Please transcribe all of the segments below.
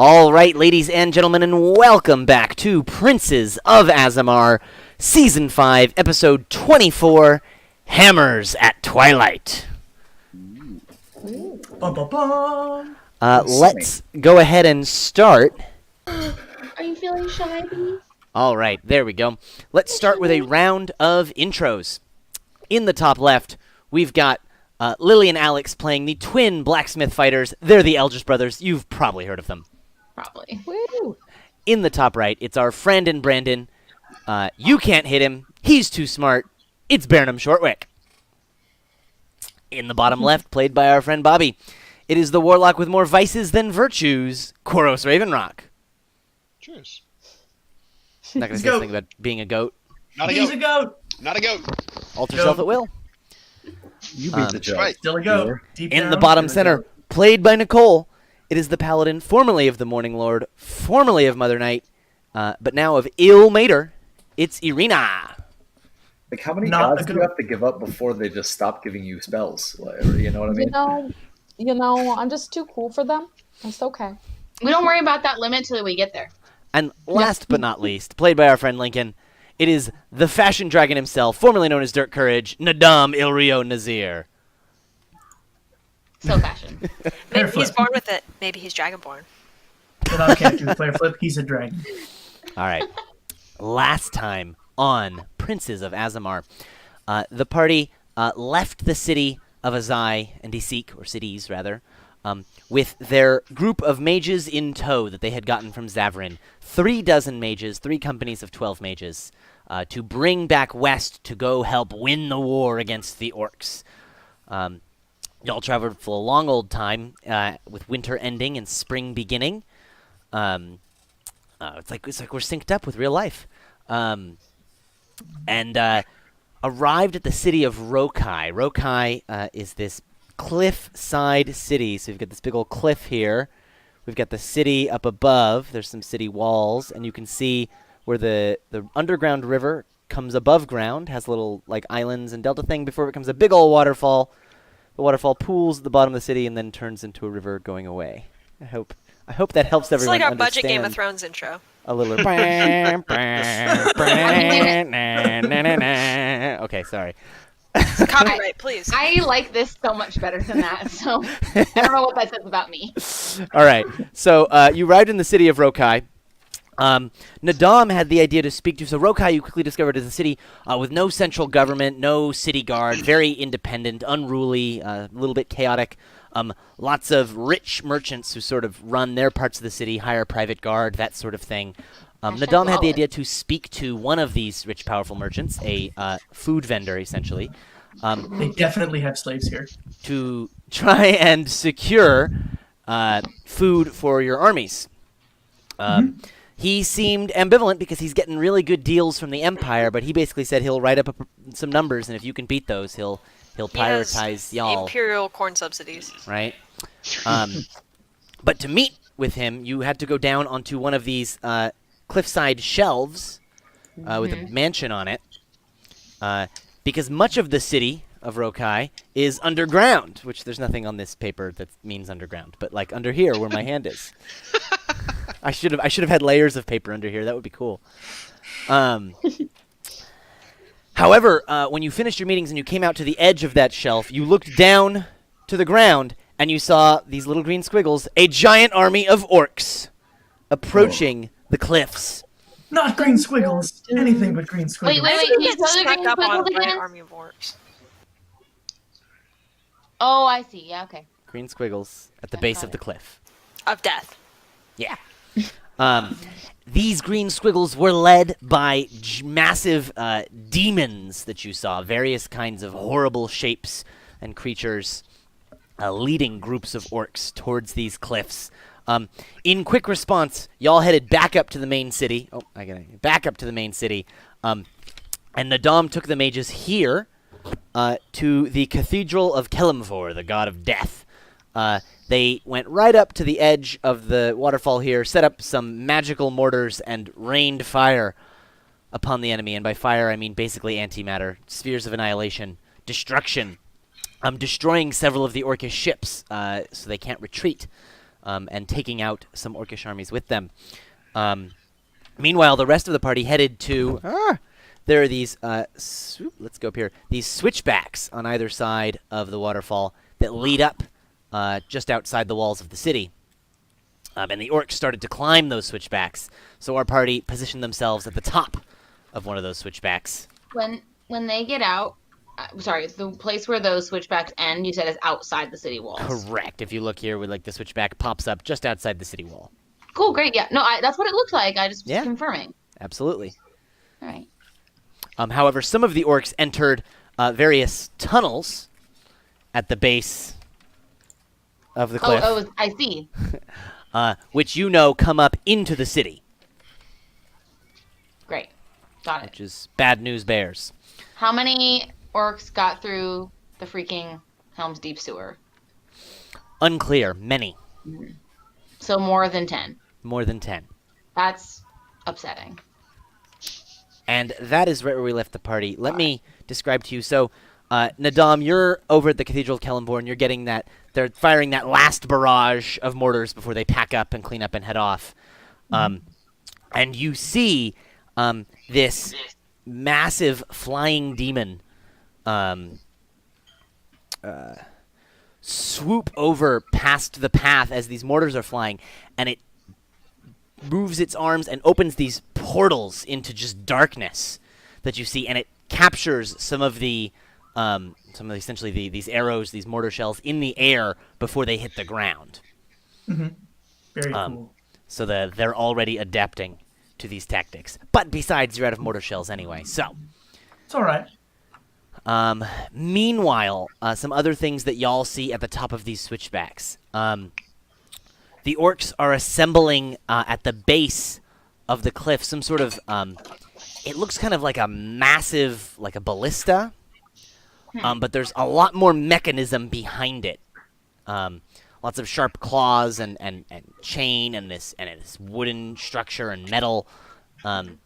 All right, ladies and gentlemen, and welcome back to Princes of Azemar, Season 5, Episode 24, Hammers at Twilight. Let's go ahead and start. Are you feeling shy, Bee? All right, there we go. Let's start with a round of intros. In the top left, we've got Lily and Alex playing the twin blacksmith fighters. They're the Eldridge brothers. You've probably heard of them. Probably. Woo! In the top right, it's our friend and Brandon. You can't hit him. He's too smart. It's Burnham Shortwick. In the bottom left, played by our friend Bobby, it is the warlock with more vices than virtues, Koros Ravenrock. Cheers. Not going to say something about being a goat. Not a He's goat. a goat. Not a goat. Alter yourself at will. You beat the That's joke. right. Still a goat. Deep In down, the bottom still a center, goat. played by Nicole, it is the paladin formerly of the Morning Lord, formerly of Mother Night, but now of Ill Mater. It's Irina. Like, how many Not gods a do you goat. have to give up before they just stop giving you spells? Like, you know what I mean? You know, I'm just too cool for them. It's okay. We don't worry about that limit till we get there. And last but not least, played by our friend Lincoln, it is the fashion dragon himself, formerly known as Dirt Courage, Nadam Ilrio Nazir. So fashion. Hair Maybe he's flip. born with it. Maybe he's dragonborn. Nadam can't do flare flip. He's a dragon. All right. Last time on Princes of Azemar, the party left the city of Azai and Isik, or cities rather, with their group of mages in tow that they had gotten from Zavrin. 36 mages, 3 companies of 12 mages, to bring back west to go help win the war against the orcs. Y'all traveled for a long old time, with winter ending and spring beginning. It's like we're synced up with real life. And arrived at the city of Rokai. Rokai is this cliff-side city. So we've got this big old cliff here. We've got the city up above. There's some city walls, and you can see where the underground river comes above ground, has little like islands and delta thing before it becomes a big old waterfall. The waterfall pools at the bottom of the city and then turns into a river going away. I hope that helps It's everyone like our understand budget Game of Thrones intro. a little. Okay, sorry. Copyright, please. I like this so much better than that, so I don't know what that says about me. All right. So you arrived in the city of Rokai. Nadam had the idea to speak to. So Rokai, you quickly discovered, is a city with no central government, no city guard, very independent, unruly, a little bit chaotic. Lots of rich merchants who sort of run their parts of the city, hire private guard, that sort of thing. Nadam had the idea to speak to one of these rich, powerful merchants, a food vendor, essentially, They definitely have slaves here. to try and secure food for your armies. He seemed ambivalent because he's getting really good deals from the Empire, but he basically said he'll write up some numbers, and if you can beat those, he'll He has prioritize y'all, Imperial corn subsidies. right? But to meet with him, you had to go down onto one of these cliffside shelves with a mansion on it, because much of the city of Rokai is underground, which there's nothing on this paper that means underground, but like under here where my hand is. I should have had layers of paper under here. That would be cool. However, when you finished your meetings and you came out to the edge of that shelf, you looked down to the ground and you saw these little green squiggles, a giant army of orcs approaching the cliffs. Not green squiggles. Anything but green squiggles. Wait, I can you get tell the stuck green up on squiggles Giant again? Army of Orcs. Oh, I see. Yeah, okay. Green squiggles at the I base got of the it. cliff. Of death. Yeah. These green squiggles were led by massive demons that you saw, various kinds of horrible shapes and creatures leading groups of orcs towards these cliffs. In quick response, y'all headed back up to the main city. Oh, I got it. Back up to the main city. And Nadam took the mages here to the Cathedral of Kelimvor, the god of death. They went right up to the edge of the waterfall here, set up some magical mortars, and rained fire upon the enemy. And by fire, I mean basically antimatter, spheres of annihilation, destruction, destroying several of the orcish ships so they can't retreat. and taking out some Orcish armies with them. Meanwhile, the rest of the party headed to... there are these... let's go up here. These switchbacks on either side of the waterfall that lead up just outside the walls of the city. And the orcs started to climb those switchbacks, so our party positioned themselves at the top of one of those switchbacks. When they get out, sorry, the place where those switchbacks end, you said is outside the city walls. Correct. If you look here, with the switchback pops up just outside the city wall. Cool, great, yeah. No, that's what it looked like. I just was confirming. Absolutely. All right. However, some of the orcs entered various tunnels at the base of the cliff. Oh, I see. Which come up into the city. Great. Got it. Which is bad news bears. How many orcs got through the freaking Helm's Deep sewer? Unclear. Many. So more than 10. More than 10. That's upsetting. And that is right where we left the party. Let me describe to you. So, Nadam, you're over at the Cathedral of Kellenborn. You're getting that. They're firing that last barrage of mortars before they pack up and clean up and head off. And you see this massive flying demon swoop over past the path as these mortars are flying, and it moves its arms and opens these portals into just darkness that you see, and it captures some of essentially these arrows, these mortar shells in the air before they hit the ground. Very cool. So they're already adapting to these tactics. But besides, you're out of mortar shells anyway, so It's all right. Meanwhile, some other things that y'all see at the top of these switchbacks. The orcs are assembling at the base of the cliff some sort of, it looks kind of like a massive, like a ballista, but there's a lot more mechanism behind it. Lots of sharp claws and chain and this wooden structure and metal. And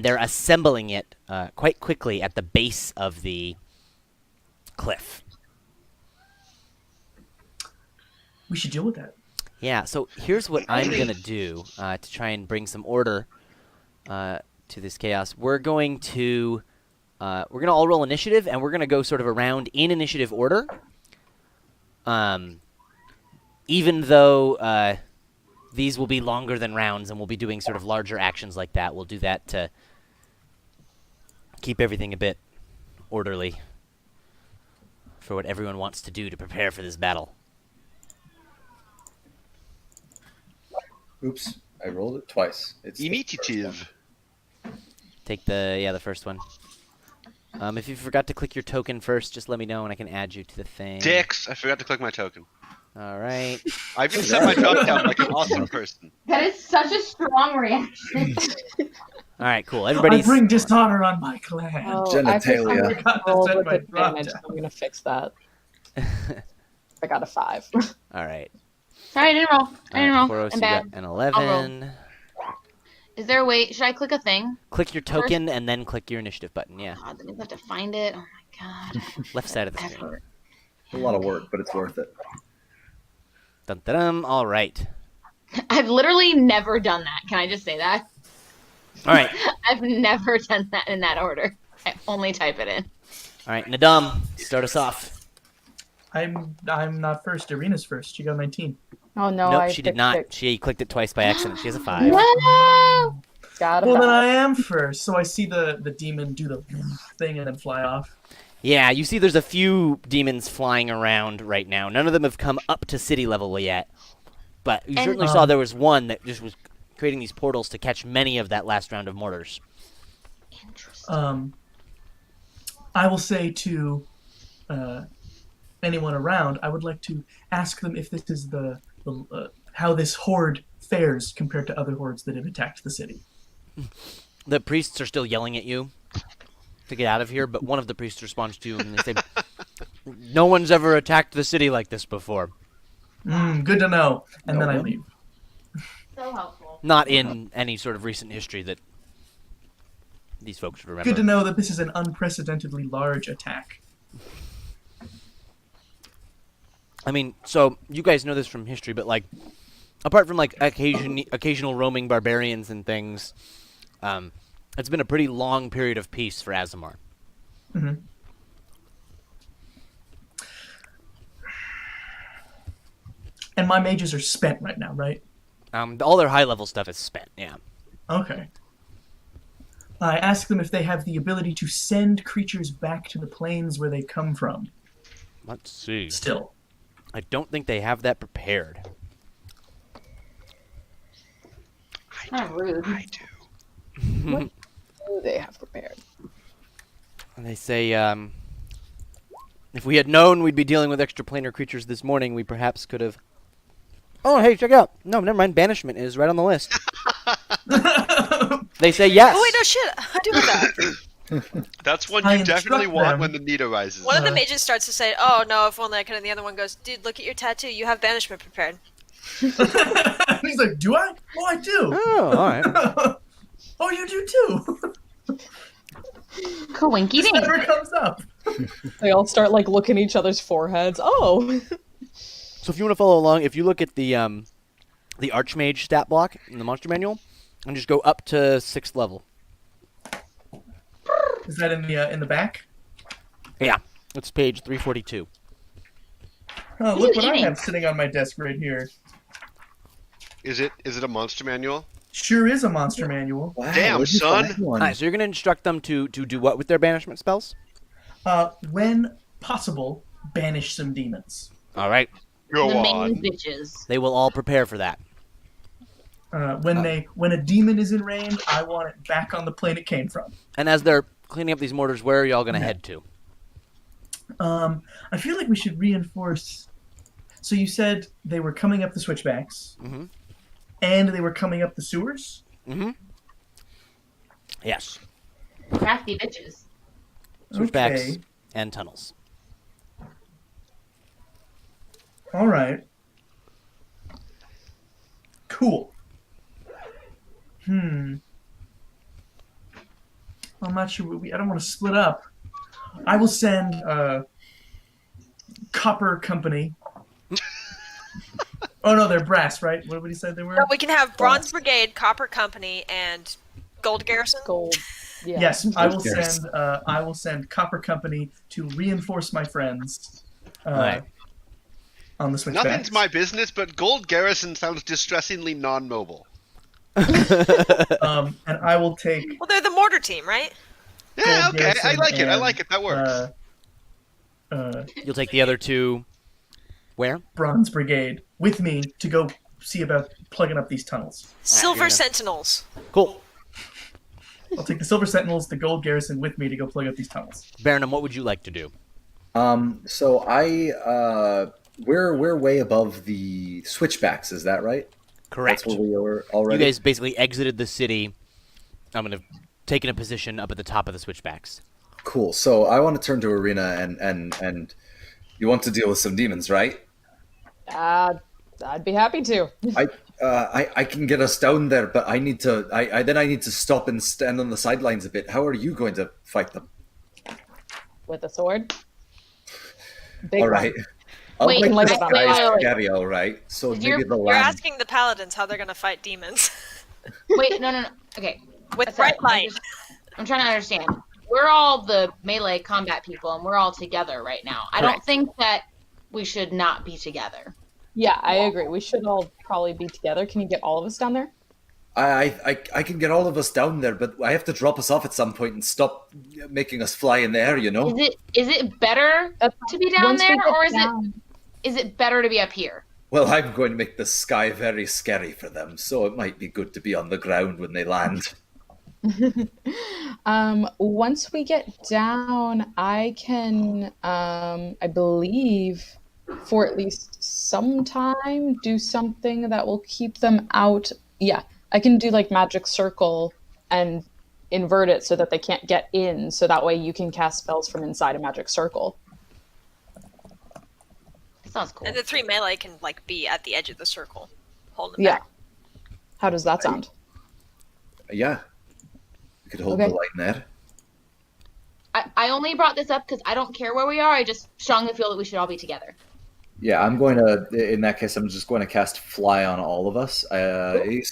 they're assembling it quite quickly at the base of the cliff. We should deal with that. Yeah, so here's what I'm going to do to try and bring some order to this chaos. We're going to all roll initiative, and we're going to go sort of around in initiative order. Even though these will be longer than rounds, and we'll be doing sort of larger actions like that. We'll do that to keep everything a bit orderly for what everyone wants to do to prepare for this battle. Oops, I rolled it twice. It's the first Initiative. Take the first one. If you forgot to click your token first, just let me know and I can add you to the thing. Dicks, I forgot to click my token. All right. I've been set my drop down like an awesome person. That is such a strong reaction. All right, cool. I Everybody's bring dishonor on my clan. Oh, Genitalia. I forgot to Roll roll with with my drop advantage. down. I'm gonna fix that. I got a 5. all right. Sorry, I didn't roll. I didn't roll. Boros, I'm you bad. got an roll. 11. Is there a way? Should I click a thing? Click your token and then click your initiative button. Yeah, God, then you have to find it. Oh my god. left side of the screen. Effort. a lot of work, but it's worth it. Dun, dun, dun. All right. I've literally never done that. Can I just say that? All right. I've never done that in that order. I only type it in. All right, Nadam, start us off. I'm not first. Irina's first. She got 19. Oh no, Nope, I she did picked not. it. She clicked it twice by accident. She has a 5. No! Got a Well, then 5. I am first. So I see the demon do the thing and then fly off. Yeah, you see there's a few demons flying around right now. None of them have come up to city level yet. But you certainly saw there was one that just was creating these portals to catch many of that last round of mortars. Interesting. I will say to anyone around, I would like to ask them if this is the how this horde fares compared to other hordes that have attacked the city. The priests are still yelling at you to get out of here, but one of the priests responds to you and they say, "No one's ever attacked the city like this before." Good to know. And No then I one? leave. So helpful. Not in any sort of recent history that these folks remember. Good to know that this is an unprecedentedly large attack. I mean, so you guys know this from history, but like, apart from like occasional roaming barbarians and things, it's been a pretty long period of peace for Azemar. Mm-hmm. And my mages are spent right now, right? All their high level stuff is spent. Yeah. Okay. I ask them if they have the ability to send creatures back to the planes where they come from. Let's see. Still. I don't think they have that prepared. Kind of rude. I do. What do they have prepared? And they say, if we had known we'd be dealing with extraplanar creatures this morning, we perhaps could have... Oh, hey, check out. No, never mind. Banishment is right on the list. They say yes. Oh wait, no shit. I do have that. That's one I you definitely instruct want them. when the need arises. One of the mages starts to say, "Oh no, if only I could," and the other one goes, "Dude, look at your tattoo. You have banishment prepared." He's like, do I? Oh, I do. Oh, all right. Oh, you do too. Coinky This dink. never comes up. They all start like looking at each other's foreheads. Oh, So if you want to follow along, if you look at the Archmage stat block in the monster manual, and just go up to 6th level. Is that in the back? Yeah. It's page 342. Oh, look what I eating? have sitting on my desk right here. Is it a monster manual? Sure is a monster manual. Wow, Damn, where'd you son. find one? All right, so you're going to instruct them to do what with their banishment spells? When possible, banish some demons. All right. Go The main on. bitches. They will all prepare for that. When a demon is in range, I want it back on the plane it came from. And as they're cleaning up these mortars, where are y'all going to head to? I feel like we should reinforce. So you said they were coming up the switchbacks, Mhm. and they were coming up the sewers. Mm-hmm. Yes. Crafty bitches. Switchbacks Okay. and tunnels. All right. Cool. I'm not sure. I don't want to split up. I will send Copper Company. Oh no, they're brass, right? What did he say they were? No, we can have Bronze Brigade, Copper Company, and Gold Garrison. gold. Yeah. Yes, I will Yes. send. I will send Copper Company to reinforce my friends. Right. On the switchbacks. Nothing's my business, but Gold Garrison sounds distressingly non-mobile. And I will take. Well, they're the mortar team, right? Yeah, Gold okay. I Garrison like it. I and, like it. That works. You'll take the other two. Where? Bronze Brigade with me to go see about plugging up these tunnels. Silver gonna- Sentinels. Cool. I'll take the Silver Sentinels, the Gold Garrison with me to go plug up these tunnels. Baronum, what would you like to do? So we're way above the switchbacks, is that right? Correct. That's where we were You already. guys basically exited the city. I'm going to taken a position up at the top of the switchbacks. Cool. So I want to turn to Arena and you want to deal with some demons, right? I'd be happy to. I can get us down there, but I need to. I need to stop and stand on the sidelines a bit. How are you going to fight them? With a sword. Big All right. one. I'll Wait, make wait, this wait, guy wait, wait. scary, all right. So maybe You're- the You're land. asking the paladins how they're gonna fight demons. Wait, no. Okay. With Sorry, bright light. I'm trying to understand. We're all the melee combat people, and we're all together right now. I don't Correct. think that we should not be together. Yeah, I agree. We should all probably be together. Can you get all of us down there? I can get all of us down there, but I have to drop us off at some point and stop making us fly in the air. You know. Is it better to be down Once we there, get or down- is it better to be up here? Well, I'm going to make the sky very scary for them, so it might be good to be on the ground when they land. Once we get down, I can, I believe, for at least some time, do something that will keep them out. Yeah, I can do like magic circle and invert it so that they can't get in, so that way you can cast spells from inside a magic circle. Sounds cool. And the 3 melee can like be at the edge of the circle, holding them Yeah. back. How does that sound? Yeah, we could hold Okay. the line there. I only brought this up because I don't care where we are. I just strongly feel that we should all be together. Yeah, I'm going to. In that case, I'm just going to cast Fly on all of us.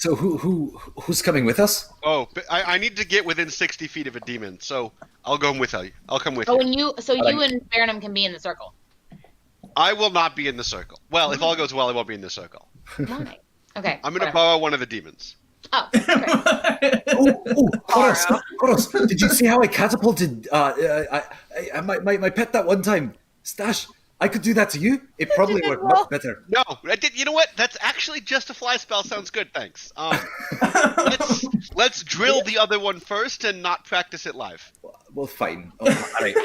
So who's coming with us? Oh, but I need to get within 60 feet of a demon, so I'll go with you. I'll come with Oh, you. and you and Baronum can be in the circle. I will not be in the circle. Well, if all goes well, I won't be in the circle. Why? Okay. I'm going to whatever. borrow one of the demons. Oh, okay. Koros, did you see how I catapulted my pet that one time? Stash, I could do that to you. It probably worked much better. No, I did. You know what? That's actually just a fly spell. Sounds good. Thanks. Let's drill the other one first and not practice it live. Well, fine. Oh, all right.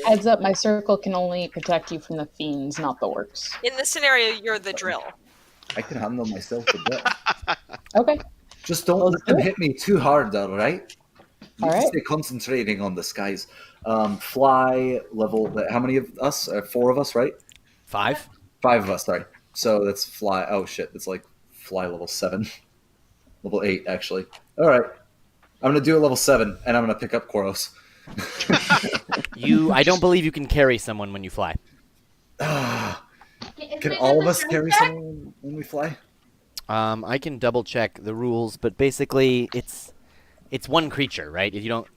Heads up, my circle can only protect you from the fiends, not the orcs. In this scenario, you're the drill. I can handle myself a bit. Okay. Just don't let them hit me too hard, all right? You All can right. stay concentrating on the skies. Fly level. How many of us? 4 of us, right? 5? 5 of us. Sorry. So that's fly. Oh shit! It's like fly level 7, level 8 actually. All right. I'm gonna do a level 7, and I'm gonna pick up Koros. I don't believe you can carry someone when you fly. Can all of us carry someone when we fly? I can double check the rules, but basically it's one creature, right? If you don't.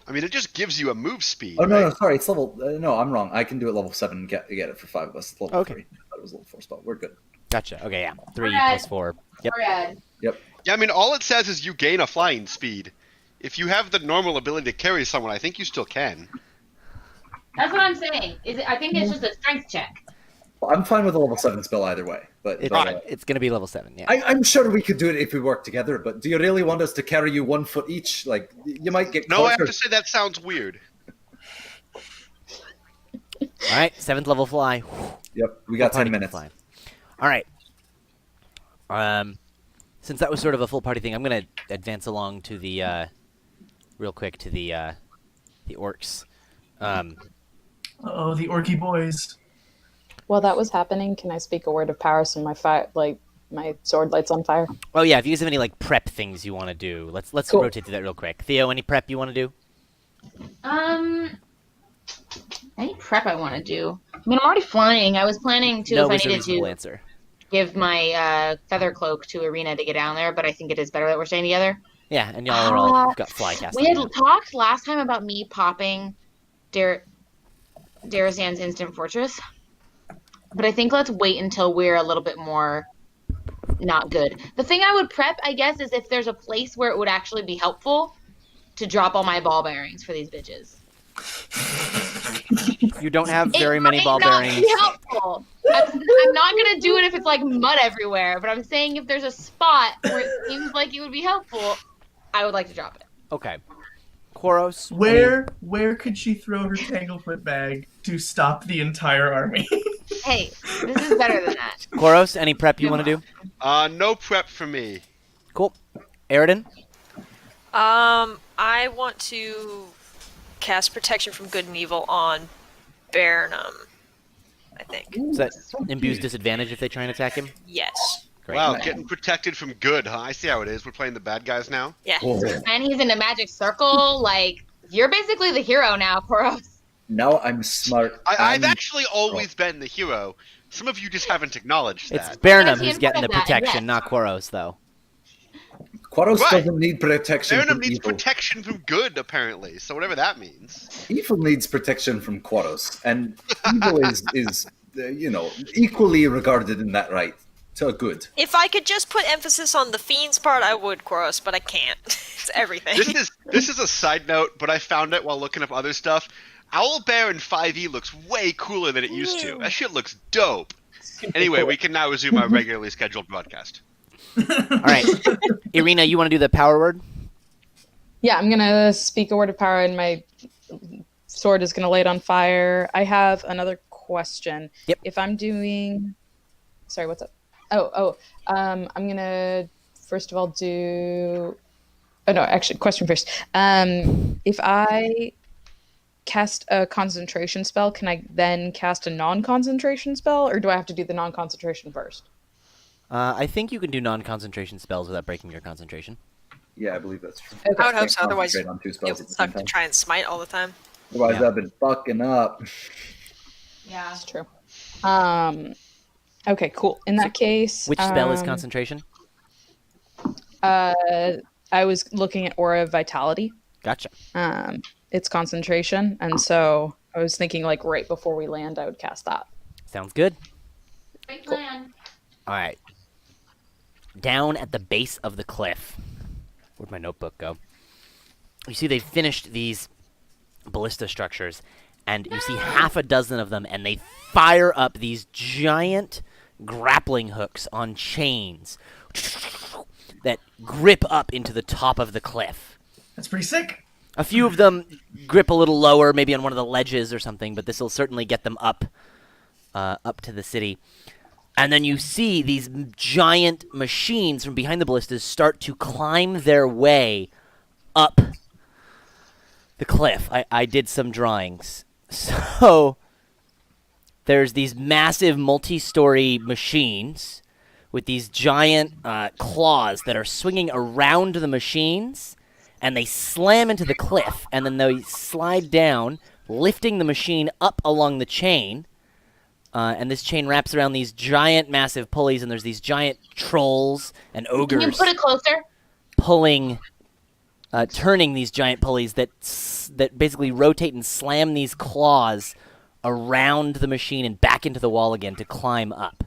I mean, it just gives you a move speed. Oh no, right? no, sorry, it's level. No, I'm wrong. I can do it level 7 and get it for 5 of us. It's level Okay. 3. I thought it was level 4 spell. We're good. Gotcha. Okay, yeah. 3 Alright. plus 4. Yep. Red. Yep. Yeah, I mean, all it says is you gain a flying speed. If you have the normal ability to carry someone, I think you still can. That's what I'm saying. I think it's just a strength check. Well, I'm fine with a level 7 spell either way. But It's going to be level 7, yeah. I'm sure we could do it if we work together. But do you really want us to carry you 1 foot each? Like you might get. No, I have closer. to say that sounds weird. All right, 7th level fly. Yep, we got Full party 10 minutes. fly. All right. Since that was sort of a full party thing, I'm going to advance along to the real quick to the orcs. Oh, the orky boys. While that was happening, can I speak a word of power so my sword lights on fire? Oh yeah, if you guys have any like prep things you want to do, let's Cool. rotate through that real quick. Theo, any prep you want to do? Any prep I want to do? I mean, I'm already flying. I was planning to, No if I is a needed reasonable to, answer. give my feather cloak to Arena to get down there, but I think it is better that we're staying together. Yeah, and y'all are all got fly casting. We had now. talked last time about me popping Darazan's Instant Fortress, but I think let's wait until we're a little bit more not good. The thing I would prep, I guess, is if there's a place where it would actually be helpful to drop all my ball bearings for these bitches. You don't have very It many might ball not bearings. be helpful. I'm not gonna do it if it's like mud everywhere, but I'm saying if there's a spot where it seems like it would be helpful, I would like to drop it. Okay. Koros. Where could she throw her tanglefoot bag to stop the entire army? Hey, this is better than that. Koros, any prep you want to do? No prep for me. Cool. Aridin? I want to cast protection from good and evil on Baronum. I think. Does that imbues disadvantage if they try and attack him? Yes. Great. Wow, getting protected from good, huh? I see how it is. We're playing the bad guys now. Yeah. Oh, And he's in a magic circle. Like, you're basically the hero now, Koros. now I'm smart. I've actually always been the hero. Some of you just haven't acknowledged It's that. Baronum Yes, he who's getting the implied that, protection, yes. not Koros, though. Koros Right. doesn't need protection Baronum from needs evil. protection from good, apparently. So whatever that means. Evil needs protection from Koros, and evil is equally regarded in that right to good. If I could just put emphasis on the fiends part, I would, Koros, but I can't. It's everything. This is a side note, but I found it while looking up other stuff. Owlbear in 5e looks way cooler than it used to. That shit looks dope. Anyway, we can now resume our regularly scheduled broadcast. All right. Irina, you want to do the power word? Yeah, I'm gonna speak a word of power, and my sword is gonna light on fire. I have another question. Yep. If I'm doing, sorry, what's up? I'm gonna first of all do. Oh no, actually, question first. If I cast a concentration spell, can I then cast a non-concentration spell, or do I have to do the non-concentration first? I think you can do non-concentration spells without breaking your concentration. Yeah, I believe that's true. I would hope so, otherwise Concentrate on 2 spells it at the same suck to time. try and smite all the time. Otherwise, Yeah. I've been fucking up. Yeah. That's true. Okay, cool. In that case, Which spell is concentration? I was looking at Aura of Vitality. Gotcha. It's concentration, and so I was thinking like right before we land, I would cast that. Sounds good. Great plan. All right. Down at the base of the cliff. Where'd my notebook go? You see they've finished these ballista structures, and you see half a dozen of them, and they fire up these giant grappling hooks on chains that grip up into the top of the cliff. That's pretty sick. A few of them grip a little lower, maybe on one of the ledges or something, but this will certainly get them up to the city. And then you see these giant machines from behind the ballistas start to climb their way up the cliff. I did some drawings. So there's these massive multi-story machines with these giant claws that are swinging around the machines, and they slam into the cliff, and then they slide down, lifting the machine up along the chain. And this chain wraps around these giant, massive pulleys, and there's these giant trolls and ogres Can you put it closer? pulling, turning these giant pulleys that basically rotate and slam these claws around the machine and back into the wall again to climb up.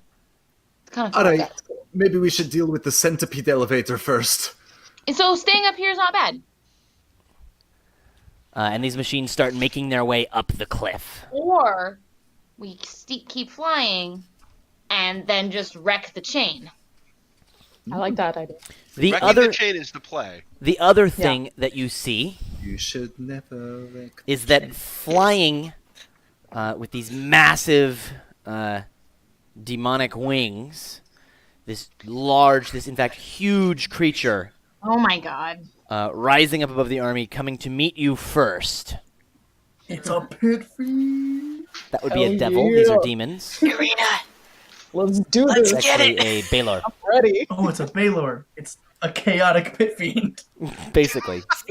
It's kind of All cool. right, maybe we should deal with the centipede elevator first. And so staying up here is not bad. And these machines start making their way up the cliff. Or we keep flying and then just wreck the chain. I like that idea. The Wrecking other the chain is the play. the other thing that you see You should never wreck is that flying with these massive demonic wings, this in fact huge creature Oh my god. rising up above the army, coming to meet you first. It's a pit fiend. That would be a Hell devil. These are yeah. demons. Irina, Let's do Let's this. get Actually, it. a Baylor, Ready? Oh, it's a Baylor. It's a chaotic pit fiend. basically. This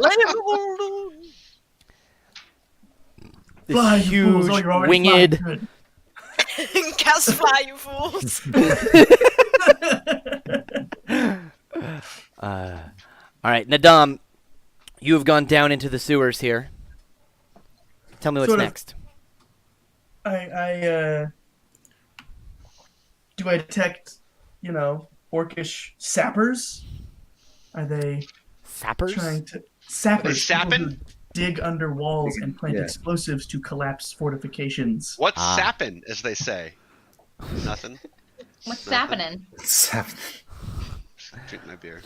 Fly, you huge fools. Oh, you're already winged. flying. Good. Cast fly, you fools. All right, Nadam, you have gone down into the sewers here. Tell me what's Sort of. next. Do I detect, orcish sappers? Are they Sappers? trying to sappers? Are they people who sapping? dig under walls and plant Yeah. explosives to collapse fortifications. What's Ah. sapping, as they say? Nothing. What's happening? Drink my beer.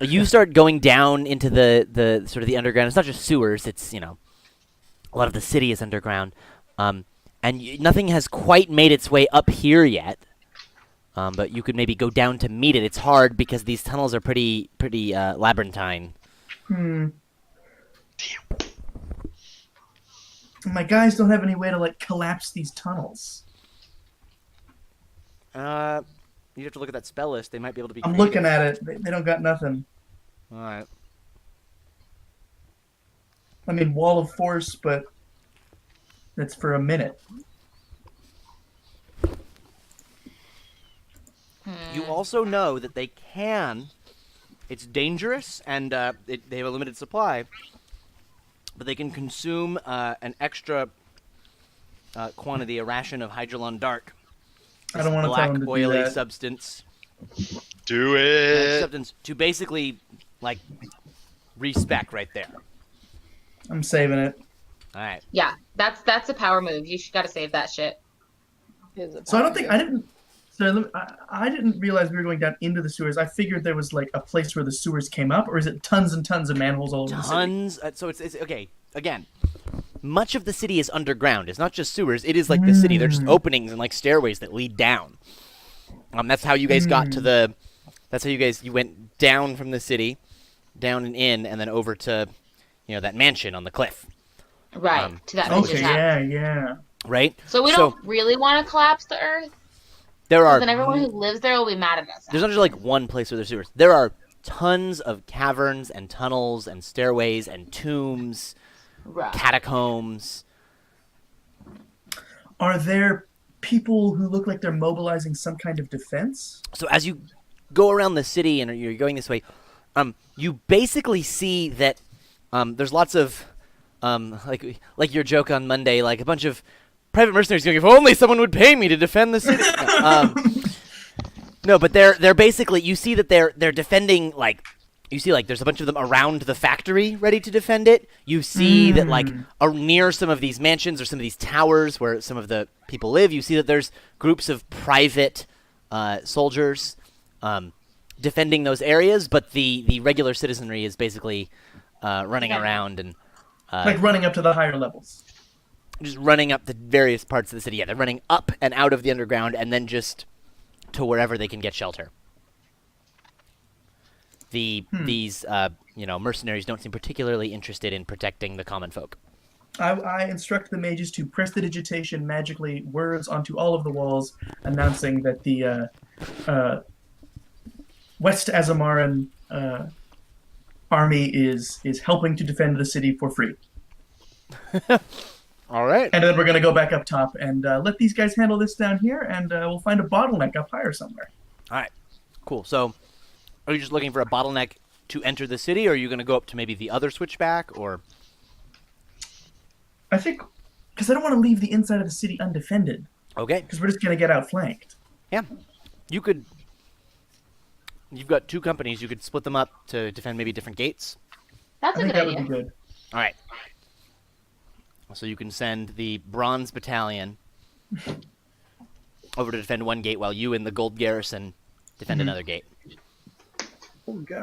You start going down into the sort of the underground. It's not just sewers. It's a lot of the city is underground, and nothing has quite made its way up here yet. But you could maybe go down to meet it. It's hard because these tunnels are pretty labyrinthine. My guys don't have any way to collapse these tunnels. You have to look at that spell list. They might be able to be. I'm creative. looking at it. They don't got nothing. All right. I mean, wall of force, but that's for a minute. You also know that they can. It's dangerous, and they have a limited supply. But they can consume an extra quantity, a ration of Hydrolon Dark. I don't want to black tell them to do oily that. substance. Do it. Substance to basically respec right there. I'm saving it. All right. Yeah, that's a power move. You got to save that shit. So I didn't realize we were going down into the sewers. I figured there was a place where the sewers came up, or is it tons and tons of manholes all over the city? Tons. So it's okay. Again, much of the city is underground. It's not just sewers. It is like the city. They're just openings and stairways that lead down. That's how you guys got to the. That's how you went down from the city, down and in, and then over to, that mansion on the cliff. Right, to that Okay, bitch's house. yeah. Right. So we don't really want to collapse the earth, There are. then everyone who lives there will be mad at us. There's not just one place where there's sewers. There are tons of caverns and tunnels and stairways and tombs Right. catacombs. Are there people who look like they're mobilizing some kind of defense? So as you go around the city and you're going this way, you basically see that there's lots of like your joke on Monday, like a bunch of private mercenaries going, if only someone would pay me to defend the city. No, but they're basically, you see that they're defending, like, you see like there's a bunch of them around the factory ready to defend it. You see that like near some of these mansions or some of these towers where some of the people live, you see that there's groups of private soldiers defending those areas, but the regular citizenry is basically running around and Like running up to the higher levels. just running up the various parts of the city. Yeah, they're running up and out of the underground and then just to wherever they can get shelter. These mercenaries don't seem particularly interested in protecting the common folk. I instruct the mages to prestidigitation magically words onto all of the walls, announcing that the West Azemaran army is helping to defend the city for free. All right. And then we're going to go back up top and let these guys handle this down here, and we'll find a bottleneck up higher somewhere. All right. Cool. So are you just looking for a bottleneck to enter the city, or are you going to go up to maybe the other switchback, or... I think, because I don't want to leave the inside of the city undefended, Okay. because we're just going to get outflanked. Yeah. You've got two companies. You could split them up to defend maybe different gates. That's I a think good that idea. would be good. All right. So you can send the Bronze Battalion over to defend one gate while you and the Gold Garrison defend another gate.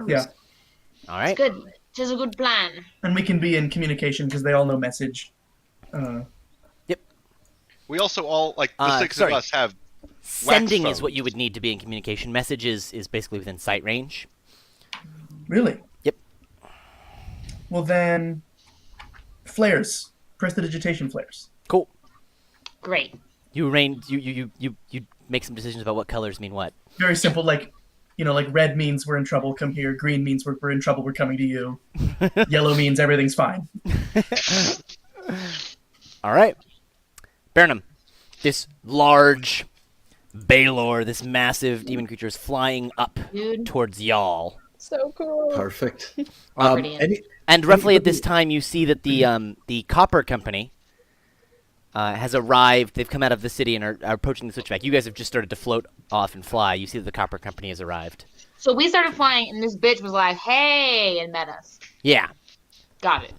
Yeah. All right. Good. Just a good plan. And we can be in communication because they all know message. Yep. We also all, like, the six sorry. of us have Sending wax is what you would need to be in communication. Message is basically within sight range. Really? Yep. Well then, flares. Prestidigitation flares. Cool. Great. You make some decisions about what colors mean what. Very simple, like red means we're in trouble, come here. Green means we're in trouble, we're coming to you. Yellow means everything's fine. All right. Burnham, this large Baylor, this massive demon creature is flying up Dude. towards y'all. So cool. Perfect. Brilliant. And roughly at this time, you see that the Copper Company has arrived. They've come out of the city and are approaching the switchback. You guys have just started to float off and fly. You see that the Copper Company has arrived. So we started flying, and this bitch was like, hey, and met us. Yeah. Got it.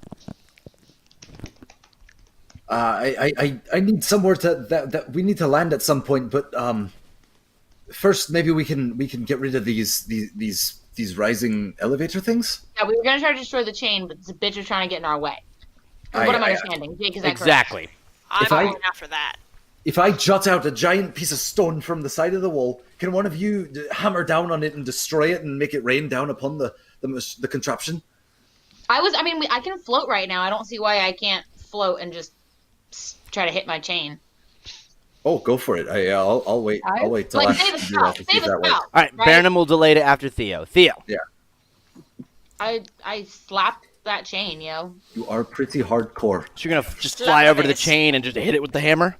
I need somewhere that we need to land at some point, but first maybe we can get rid of these rising elevator things. Yeah, we were going to try to destroy the chain, but the bitch was trying to get in our way. Is what I'm understanding. Jake, is that Exactly. I'm If I- going after that. If I jot out a giant piece of stone from the side of the wall, can one of you hammer down on it and destroy it and make it rain down upon the contraption? correct? I can float right now. I don't see why I can't float and just try to hit my chain. Oh, go for it. I'll wait. I'll wait till Like, after save you us have to see out. if that works. All right. Right. Burnham will delay it after Theo. Theo. Yeah, I slapped that chain, yo. you are pretty hardcore. So you're going to just Slap fly the over to the face. chain and just hit it with the hammer?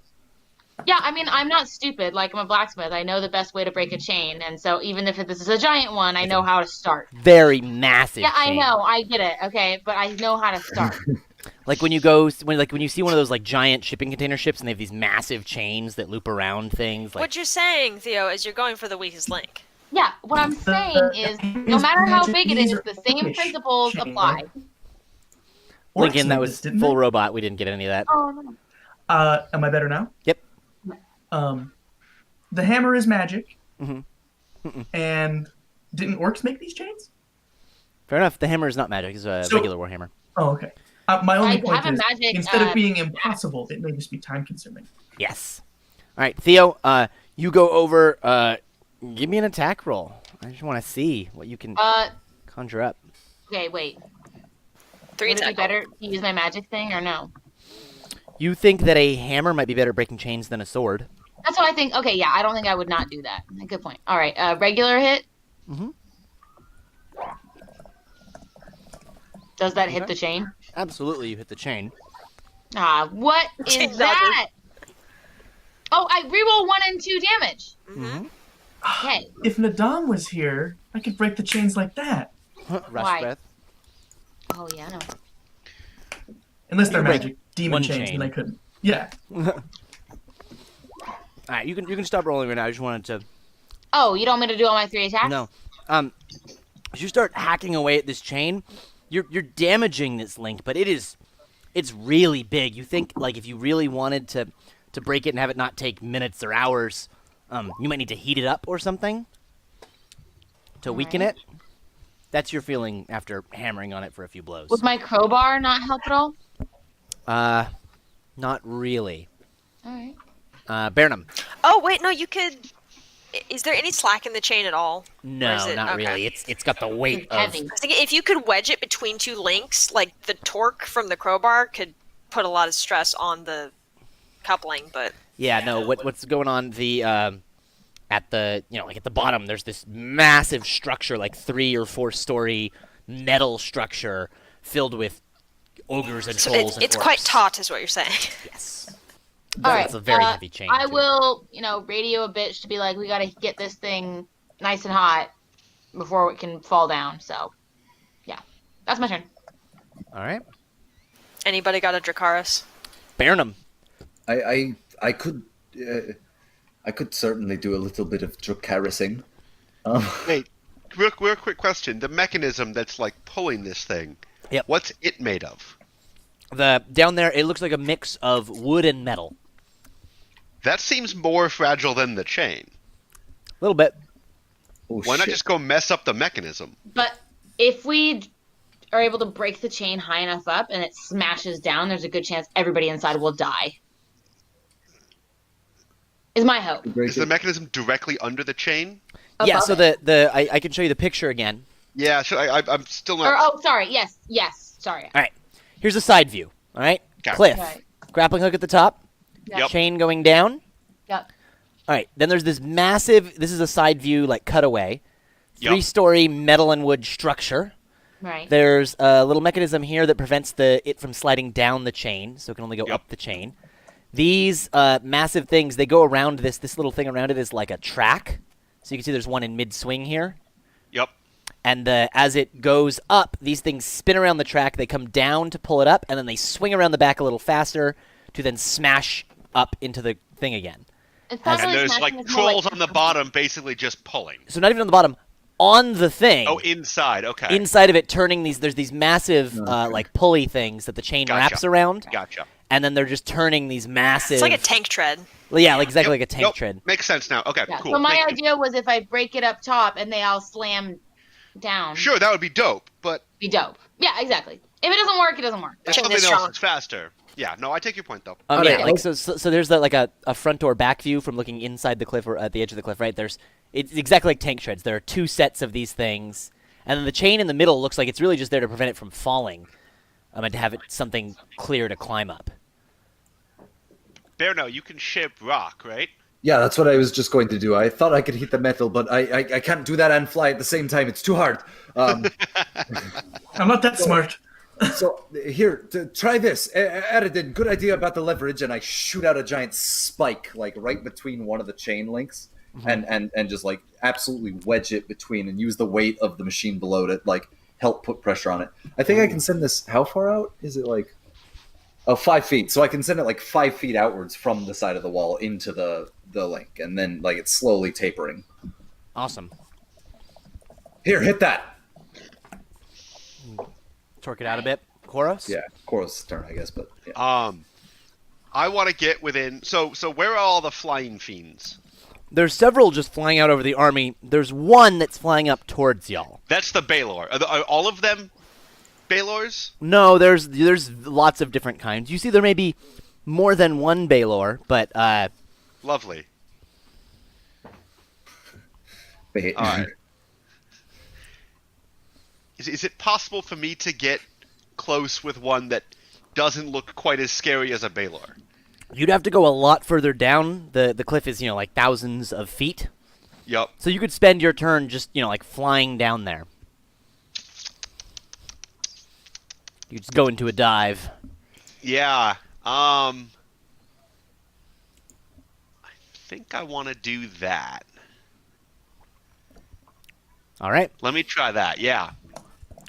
Yeah, I'm not stupid. Like, I'm a blacksmith. I know the best way to break a chain. And so even if this is a giant one, I know how to start. Very massive Yeah, I chain. know. I get it. Okay, but I know how to start. Like when you see one of those like giant shipping container ships and they have these massive chains that loop around things. Like, What you're saying, Theo, is you're going for the weakest link. Yeah, what I'm saying is, no matter how big it is, the same principles apply. Lincoln, that Orcs was didn't full they? robot. We didn't get any of that. Oh, no. Am I better now? Yep. The hammer is magic. Mhm. And didn't orcs make these chains? Fair enough. The hammer is not magic. It's a So- regular warhammer. Oh, okay. My only I point have a is, magic, instead of being impossible, it may just be time-consuming. Yes. All right, Theo. You go over. Give me an attack roll. I just want to see what you can conjure up. Okay, wait. 3 Would it be attack. better to use my magic thing or no? You think that a hammer might be better at breaking chains than a sword? That's what I think. Okay, yeah, I don't think I would not do that. Good point. All right, regular hit. Mhm. Does that hit the chain? Absolutely, you hit the chain. What is Chain that? Oh, I reroll 1 and 2 damage. Mm-hmm. Okay. If Nadam was here, I could break the chains like that. Rush Why? breath. Oh yeah, no. Unless they're You break magic demon one chains, chain. then I couldn't. Yeah. All right, you can stop rolling right now. I just wanted to. Oh, you don't want me to do all my 3 attacks? No. As you start hacking away at this chain, you're damaging this link, but it's really big. You think like if you really wanted to break it and have it not take minutes or hours, you might need to heat it up or something to weaken it. That's your feeling after hammering on it for a few blows. Would my crowbar not help at all? Not really. All right. Burnham. Oh wait, no, you could. Is there any slack in the chain at all? Or No, is it- not okay. really. It's got the weight It's of. heavy. I was thinking if you could wedge it between 2 links, like the torque from the crowbar could put a lot of stress on the coupling, but Yeah, no. What's going on? The at the like at the bottom, there's this massive structure, like 3 or 4 story metal structure filled with ogres and so trolls and it's quite orcs. taut, is what you're saying. Yes. All right. That's a very heavy chain. I too. will, radio a bitch to be like, we got to get this thing nice and hot before it can fall down. So, yeah, that's my turn. All right. Anybody got a Dracaris? Burnham. I could certainly do a little bit of dracarising. Wait, real quick question. The mechanism that's like pulling this thing. Yep. What's it made of? Down there, it looks like a mix of wood and metal. That seems more fragile than the chain. A little bit. Oh, Why not shit. just go mess up the mechanism? But if we are able to break the chain high enough up and it smashes down, there's a good chance everybody inside will die. Is my hope. Break Is the it? mechanism directly under the chain? Yeah. Above So it. I can show you the picture again. Yeah, so I'm still Or, not. oh, sorry. Yes. Sorry. All right. Here's a side view. All right. Got it. Cliff. Right. Grappling hook at the top. Yep. Chain going down. Yep. All right. Then there's this massive. This is a side view, like cutaway. Yep. 3-story metal and wood structure. Right. There's a little mechanism here that prevents it from sliding down the chain, so it can only go Yep. up the chain. These massive things, they go around this. This little thing around it is like a track. So you can see there's one in mid-swing here. Yep. And as it goes up, these things spin around the track. They come down to pull it up, and then they swing around the back a little faster to then smash up into the thing again. It's not And really there's smashing, like it's more trolls on the bottom basically just pulling. So not even on the bottom, on the thing. Oh, inside. Okay. Inside of it, turning there's these massive like pulley things that the chain Gotcha. wraps around, Gotcha. and then they're just turning these massive. It's like a tank tread. Well, yeah, like exactly Yep. like a tank Nope. tread. Makes sense now. Okay, Yeah. cool. So my Thank you. idea was if I break it up top and they all slam down, Sure, that would be dope, but be dope. Yeah, exactly. If it doesn't work, it doesn't work. if Chain something is else strong. is faster. Yeah, no, I take your point though. Yeah, Okay, like so there's like a front or back view from looking inside the cliff or at the edge of the cliff, right? It's exactly like tank treads. There are 2 sets of these things, and then the chain in the middle looks like it's really just there to prevent it from falling, and to have it something clear to climb up. Berno, you can ship rock, right? Yeah, that's what I was just going to do. I thought I could hit the metal, but I can't do that and fly at the same time. It's too hard. I'm not that smart. So here, try this. Eridin, good idea about the leverage, and I shoot out a giant spike, like right between one of the chain links, and just like absolutely wedge it between, and use the weight of the machine below to like help put pressure on it. I think I can send this. How far out is it? Like, 5 feet. So I can send it like 5 feet outwards from the side of the wall into the link, and then like it's slowly tapering. Awesome. Here, hit that. Torque it out a bit. Koros? Yeah, Koros' turn, I guess, but yeah. I want to get within. So where are all the flying fiends? There's several just flying out over the army. There's one that's flying up towards y'all. That's the Baylor. Are all of them Baylors? No, there's lots of different kinds. You see, there may be more than one Baylor, but Lovely. Wait. All right. Is it possible for me to get close with one that doesn't look quite as scary as a Baylor? you'd have to go a lot further down. The cliff is like thousands of feet. Yep. So you could spend your turn just like flying down there. You just go into a dive. Yeah. I think I want to do that. All right. Let me try that. Yeah.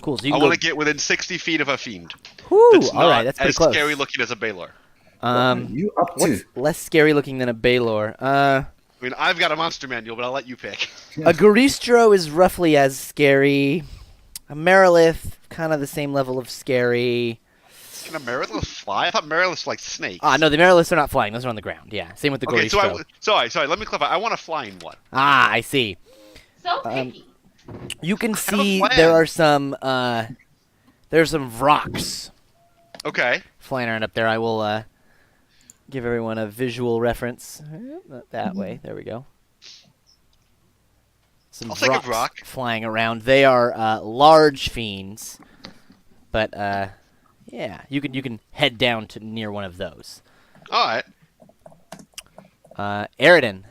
Cool. So you I can want to get within 60 feet of a fiend. Whew, That's all not right, that's pretty as close. scary looking as a Baylor. You up to? What's less scary looking than a Baylor? I mean, I've got a monster manual, but I'll let you pick. A Garistro is roughly as scary. A Merilith, kind of the same level of scary. Can a Merilith fly? I thought Meriliths like snakes. No, the Meriliths are not flying. Those are on the ground. Yeah, same with the Okay, Garistro. sorry. Let me clarify. I want a flying one. I see. So picky. You can have a see plan. there's some rocks Okay. flying around up there. I will give everyone a visual reference. Not that way. There we go. Some I'll take a rocks rock. flying around. They are large fiends, but yeah, you can head down to near one of those. All right. Aridin.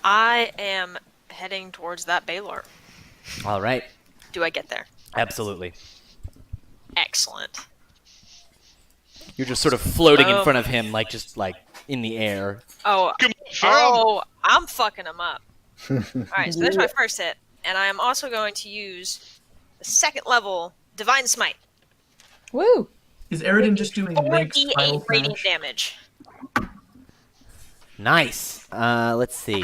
I am heading towards that Baylor. All right. Do I get there? Absolutely. Excellent. You're just sort of floating in Oh. front of him, just like in the air. Oh, Come on, Pharaoh. I'm fucking him up. Alright, so there's my first hit. And I am also going to use the second level Divine Smite. Woo! Is Aridin just doing Link's 4d8 final radiant smash? damage. Nice. Let's see.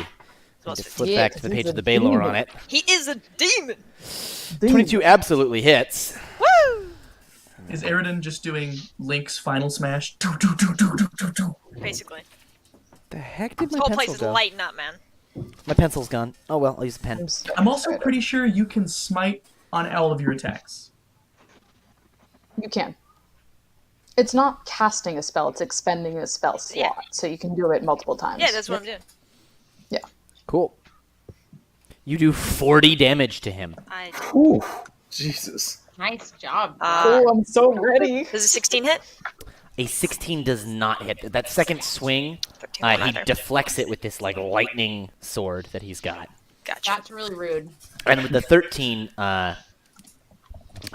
So I need to it's flip Yeah, back to the 'cause page he's with the a Baylor demon. on it. He is a demon! 22 absolutely hits. Woo! Is Aridin just doing Link's final smash? Do, do, do, do, do, do, do. Basically. The heck did This my whole place pencil is go? lighting up, man. My pencil's gone. Oh well, I'll use a pen. I'm also pretty sure you can smite on all of your attacks. You can. It's not casting a spell, it's expending a spell slot. Yeah. So you can do it multiple times. Yeah, that's what I'm doing. Cool. You do 40 damage to him. I Ooh, Jesus. Nice job. Oh, I'm so ready. Does a 16 hit? A 16 does not hit. That second swing, 13 won't he either. deflects it with this lightning sword that he's got. Gotcha. That's really rude. And with the 13,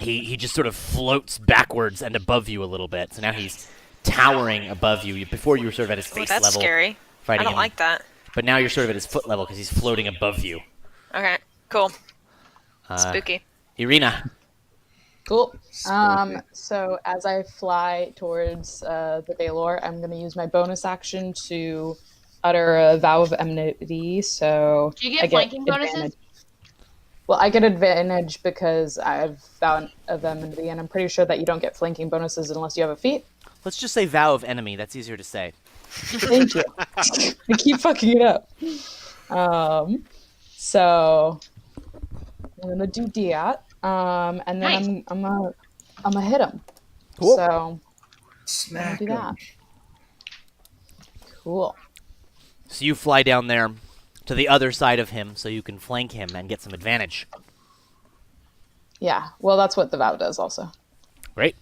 he just sort of floats backwards and above you a little bit. So now he's towering above you. Before you were sort of at his Ooh, face that's level, scary. I fighting don't him. like that. But now you're sort of at his foot level because he's floating above you. Okay, cool. Uh, Spooky. Irina. Cool. So as I fly towards the Baylor, I'm going to use my bonus action to utter a vow of enmity. So Do you get I flanking bonuses? advantage. Well, I get advantage because I have vow of enmity, and I'm pretty sure that you don't get flanking bonuses unless you have a feat. Let's just say vow of enemy. That's easier to say. Thank you. I keep fucking it up. So I'm gonna do that, and then Nice. I'm gonna hit him. Cool. So Smack do that. him. Cool. So you fly down there to the other side of him so you can flank him and get some advantage. Yeah. Well, that's what the vow does, also. Great.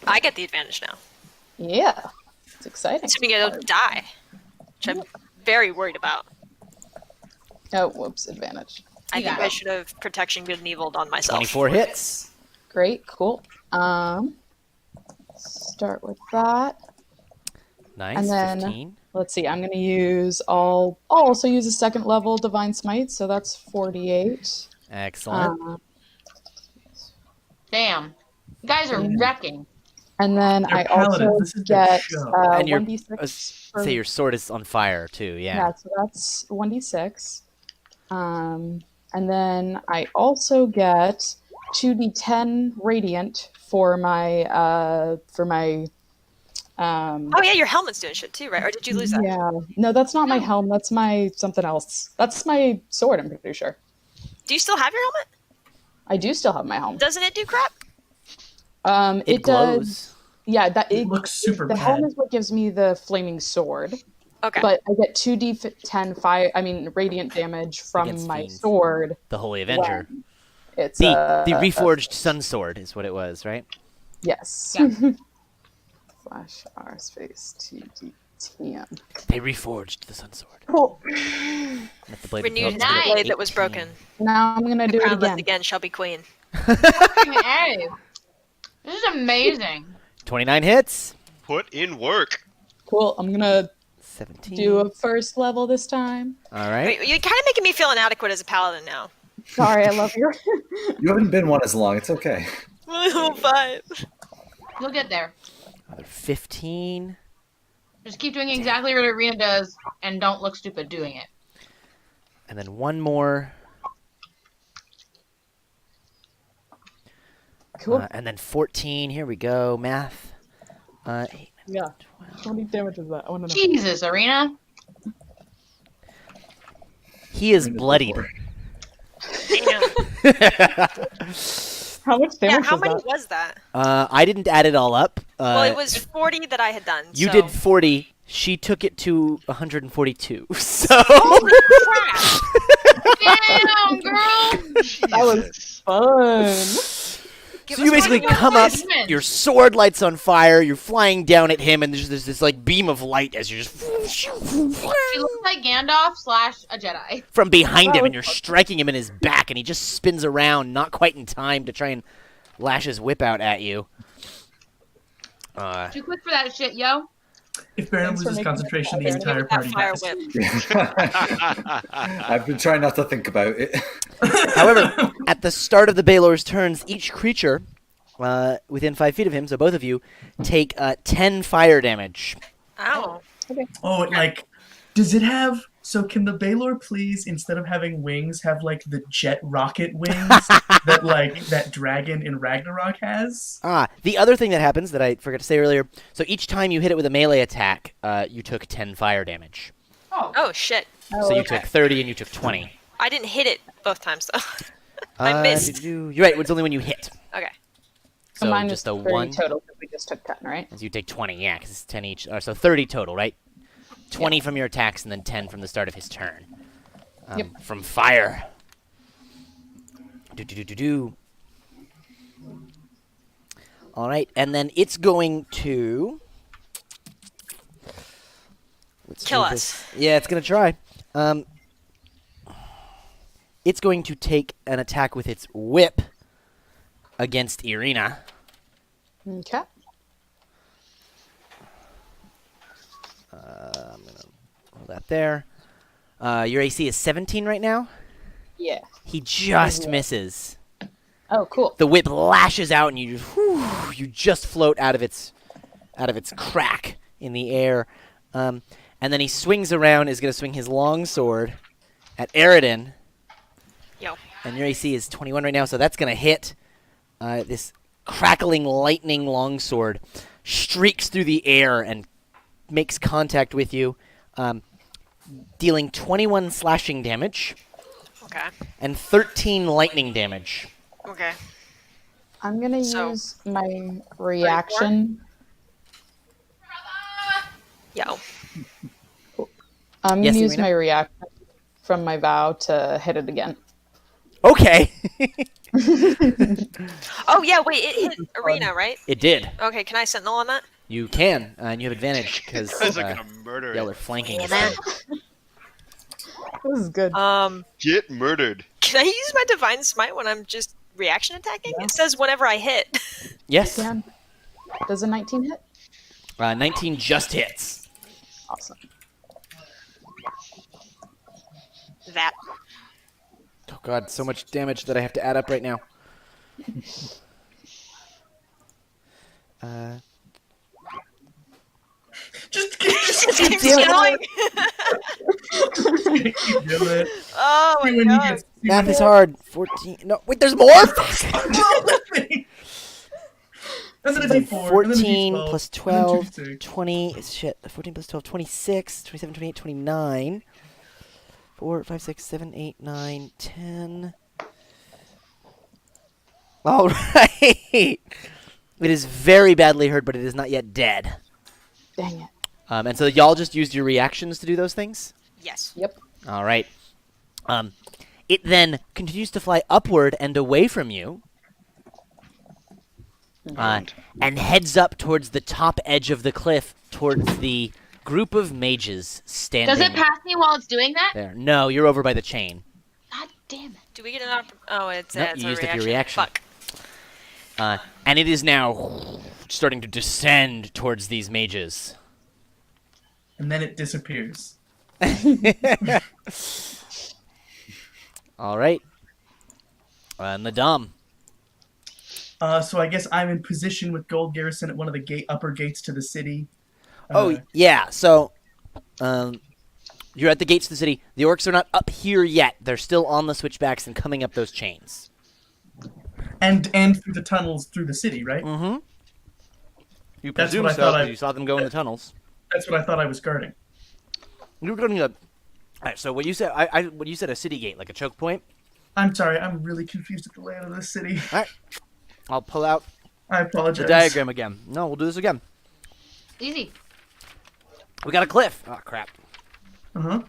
I get the advantage now. Yeah. It's exciting. Assuming I don't die. Which I'm very worried about. Oh, whoops! Advantage. I You think got I it. should have protection good and evil on myself. 24 hits. Great. Cool. Start with that. Nice. And then- 15. Let's see. I'm gonna use I'll also use a second level divine smite, so that's 48. Excellent. Damn. You guys are wrecking. And then They're I paladins. also This is their get show. And your 1d6. for- say your sword is on fire too. yeah, Yeah. so that's 1d6. And then I also get 2d10 radiant for my Oh yeah, your helmet's doing shit too, right? Or did you lose that? yeah. No, that's not my helm. That's my something else. That's my sword. I'm pretty sure. Do you still have your helmet? I do still have my helm. Doesn't it do crap? It does. glows. Yeah, that It looks super The bad. helm is what gives me the flaming sword, Okay. but I get 2d10 radiant damage from Against my fiends. sword. The Holy Avenger. It's The reforged sun sword is what it was, right? yes. Yeah. Slash R space 2d10. They reforged the sun sword. Cool. Let the blade Renewed of the Nice. blade that was broken. Now I'm gonna do it Crownless again. again shall be queen. Hey. This is amazing. 29 hits. Put in work. Cool. I'm gonna 17. do a first level this time. All right. You're kind of making me feel inadequate as a paladin now. Sorry, I love your. You haven't been one as long. It's okay. Level 5. You'll get there. Another 15. Just keep doing exactly what Arena does, and don't look stupid doing it. And then one more. Cool. And then 14. Here we go. Math. 8, Yeah. How many damage is that? I want to know. Jesus, Arena. He is bloodied. Damn. How much Yeah, damage how was many that? was that? I didn't add it all up. Well, it was 40 that I had done. You so. did 40. She took it to 142. So. Holy crap! Damn, girl. That was fun. Give So you us basically one come more up, voice. wins. your sword lights on fire, you're flying down at him, and there's this like beam of light as you're just She looks like Gandalf / a Jedi. from behind him, Wow. and you're striking him in his back, and he just spins around, not quite in time to try and lash his whip out at you. Too quick for that shit, yo. If Baron Thanks for loses making concentration, the it Give entire it that party fire dies. whip. I've been trying not to think about it. However, at the start of the Baelor's turns, each creature within 5 feet of him, so both of you, take 10 fire damage. Ow. Oh, like, does it have? So can the Baelor please, instead of having wings, have like the jet rocket wings that like that dragon in Ragnarok has? The other thing that happens that I forgot to say earlier, so each time you hit it with a melee attack, you took 10 fire damage. Oh, shit. So you took 30 and you took 20. I didn't hit it both times, though. I missed. You're right, it's only when you hit. Okay. So mine just was a 30 1. total because we just took 10, right? So you take 20, yeah, because it's 10 each. So 30 total, right? 20 from your attacks and then 10 from the start of his turn. Yep. From fire. Do. All right, and then it's going to... Let's Kill do us. this. Yeah, it's going to try. It's going to take an attack with its whip against Irina. Okay. I'm going to roll that there. Your AC is 17 right now? Yeah. He just misses. Oh, cool. The whip lashes out, and you just float out of its crack in the air. And then he swings around, is going to swing his long sword at Aridin. Yo. And your AC is 21 right now, so that's going to hit. This crackling lightning longsword streaks through the air and makes contact with you, dealing 21 slashing damage Okay. and 13 lightning damage. Okay. I'm going to So- use my reaction. Yo. I'm Yes, going to use Irina? my reaction from my vow to hit it again. Okay. Oh, yeah, wait, it hit Arena, right? It did. Okay, can I Sentinel on that? You can, and you have advantage because Guys are gonna murder y'all it. are flanking. Damn instead. This is good. Get murdered. Can I use my Divine Smite when I'm just reaction attacking? It says whenever I hit. Yes. Dan, does a 19 hit? 19 just hits. Awesome. That. Oh god, so much damage that I have to add up right now. Just Keep damn it. going. do it. Oh See my when you god. get- see Math when is you- hard. 14. No, wait, there's more? And then a D4, and then a 14 D12, plus and then 12, 2d6. 20, shit, 14 plus 12, 26, 27, 28, 29, 4, 5, 6, 7, 8, 9, 10. All right. It is very badly hurt, but it is not yet dead. Dang it. And so y'all just used your reactions to do those things? Yes. Yep. All right. It then continues to fly upward and away from you. And heads up towards the top edge of the cliff, towards the group of mages standing Does it pass me while it's doing that? there. No, you're over by the chain. God damn it. Do we get an Oh, it's, Nope, it's you a used up reaction. your reaction. Fuck. and it is now starting to descend towards these mages. And then it disappears. All right. Nadam. So I guess I'm in position with Gold Garrison at one of the upper gates to the city. Yeah. So, you're at the gates of the city. The orcs are not up here yet. They're still on the switchbacks and coming up those chains. And through the tunnels through the city, right? Mm-hmm. You That's presume what I so, thought 'cause you saw them go in the tunnels. That's what I thought I was guarding. You were going to. All right. So what you said? What you said? A city gate, like a choke point. I'm sorry, I'm really confused at the layout of this city. All right. I'll pull out I apologize. the diagram again. No, we'll do this again. Easy. We got a cliff. Oh crap. Uh-huh. All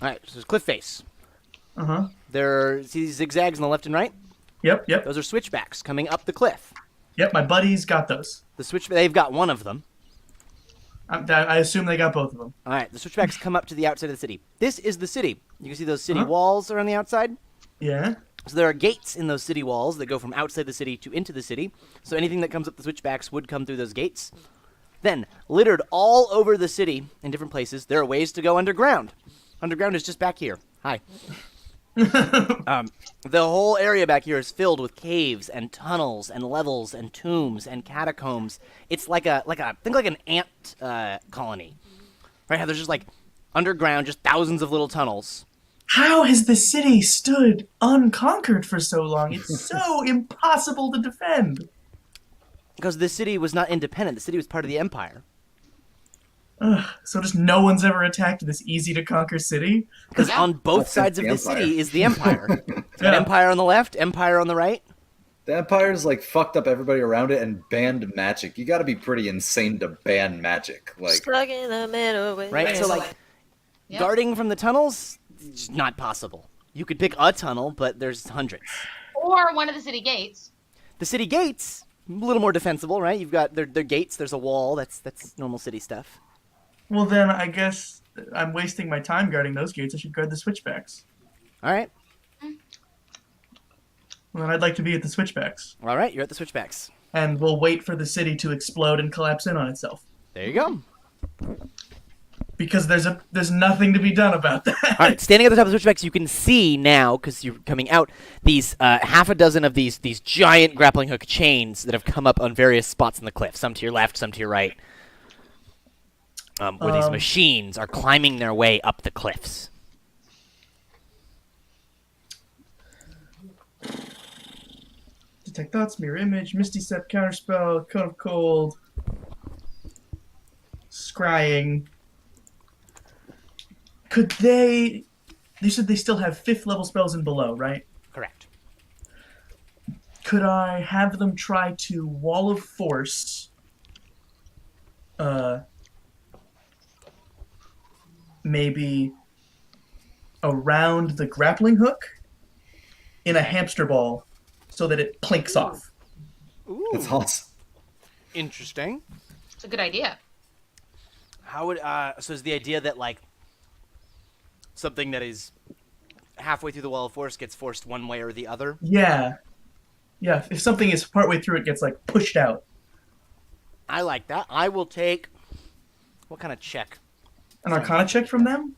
right. So there's cliff face. Uh-huh. There. See these zigzags on the left and right? Yep. Those are switchbacks coming up the cliff. Yep, my buddies got those. They've got one of them. I assume they got both of them. All right, the switchbacks come up to the outside of the city. This is the city. You can see those city walls are on the outside. Yeah. So there are gates in those city walls that go from outside the city to into the city. So anything that comes up the switchbacks would come through those gates. Then, littered all over the city in different places, there are ways to go underground. Underground is just back here. Hi. The whole area back here is filled with caves and tunnels and levels and tombs and catacombs. It's like an ant colony, right? How there's just like underground, just thousands of little tunnels. How has the city stood unconquered for so long? It's so impossible to defend. Because the city was not independent. The city was part of the empire. So just no one's ever attacked this easy to conquer city? Because on both That's sides of the the empire. city is the empire. Yeah. Empire on the left, empire on the right. The Empire's like fucked up everybody around it and banned magic. You got to be pretty insane to ban magic. Like, Stuck in the middle with Right? So, like, Yep. guarding from the tunnels, it's not possible. You could pick a tunnel, but there's hundreds. Or one of the city gates. The city gates, a little more defensible, right? You've got their gates, there's a wall, that's normal city stuff. Well, then I guess I'm wasting my time guarding those gates. I should guard the switchbacks. All right. Well, then I'd like to be at the switchbacks. All right, you're at the switchbacks. And we'll wait for the city to explode and collapse in on itself. There you go. Because there's nothing to be done about that. All right, standing at the top of the switchbacks, you can see now, because you're coming out, these half a dozen of these giant grappling hook chains that have come up on various spots in the cliff. Some to your left, some to your right. Where these machines are climbing their way up the cliffs. Detect thoughts, mirror image, misty step, counterspell, cone of cold, scrying. Could they? You said they still have 5th level spells and below, right? Correct. Could I have them try to Wall of Force? Maybe around the grappling hook in a hamster ball so that it plinks off. Ooh, it's awesome. interesting. It's a good idea. How would so is the idea that like something that is halfway through the wall of force gets forced one way or the other? Yeah. Yeah, if something is partway through, it gets like pushed out. I like that. I will take what kind of check? An Arcana check from them?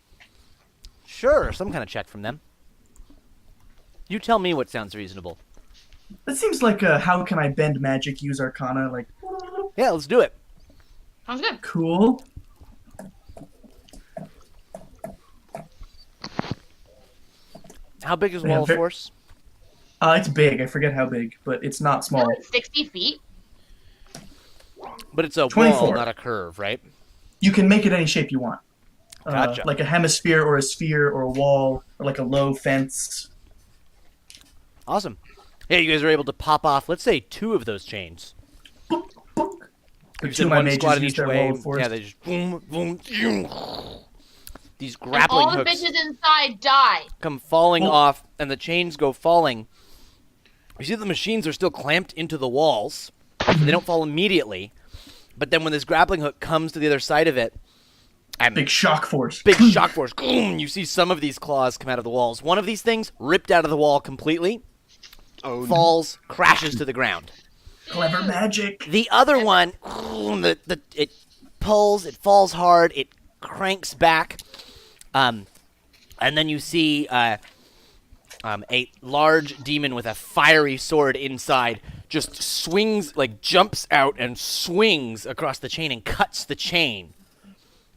Sure, some kind of check from them. You tell me what sounds reasonable. That seems like a how can I bend magic, use Arcana, like, Yeah, let's do it. Sounds good. cool. How big is Yeah, Wall of ver- Force? It's big, I forget how big, but it's not small. 60 feet. But it's a 24. wall, not a curve, right? You can make it any shape you want. Gotcha. Like a hemisphere or a sphere or a wall or like a low fence. Awesome. Yeah, you guys are able to pop off, let's say, 2 of those chains. Book. You Two said of my one mages squad in use each their way. Wall of Force. Yeah, they just boom, boom, these And grappling all the hooks bitches inside die. come falling Well- off, and the chains go falling. You see the machines are still clamped into the walls, so they don't fall immediately. But then when this grappling hook comes to the other side of it, and Big shock force. big shock force, you see some of these claws come out of the walls. One of these things ripped out of the wall completely, Oh, falls, crashes to the ground. Clever magic. The other one, it pulls, it falls hard, it cranks back, and then you see a large demon with a fiery sword inside just swings, like jumps out and swings across the chain and cuts the chain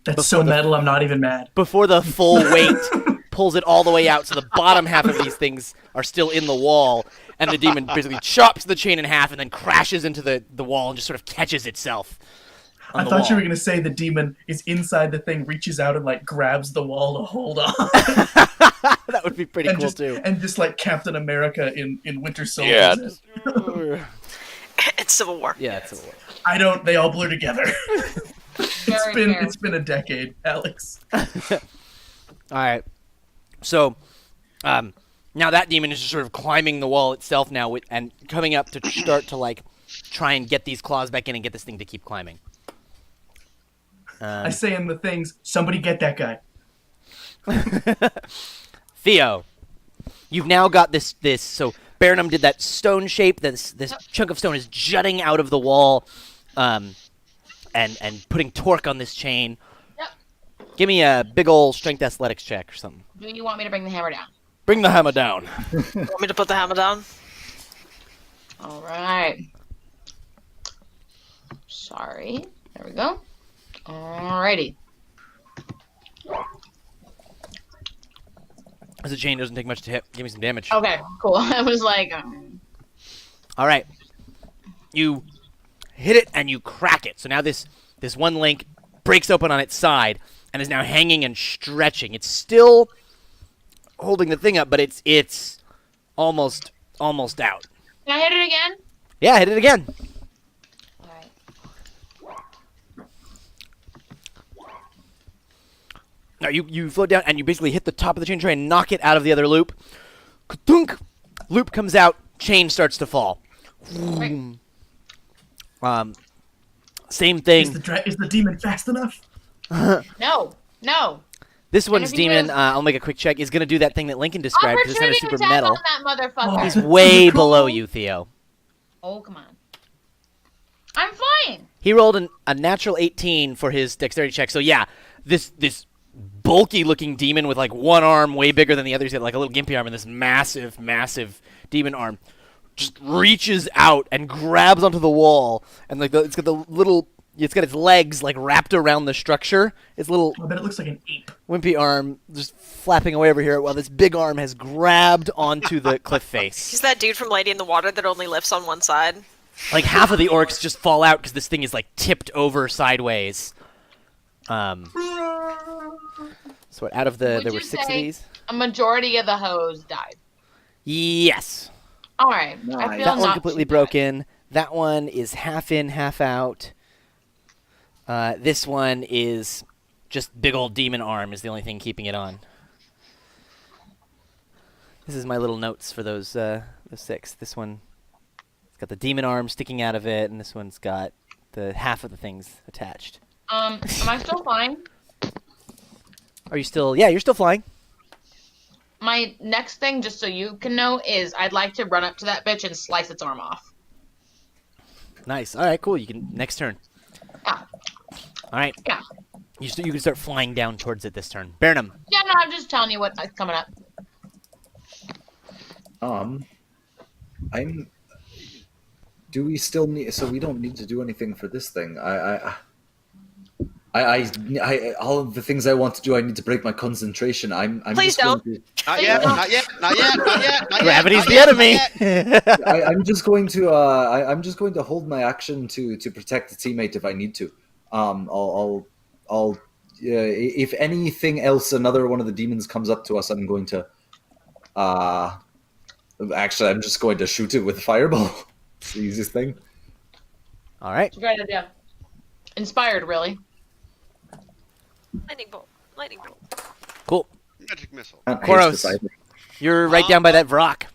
That's so metal, I'm not even mad. before the full weight pulls it all the way out, so the bottom half of these things are still in the wall, and the demon basically chops the chain in half and then crashes into the wall and just sort of catches itself on I the thought wall. you were going to say the demon is inside the thing, reaches out and like grabs the wall to hold on. That would be pretty and cool just, too. And just like Captain America in Winter Soldier. Yeah. It's Civil War. Yeah, it's a war. I don't. They all blur together. Very fair. It's been a decade, Alex. All right. So, now that demon is just sort of climbing the wall itself now, and coming up to start to like try and get these claws back in and get this thing to keep climbing. I say in the things, somebody get that guy. Theo, you've now got this. So Baranum did that stone shape. This chunk of stone is jutting out of the wall, and putting torque on this chain. Yep. Give me a big old strength athletics check or something. Do you want me to bring the hammer down? Bring the hammer down. Want me to put the hammer down? All right. Sorry. There we go. Alrighty. As the chain doesn't take much to hit. Give me some damage. Okay, cool. I was like, All right. You hit it and you crack it. So now this one link breaks open on its side and is now hanging and stretching. It's still holding the thing up, but it's almost out. can I hit it again? Yeah, hit it again. All right. Now you float down and you basically hit the top of the chain, try and knock it out of the other loop. Ka-thunk! Loop comes out, chain starts to fall. Right. Same thing. Is the demon fast enough? No. This one's if he demon, has- I'll make a quick check, is going to do that thing that Lincoln described because it's kind of Opportunity super attack metal. on that motherfucker. He's way below you, Theo. Oh, come on. I'm fine. He rolled a natural 18 for his dexterity check. So yeah, this bulky-looking demon with like one arm way bigger than the others, he had like a little gimpy arm, and this massive demon arm just reaches out and grabs onto the wall, and like it's got its legs like wrapped around the structure. Its little I bet it looks like an ape. wimpy arm just flapping away over here, while this big arm has grabbed onto the cliff face. He's that dude from Lady in the Water that only lifts on one side. Like half of the orcs just fall out because this thing is like tipped over sideways. So out of there Would were you 6 of say these. A majority of the hoes died. Yes. All right. I Nice. feel That one not completely too broken. That one is half in, half out. This one is just big old demon arm is the only thing keeping it on. This is my little notes for those 6. This one, it's got the demon arm sticking out of it, and this one's got the half of the things attached. Am I still fine? Are you still? Yeah, you're still flying. My next thing, just so you can know, is I'd like to run up to that bitch and slice its arm off. Nice. All right, cool. You can next turn. Yeah. All right. Yeah. You can start flying down towards it this turn. Burnham. Yeah, no, I'm just telling you what's coming up. Do we still need? So we don't need to do anything for this thing. I all of the things I want to do, I need to break my concentration. I'm Please just going don't. Not yet, not yet, not yet, not yet, not yet. Gravity's not the yet, enemy. not yet. I'm just going to. I'm just going to hold my action to protect the teammate if I need to. I'll. If anything else, another one of the demons comes up to us, I'm going to. Actually, I'm just going to shoot it with a fireball. It's the easiest thing. All right. It's a great idea. Inspired, really. Lightning bolt. Lightning bolt. Cool. Magic missile. Koros. You're right down by that rock.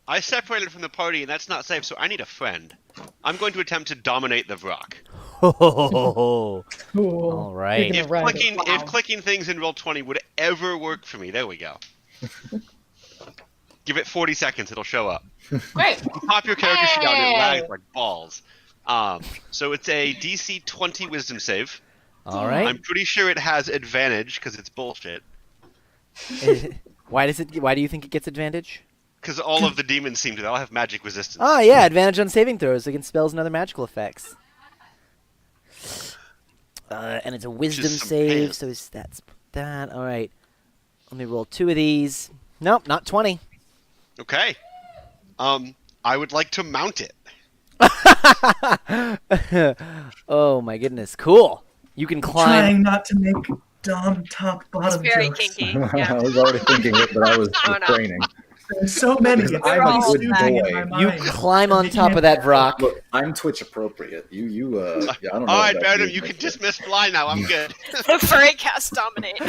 I separated from the party, and that's not safe, so I need a friend. I'm going to attempt to dominate the Vrock. All Cool. right. You're gonna run. If clicking things in Roll20 would ever work for me, there we go. Give it 40 seconds, it'll show up. Great. Pop your character sheet out and it Hey! lags like balls. So it's a DC 20 Wisdom save. All right. I'm pretty sure it has advantage because it's bullshit. Why do you think it gets advantage? Because all of the demons seem to. They all have magic resistance. Oh yeah, advantage on saving throws against spells and other magical effects. And it's a wisdom some save, pants. so that's that. All right. Let me roll 2 of these. Nope, not 20. Okay. I would like to mount it. Oh my goodness, cool. You can climb. Trying not to make Dom top It's bottom very jokes. kinky. I Yeah. was already thinking it, but I was Oh, no. refraining. There's so many. It's I'm really a good stupid boy. in my You mind. climb on They top of can't- that rock. Look, I'm Twitch appropriate. Yeah, I don't know. All right, about Madam, you can dismiss fly now. I'm good. The furry cast dominate.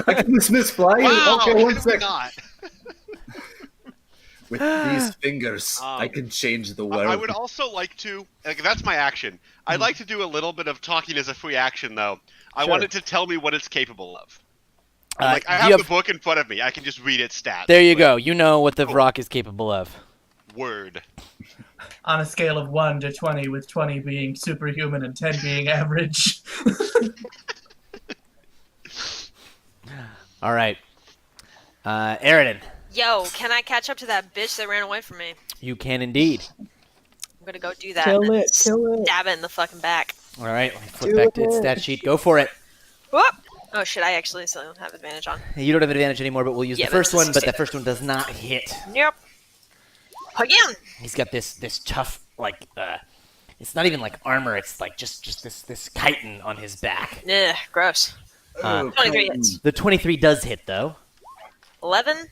I can dismiss fly. Wow, Okay, one maybe second. not. With these fingers, I Um, can change the world. I would also like to. That's my action. I'd like to do a little bit of talking as a free action, though. I Sure. want it to tell me what it's capable of. Uh, I you have the book in front of me. I can just read its stats. There you go. You know what the rock is capable of. Word. On a scale of 1 to 20, with 20 being superhuman and 10 being average. All right. Aridin, Yo, can I catch up to that bitch that ran away from me? you can indeed. I'm gonna go do that. Kill and then it, kill it. Stab it in the fucking back. All right, let me flip Do back to its it. stat sheet. Go for it. Whoop! Oh shit, I actually still don't have advantage on. You don't have advantage anymore, but we'll use Yeah, the but first it's a one, but 16. that first one does not hit. Yep. Again! He's got this tough, like, it's not even like armor, it's like just this chitin on his back. Ugh, gross. Oh, 23 hits. The 23 does hit, though. 11.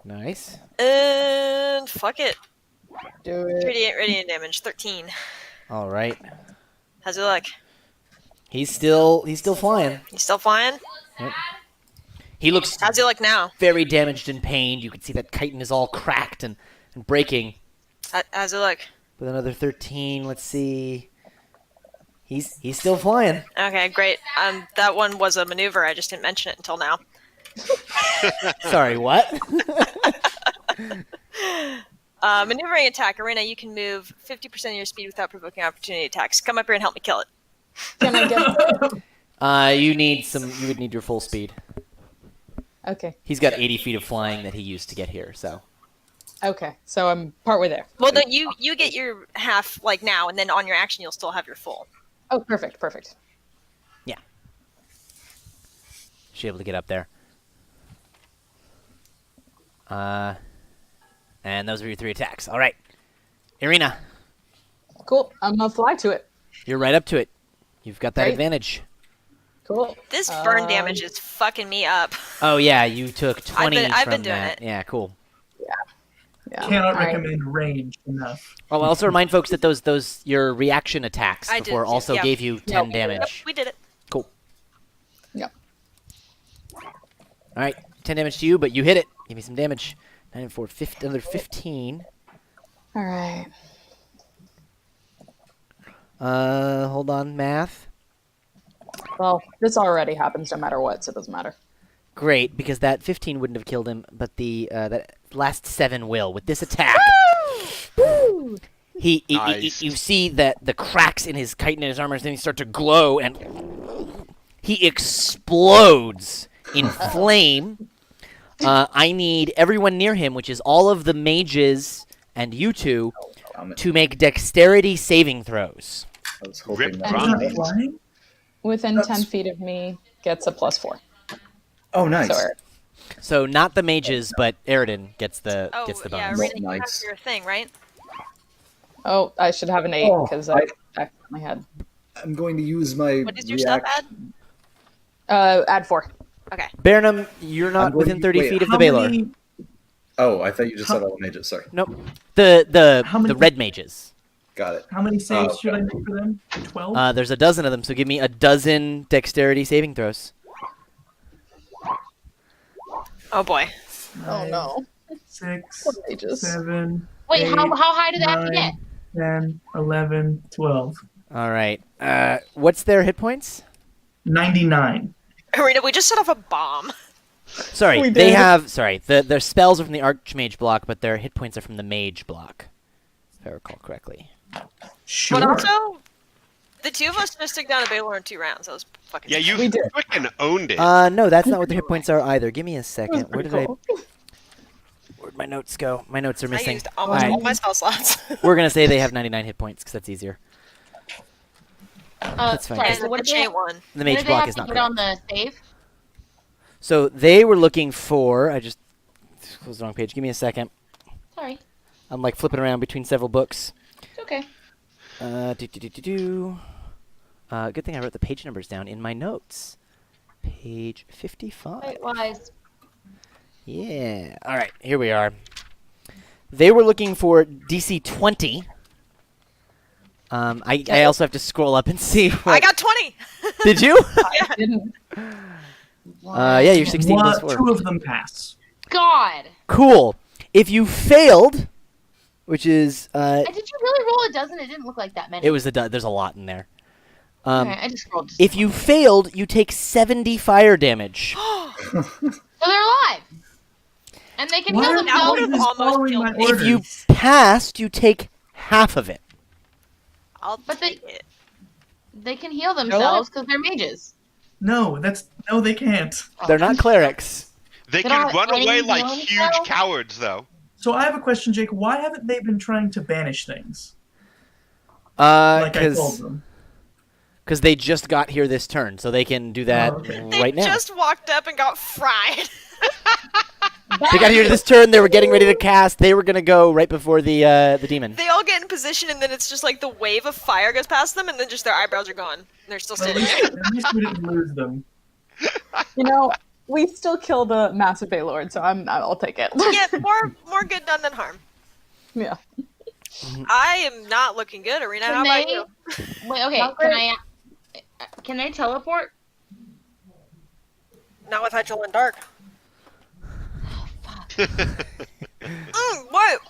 Nice. And fuck it. Do it. Radiant damage, 13. All right. How's it look? He's still flying. You still flying? He looks How's it look now? very damaged and pained. You can see that chitin is all cracked and breaking. How's it look? With another 13, let's see. He's still flying. Okay, great. That one was a maneuver. I just didn't mention it until now. Sorry, what? Maneuvering attack. Arena, you can move 50% of your speed without provoking opportunity attacks. Come up here and help me kill it. Can I get You would need your full speed. Okay. He's got 80 feet of flying that he used to get here, so. Okay. So I'm partway there. Well, then you get your half like now, and then on your action you'll still have your full. Oh, perfect. Perfect. Should be able to get up there. And those are your 3 attacks. All right. Irina, Cool. I'm gonna fly to it. you're right up to it. You've got that Great. advantage. Cool. This burn damage is fucking me up. Oh, yeah, you took 20 I've from been doing that. it. Yeah, cool. Yeah. Cannot All right. recommend range enough. I'll also remind folks that those your reaction attacks I did, before also yeah. gave you 10 Yep. damage. Yep, we did it. Cool. Yep. All right, 10 damage to you, but you hit it. Give me some damage. 9 and 4, another 15. All right. Hold on, math. Well, this already happens no matter what, so it doesn't matter. Great, because that 15 wouldn't have killed him, but the that last 7 will. With this attack, Nice. you see that the cracks in his chitin and his armor then start to glow, and he explodes in flame. I need everyone near him, which is all of the mages and you two, to make dexterity saving throws. I was hoping Rip that. Is From- that flying? Within That's- 10 feet of me gets a +4. Oh, nice. So So not the mages, but Aridin gets the Oh, bonus. yeah, Arena, you Nice. have your thing, right? oh, I should have an 8 Oh, because I- I accidentally had. I'm going to use my What does your stuff reaction. add? Add 4. Okay. Baronum, you're I'm not going within to- 30 wait, feet of the How Baylor. many- Oh, I thought you just said all the mages. Sorry. Nope. The How many- red mages. Got it. How many saves Oh, should I okay. make for them? 12? There's a dozen of them, so give me a dozen dexterity saving throws. Oh boy. Oh no. 6, Poor mages. 7, Wait, 8, how high do they have to 9, get? 10, 11, 12. All right. What's their hit points? 99. Arena, we just set off a bomb. Sorry, We they did. have. Sorry, their spells are from the Archmage block, but their hit points are from the Mage block, if I recall correctly. Sure. But also, the two of us just took down a Baylor in 2 rounds. That was fucking. Yeah, you We did. freaking owned it. No, that's not what their hit points are either. Give me a It was second. Where'd pretty cool. my notes go? My notes are I missing. used almost Alright, all my spell slots. we're gonna say they have 99 hit points because that's easier. That's fine. Sorry, And so the what did they chain have, one. The what Mage did they block have is to not get correct. on the save? So they were looking for. I just closed the wrong page. Give me a second. Sorry. I'm like flipping around between several books. It's okay. Good thing I wrote the page numbers down in my notes. Page 55. Quite wise. Yeah. All right, here we are. They were looking for DC 20. I also have to scroll up and see. What, I got 20. Did you? I didn't. Yeah, you're 16 plus 4. 2 of them pass. God. Cool. If you failed, which is Did you really roll a dozen? It didn't look like that many. it was there's a lot in there. Okay, I just rolled. If you failed, you take 70 fire damage. So they're alive. And they can Why heal are That would've themselves. you almost following killed my me. If you orders? passed, you take half of it. I'll But take it. They can heal themselves because they're mages. No, they can't. They're not clerics. They They can don't run have away any like healing huge spell? cowards, though. So I have a question, Jake. Why haven't they been trying to banish things? Like I told them. Because they just got here this turn, so they can do that Oh, okay. They right now. just walked up and got fried. They got here this turn. They were getting ready to cast. They were gonna go right before the demon. They all get in position, and then it's just like the wave of fire goes past them, and then just their eyebrows are gone. And they're still At standing least, there. at least we didn't lose them. You know, we still killed a massive Baylord, so I'll take it. Yeah, more good done than harm. Yeah. I am not looking good, Arena. How Can about they? you? Wait, okay. Not Can great. can they teleport? Not with Hydro and Dark. What?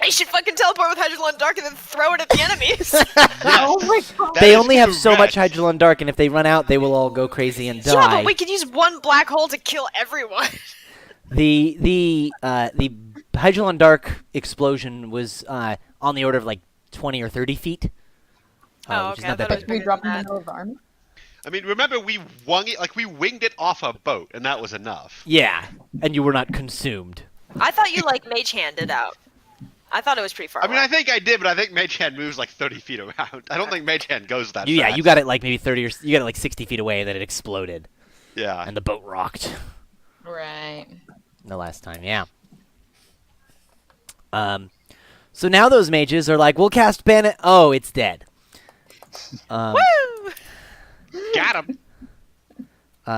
They should fucking teleport with Hydro and Dark and then throw it at the enemies. Oh my god. That They is only have so much correct. Hydrolon Dark, and if they run out, they will all go crazy and Yeah, die. but we could use one black hole to kill everyone. The Hydrolon Dark explosion was on the order of like 20 or 30 feet. Oh, Which is okay, not I that thought it big. Should we bigger drop than in the that. middle of the army? I mean, remember we winged it off a boat, and that was enough. Yeah, and you were not consumed. I thought you like mage handed out. I thought it was pretty far I mean, away. I think I did, but I think Mage Hand moves like 30 feet around. I don't think Mage Hand goes that Yeah, fast. you got it like maybe 30 or you got it like 60 feet away, that it exploded Yeah. and the boat rocked. Right. The last time, yeah. So now those mages are like, we'll cast Bennett. Oh, it's dead. Woo! Got him.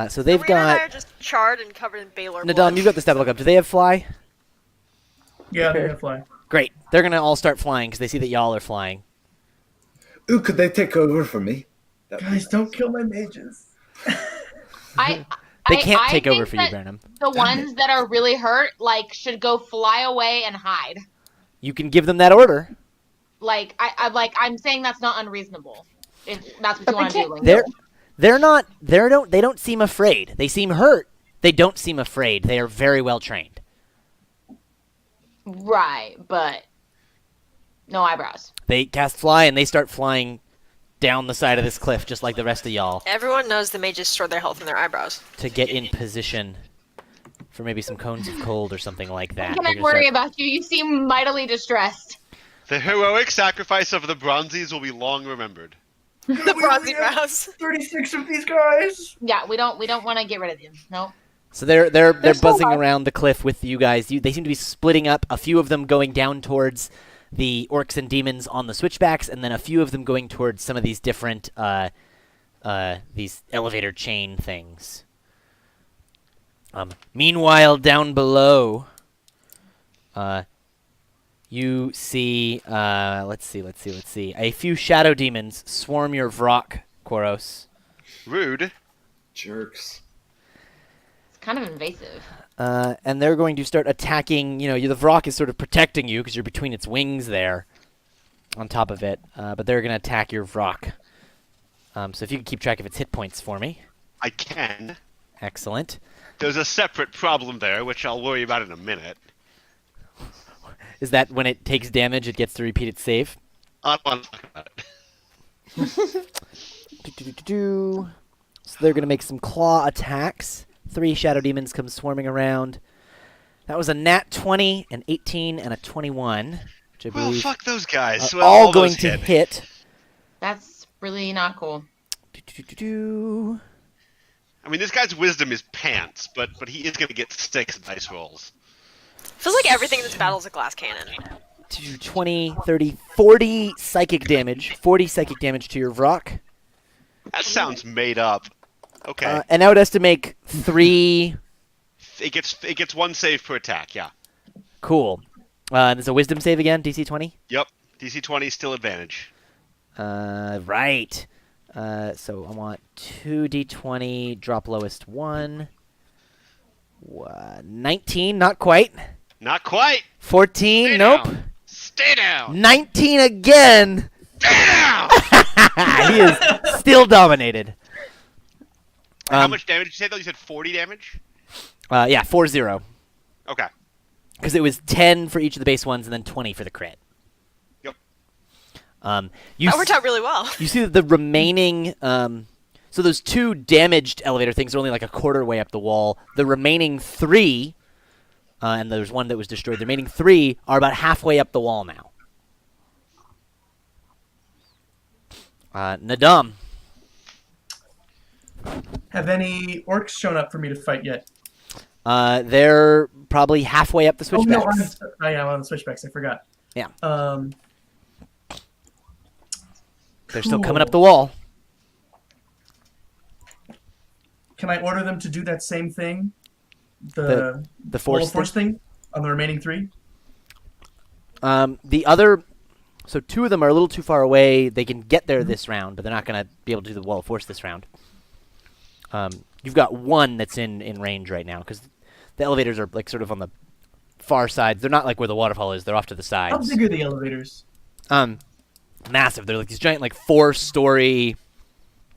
So they've Arena and I got are just charred and covered in Baylor Nadam. blood. You've got the step look up. Do they have fly? Yeah, they have fly. Great. They're gonna all start flying because they see that y'all are flying. Ooh, could they take over for me? That'd be Guys, nice. don't kill my mages. I Can't take over think for you, that Brenham. The ones that are really hurt, like, should go fly away and hide. You can give them that order. Like, I'm saying that's not unreasonable. If that's what But you they want to do. can't- Lincoln. They don't seem afraid. They seem hurt. They don't seem afraid. They are very well trained. Right, but no eyebrows. They cast fly and they start flying down the side of this cliff just like the rest of y'all Everyone knows the mages store their health in their eyebrows. to get in position for maybe some cones of cold or something like that. Can They're I gonna worry start- about you? You seem mightily distressed. The heroic sacrifice of the Bronzies will be long remembered. The bronzy We have brows. 36 of these guys. Yeah, we don't want to get rid of you. No. So they're They're still buzzing alive. around the cliff with you guys. They seem to be splitting up. A few of them going down towards the orcs and demons on the switchbacks, and then a few of them going towards some of these different these elevator chain things. Meanwhile, down below, you see let's see a few shadow demons swarm your Vrock, Koros. Rude. Jerks. It's kind of invasive. And they're going to start attacking. You know, the Vrock is sort of protecting you because you're between its wings there, on top of it. But they're going to attack your Vrock. So if you can keep track of its hit points for me. I can. Excellent. There's a separate problem there, which I'll worry about in a minute. Is that when it takes damage, it gets to repeat its save? I don't want to talk about it. So they're going to make some claw attacks. 3 shadow demons come swarming around. That was a nat 20, an 18, and a 21, which I Well, believe fuck those guys. are Well, all those going to hit. hit. That's really not cool. I mean, this guy's wisdom is pants, but he is going to get 6 dice rolls. Feels like everything in this battle is a glass cannon. 20, 30, 40 psychic damage. 40 psychic damage to your Vrock. That sounds made up. Okay. And now it has to make 3. It gets 1 save per attack, yeah. Cool. And it's a wisdom save again, DC 20? Yep. DC 20 still advantage. Right. So I want 2d20, drop lowest 1. 19, not quite. Not quite. 14, Stay nope. down. Stay down. 19 again. Stay down. He is still dominated. How much damage did you say, though? You said 40 damage? Yeah, 4-0. Okay. Because it was 10 for each of the base ones and then 20 for the crit. Yep. That worked out really well. You see that the remaining... so those 2 damaged elevator things are only like a quarter way up the wall. The remaining 3, and there's 1 that was destroyed, the remaining 3 are about halfway up the wall now. Nadam. Have any orcs shown up for me to fight yet? They're probably halfway up the switchbacks. I'm on the switchbacks. I forgot. Yeah. They're still Cool. coming up the wall. Can I order them to do that same thing? The The wall force of thing? thing on the remaining 3? The other... So 2 of them are a little too far away. They can get there this round, but they're not going to be able to do the wall of force this round. You've got 1 that's in range right now, because the elevators are like sort of on the far sides. They're not like where the waterfall is. They're off to the How sides. big are the elevators? Massive. They're like these giant, like 4-story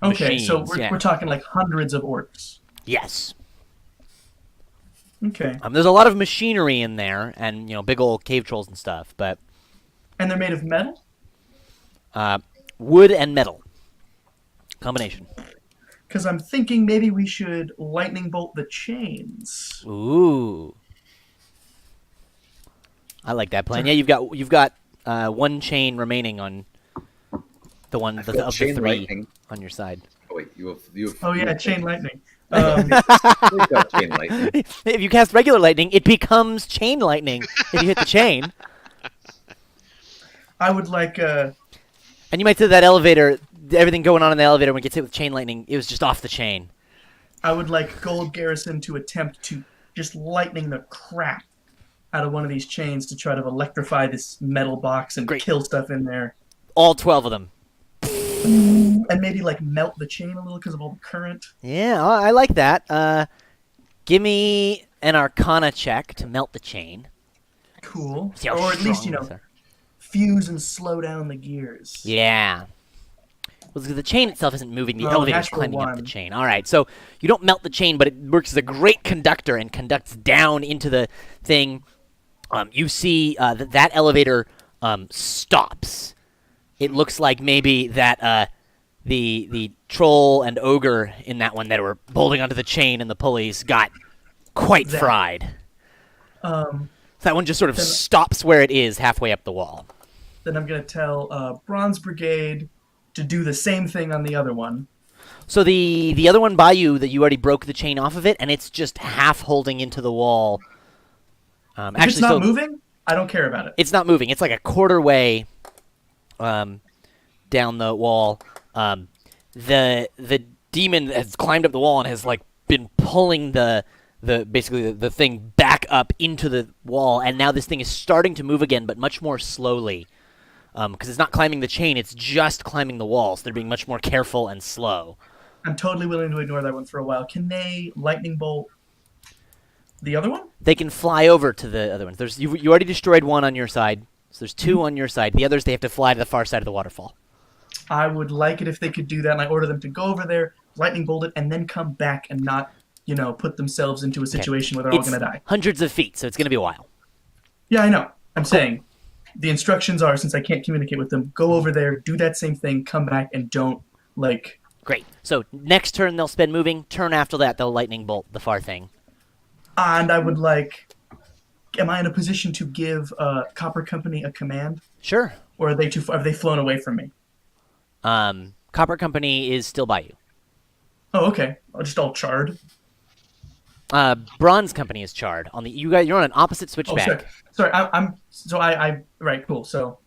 Okay, so machines, yeah. we're talking like hundreds of orcs. Yes. Okay. There's a lot of machinery in there, and big old cave trolls and stuff. But And they're made of metal? wood and metal combination. Because I'm thinking maybe we should lightning bolt the chains. Ooh. I like that plan. Yeah, you've got 1 chain remaining on the one I've of got the chain 3 lightning. on your side. Oh, wait, you have Oh yeah, chain lightning. You've got chain lightning. If you cast regular lightning, it becomes chain lightning if you hit the chain. I would like And you might say that elevator, everything going on in the elevator when it gets hit with chain lightning, it was just off the chain. Gold Garrison to attempt to just lightning the crap out of one of these chains to try to electrify this metal box and Great. kill stuff in there. All 12 of them. And maybe like melt the chain a little because of all the current. Yeah, I like that. Give me an Arcana check to melt the chain. Cool. See how Or at least, strong these are. fuse and slow down the gears. Yeah. Well, the chain itself isn't moving. The Oh, elevator's natural climbing up the one. chain. All right, so you don't melt the chain, but it works as a great conductor and conducts down into the thing. You see that elevator stops. It looks like maybe that the troll and ogre in that one that were holding onto the chain and the pulleys got quite fried. Um, So that one just sort of Then- stops where it is halfway up the wall. then I'm going to tell Bronze Brigade to do the same thing on the other one. So the other one by you that you already broke the chain off of it, and it's just half holding into the wall. If it's not moving, I don't care about it. It's not moving. It's like a quarter way down the wall. The demon has climbed up the wall and has like been pulling basically the thing back up into the wall, and now this thing is starting to move again, but much more slowly. Because it's not climbing the chain, it's just climbing the wall, so they're being much more careful and slow. I'm totally willing to ignore that one for a while. Can they lightning bolt the other one? They can fly over to the other ones. You already destroyed one on your side, so there's 2 on your side. The others, they have to fly to the far side of the waterfall. I would like it if they could do that, and I order them to go over there, lightning bolt it, and then come back and not put themselves into a situation where they're all It's going to die. hundreds of feet, so it's going to be a while. Yeah, I know. I'm saying the instructions are, since I can't communicate with them, go over there, do that same thing, come back, and don't, Great. So next turn they'll spend moving. Turn after that they'll lightning bolt the far thing. And I would am I in a position to give Copper Company a command? Sure. Or are they flown away from me? Copper Company is still by you. Oh, okay. Just all charred. Bronze Company is charred. You're on an opposite Oh, switchback. sorry. I right, cool. So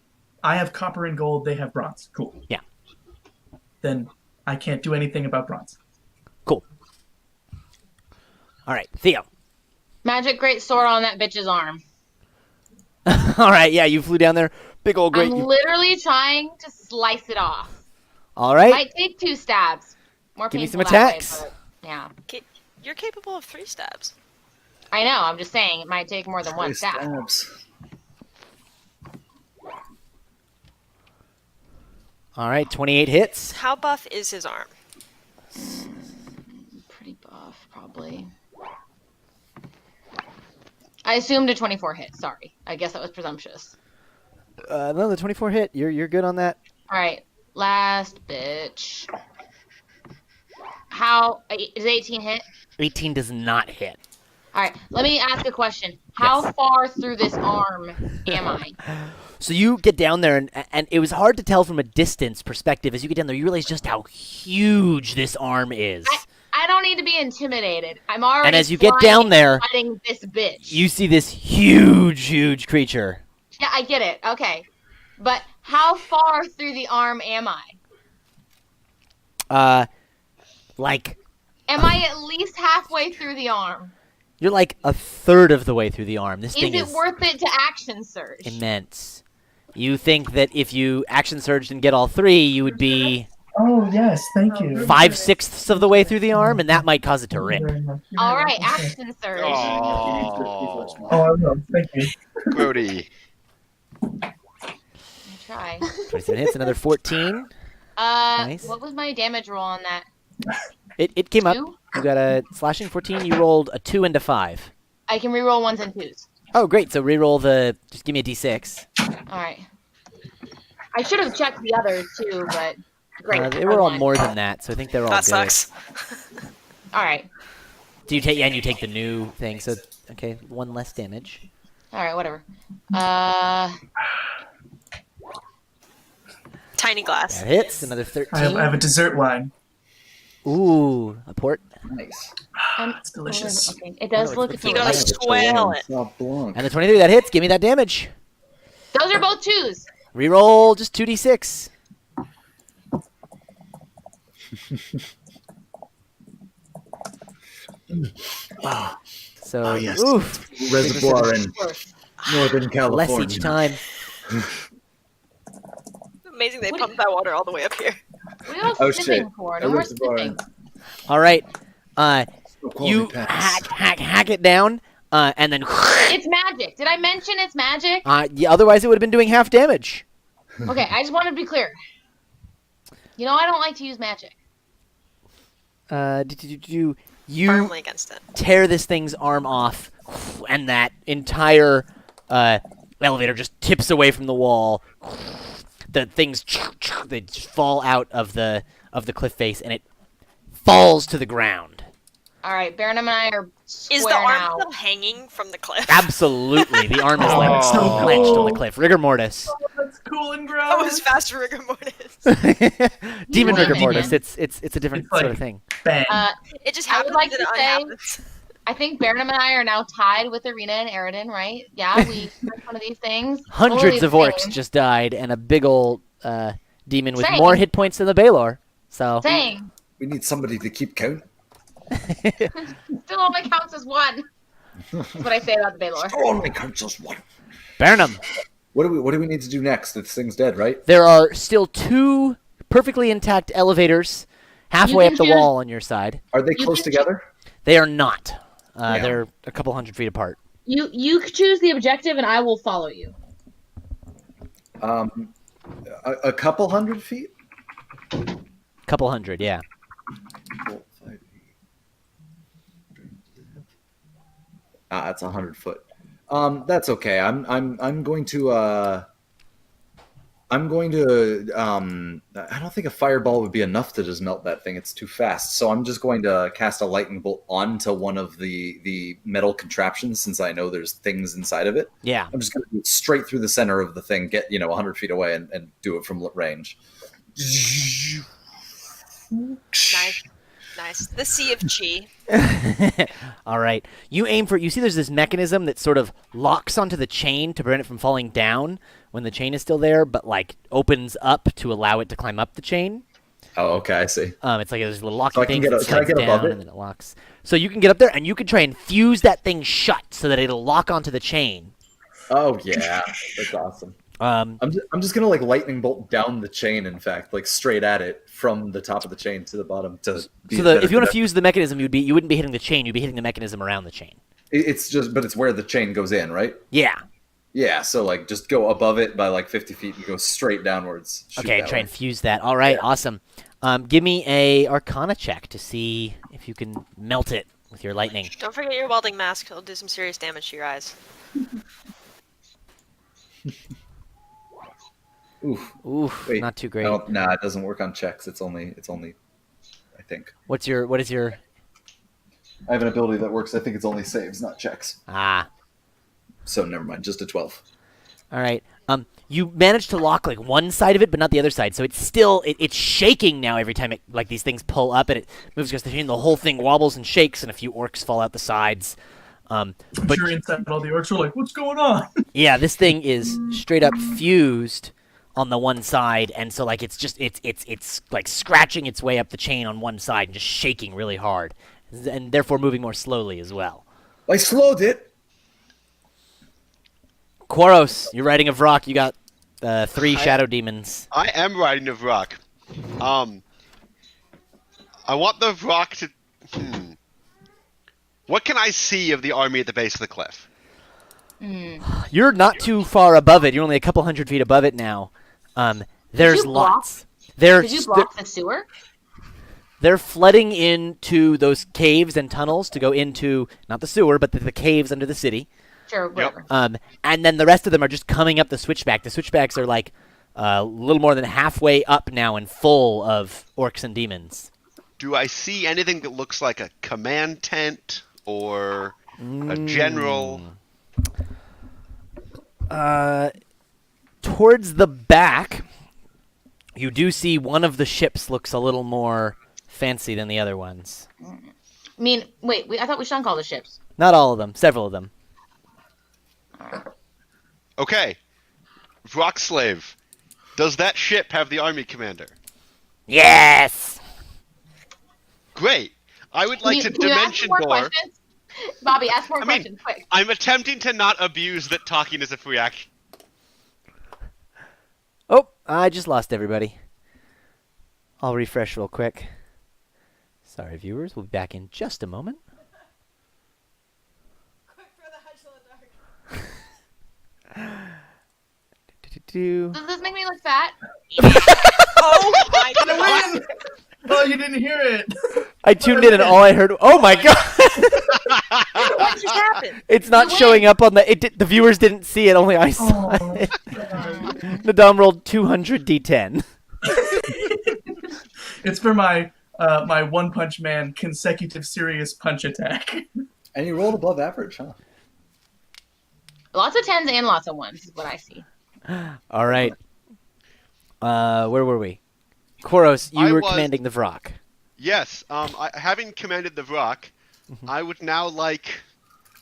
I have copper and gold, they have bronze. Cool. Yeah. Then I can't do anything about bronze. Cool. All right, Theo. Magic great sword on that bitch's arm. All right, yeah, you flew down there. Big old great. I'm literally trying to slice it off. All right. Might take 2 stabs. More Give me painful some that way, attacks. but, yeah. You're capable of 3 stabs. I know. I'm just saying it might take more than 1 stab. Stabs. All right, 28 hits. How buff is his arm? Pretty buff, probably. I assumed a 24 hit. Sorry. I guess that was presumptuous. No, the 24 hit. You're good on that. All right. Last bitch. How is 18 hit? 18 does not hit. All right. Let me ask a question. How Yes. far through this arm am I? So you get down there, and it was hard to tell from a distance perspective. As you get down there, you realize just how huge this arm is. I don't need to be intimidated. I'm already. And as you get flying down and there, fighting this bitch. you see this huge creature. Yeah, I get it. Okay, but how far through the arm am I? Am I at least halfway through the arm? You're like a third of the way through the arm. This Is thing it is worth it to action surge? immense. You think that if you action surged and get all 3, you would be Oh, yes, thank you. 5/6 of the way through the arm, and that might cause it to rip. All right, action surge. Oh, Oh, I will. Thank you. Grody. I try. 27 hits, another 14. Nice. What was my damage roll on that? It came up. 2? You got a slashing 14. You rolled a 2 and a 5. I can reroll 1s and 2s. Oh, great. So reroll just give me a d6. All right. I should have checked the others too, but great. They were all One. more than that, so I think they're all That good. sucks. All right. Do you take? Yeah, and you take the new thing. So okay, 1 less damage. All right. Whatever. Tiny glass. That hits. Another 13. I have a dessert wine. Ooh, a port. Nice. It's delicious. Okay. It does look it's You delicious. gotta swale it. Sauv Blanc. And the 23 that hits. Give me that damage. Those are both 2s. Reroll just 2d6. So, yes. oof, Reservoir in Northern less California. each time. Amazing they pumped that water all the way up here. What are you Oh, all shit. sniffing for? No A more reservoir sniffing. All right, No quality you pass. hack it down, and then It's magic. Did I mention it's magic? yeah, otherwise it would have been doing half damage. Okay, I just wanted to be clear. You know I don't like to use magic. You Firmly against it. tear this thing's arm off, and that entire elevator just tips away from the wall. The things they just fall out of the cliff face, and it falls to the ground. All right, Baron and I are square Is the arm now. still hanging from the cliff? Absolutely, the arm is Oh, like that's so clenched cool. on the cliff. Rigor mortis, That's cool and That gross. was faster rigor mortis. demon You rigor win. mortis. It's a different It's like- sort of thing. Bang. It just I would happens like and to it say- unhappens. I think Baron and I are now tied with Arena and Aridin, right? Yeah, we first one of these things. Hundreds Only of the orcs same. just died, and a big old demon with Same. more hit points than the Baylor. So Saying. We need somebody to keep count. Still only counts as 1. That's what I say about the Baylor. Only counts as one. Burnham. What do we need to do next? This thing's dead, right? There are still 2 perfectly intact elevators halfway You up can the choose- wall on your side. Are they You close can together? They are not. Yeah. They're a couple hundred feet apart. You choose the objective and I will follow you. A couple hundred feet. Couple hundred, yeah. Cool. 5, That's 100 foot. That's okay. I'm going to. I don't think a fireball would be enough to just melt that thing. It's too fast. So I'm just going to cast a lightning bolt onto one of the metal contraptions, since I know there's things inside of it. Yeah. I'm just going to do it straight through the center of the thing, get 100 feet away, and do it from range. Nice. The Sea of Chi. All right. You aim for. You see, there's this mechanism that sort of locks onto the chain to prevent it from falling down when the chain is still there, but like opens up to allow it to climb up the chain. Oh, okay, I see. It's like there's a little locking So I can thing. get- that can I slides get above down it? and then it locks. So you can get up there and you can try and fuse that thing shut so that it'll lock onto the chain. Oh yeah, that's awesome. I'm just gonna like lightning bolt down the chain. In fact, like straight at it from the top of the chain to the bottom. If you want to fuse the mechanism, you wouldn't be hitting the chain. You'd be hitting the mechanism around the chain. But it's where the chain goes in, right? Yeah. Yeah. So like, just go above it by like 50 feet and go straight downwards. Shoot Okay, that try way. and fuse that. All right, Yeah. awesome. Give me a Arcana check to see if you can melt it with your lightning. Don't forget your welding mask. It'll do some serious damage to your eyes. Oof. Oof, Wait, not too great. No, nah, it doesn't work on checks. It's only. I think What is your I have an ability that works. I think it's only saves, not checks. So never mind. Just a 12. All right. You managed to lock like one side of it, but not the other side. So it's still it's shaking now every time these things pull up and it moves against the chain. The whole thing wobbles and shakes, and a few orcs fall out the sides. I'm But sure inside all the orcs were like, "What's going on?" yeah, this thing is straight up fused on the one side, and so like it's like scratching its way up the chain on one side and just shaking really hard, and therefore moving more slowly as well. I slowed it. Quaros, you're riding a Vrock. You got 3 shadow demons. I am riding a Vrock. I want the Vrock to. What can I see of the army at the base of the cliff? You're not too far above it. You're only a couple hundred feet above it now. There's you block- lots. They're Did you block the sewer? they're flooding into those caves and tunnels to go into not the sewer, but the caves under the city. Sure, whatever. And then the rest of them are just coming up the switchback. The switchbacks are like a little more than halfway up now and full of orcs and demons. Do I see anything that looks like a command tent or a general? Towards the back, you do see one of the ships looks a little more fancy than the other ones. I mean, wait, I thought we sunk all the ships. Not all of them, several of them. Okay. Vrock Slave. Does that ship have the army commander? Yes! Great. I would like to Can you ask dimension more door. questions? Bobby, ask more I mean, questions, quick. I'm attempting to not abuse that talking is a free action. Oh, I just lost everybody. I'll refresh real quick. Sorry, viewers. We'll be back in just a moment. Do-do-do. Does this make me look fat? Oh my god! Oh, you didn't hear it. I tuned in and all I heard. Oh my god! What just happened? It's not You showing up on the. The viewers didn't see it. Only I saw Oh, it. Nadam rolled 200 d10. It's for my my One Punch Man consecutive serious punch attack. And you rolled above average, huh? Lots of 10s and lots of 1s is what I see. All right. Where were we? Quaros, you I were was- commanding the Vrock. Yes. Having commanded the Vrock, I would now like.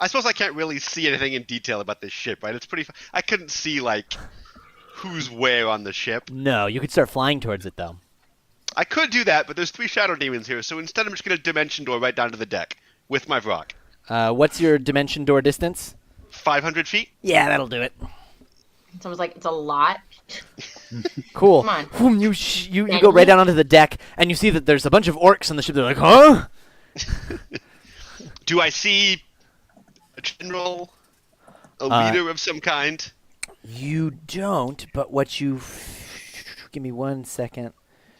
I suppose I can't really see anything in detail about this ship, right? It's pretty. I couldn't see like who's where on the ship. No, you could start flying towards it though. I could do that, but there's 3 shadow demons here, so instead I'm just gonna dimension door right down to the deck with my Vrock. What's your dimension door distance? 500 feet. Yeah, that'll do it. Someone's like, it's a lot. Cool. Come on. Whoom, you go right down onto the deck, and you see that there's a bunch of orcs on the ship. They're like, huh? Do I see a general, a leader of some kind? You don't, but what you... Give me 1 second.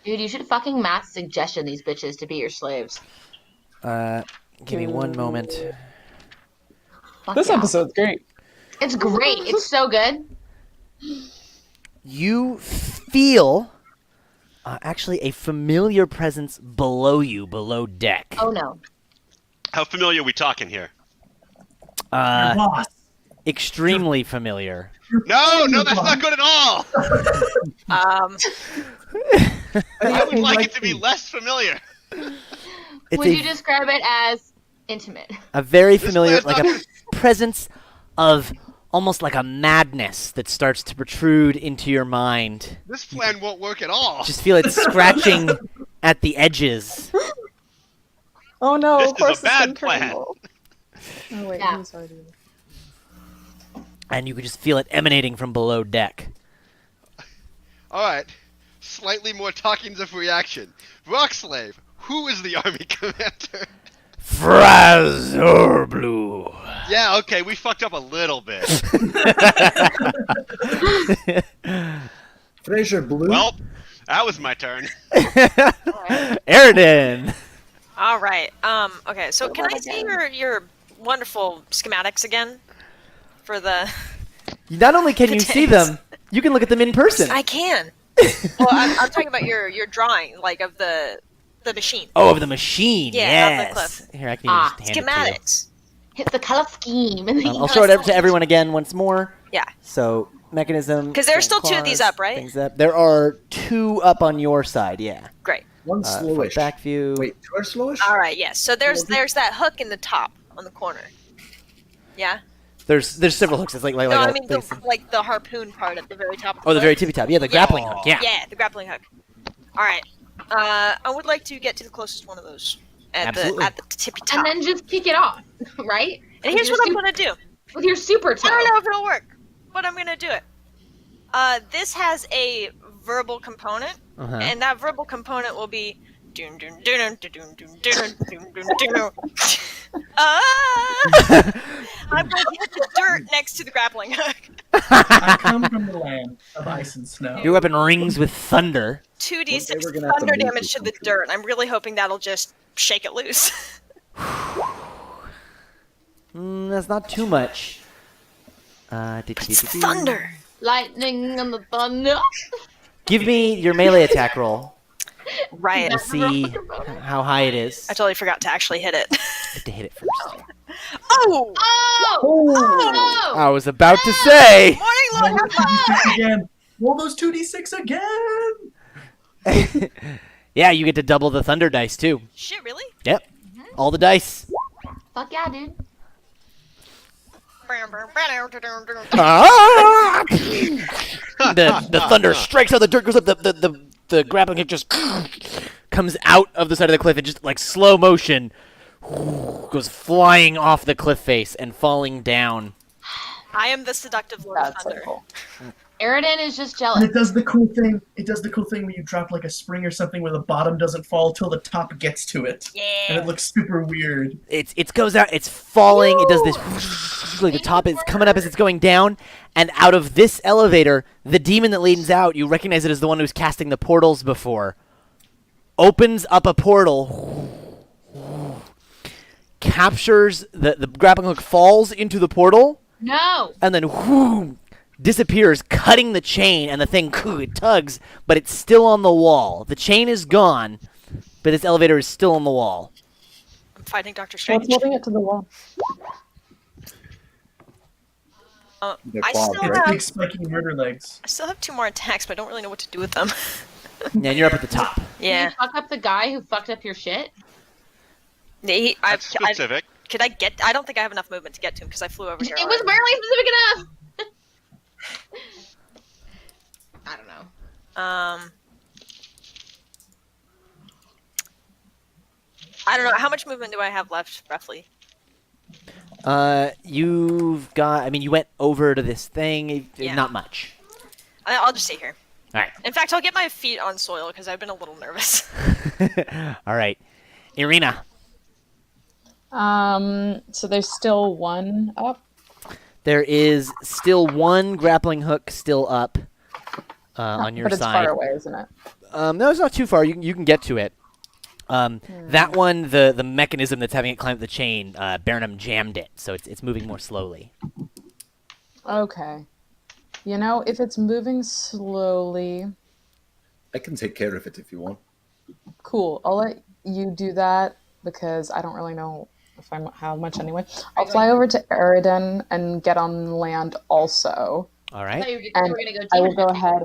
Dude, you should fucking mass suggestion these bitches to be your slaves. Give me 1 moment. Fuck This yeah. episode's great. It's great. It's so good. You feel actually a familiar presence below you, below deck. Oh no. How familiar are we talking here? Your boss. Extremely familiar. No, that's not good at all. Um, I would like it to be less familiar. It's Would you describe it as intimate? a very familiar, plan's like not- a presence of almost like a madness that starts to protrude into your mind. This plan won't work at all. Just feel it scratching at the edges. Oh no, This of course is a bad it's been plan. crumbled. Oh wait, Yeah. he's already. And you can just feel it emanating from below deck. All right, slightly more talkings of reaction. Rockslave, who is the army commander? Frazorblu. Yeah, okay, we fucked up a little bit. Fraser Blue. Well, that was my turn. Eridan. all right. Okay. So can I see your wonderful schematics again for the? Not only can you see them, you can look at them in person. I can. Well, I'm talking about your drawing, like of the machine. Oh, of the machine. Yeah, of the Yes. cliff. Here, I can just hand it to you. Schematics. Hit the color scheme. And I'll show it to everyone again once more. Yeah. So, mechanism. 'Cause there's still 2 of these claws, up, right? things up. There are 2 up on your side, yeah. Great. One slowish. Back view. Wait, 2 are slowish? All right. Yes. So there's that hook in the top on the corner. Yeah. There's several hooks. It's like No, a I mean basic- the harpoon part at the very top. Of Oh, the hook. very tippy top. Yeah, the grappling hook. Yeah. Yeah, the grappling hook. All right. I would like to get to the closest one of those at Absolutely. the tippy top. And then just kick it off, right? And here's what I'm gonna do. With your super toe. I don't know if it'll work, but I'm gonna do it. This has a verbal component, Uh-huh. and that verbal component will be. Dun, dun, dun, dun, dun, dun, dun, dun, dun, dun, dun. I'm going to hit the dirt next to the grappling hook. I come from the land of ice and snow. Your weapon rings with thunder. 2d6 Well, they were gonna have to thunder move damage to this the dirt. I'm really hoping that'll just shake it loose. That's not too much. It's thunder. Lightning and the thunder. Give me your melee attack roll Right. to see how high it is. I totally forgot to actually hit it. You have to hit it first. Oh! Oh! I was about to say. Morning, Roll Lord! those 2d6 again. Roll those 2d6 again. Yeah, you get to double the thunder dice too. Shit, really? Yep. All the dice. Fuck yeah, dude. Ah! the thunder strikes out, the dirt goes up, the grappling hook just comes out of the side of the cliff and just like slow motion goes flying off the cliff face and falling down. I am the seductive Lord of That's so Thunder. cool. Eridan is just And jealous. it does the cool thing. It does the cool thing where you drop like a spring or something where the bottom doesn't fall till the top gets to it. And Yeah. it looks super weird. It goes out, it's falling, it does this like the top is coming up as it's going down, and out of this elevator, the demon that leads out, you recognize it as the one who's casting the portals before, opens up a portal, captures the grappling hook, falls into the portal, No! and then disappears, cutting the chain, and the thing it tugs, but it's still on the wall. The chain is gone, but this elevator is still on the wall. I'm fighting Doctor What's Strange. moving it to the wall? They're I clawed, still right? Big have spiky murder legs. I still have 2 more attacks, but I don't really know what to do with them. And you're up at the top. Can Yeah. you fuck up the guy who fucked up your shit? That's specific. Could I get? I don't think I have enough movement to get to him because I flew over here. It was already. barely specific enough! I don't know. I don't know. How much movement do I have left, roughly? You've got. I mean, you went over to this thing. Yeah. Not much. I'll just stay here. All right. In fact, I'll get my feet on soil because I've been a little nervous. All right. Irina. So there's still one up. There is still one grappling hook still up on your but it's side. far away, isn't it? No, it's not too far. You can get to it. That one, the mechanism that's having it climb up the chain, Burnham jammed it, so it's moving more slowly. Okay. You know, if it's moving slowly, I can take care of it if you want. cool. I'll let you do that because I don't really know if I'm how much anyway. I'll fly over to Eridan and get on land also. All I right. thought you were And going to go I will demon go hunting. ahead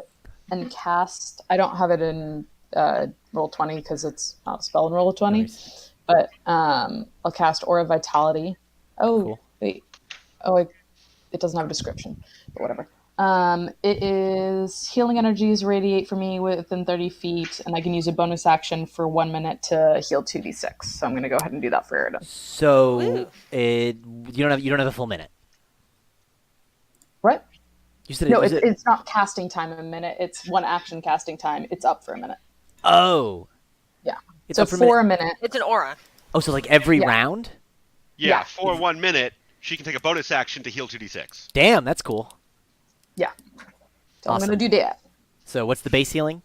and cast. I don't have it in roll 20 because it's not a spell in roll 20. Nice. But I'll cast Aura Vitality. Oh, Cool. wait. Oh, it doesn't have a description, but whatever. It is healing energies radiate for me within 30 feet, and I can use a bonus action for 1 minute to heal 2d6. So I'm going to go ahead and do that for Eridan. So Woo. you don't have a full minute. What? You said No, you said- it's not casting time a minute. It's one action casting time. It's up for a minute. Oh. Yeah. It's So up for for a a minute. minute. It's an aura. Oh, so like every Yeah. round? Yeah, Yeah. for 1 minute, she can take a bonus action to heal 2d6. Damn, that's cool. Yeah. So Awesome. I'm going to do that. So what's the base healing?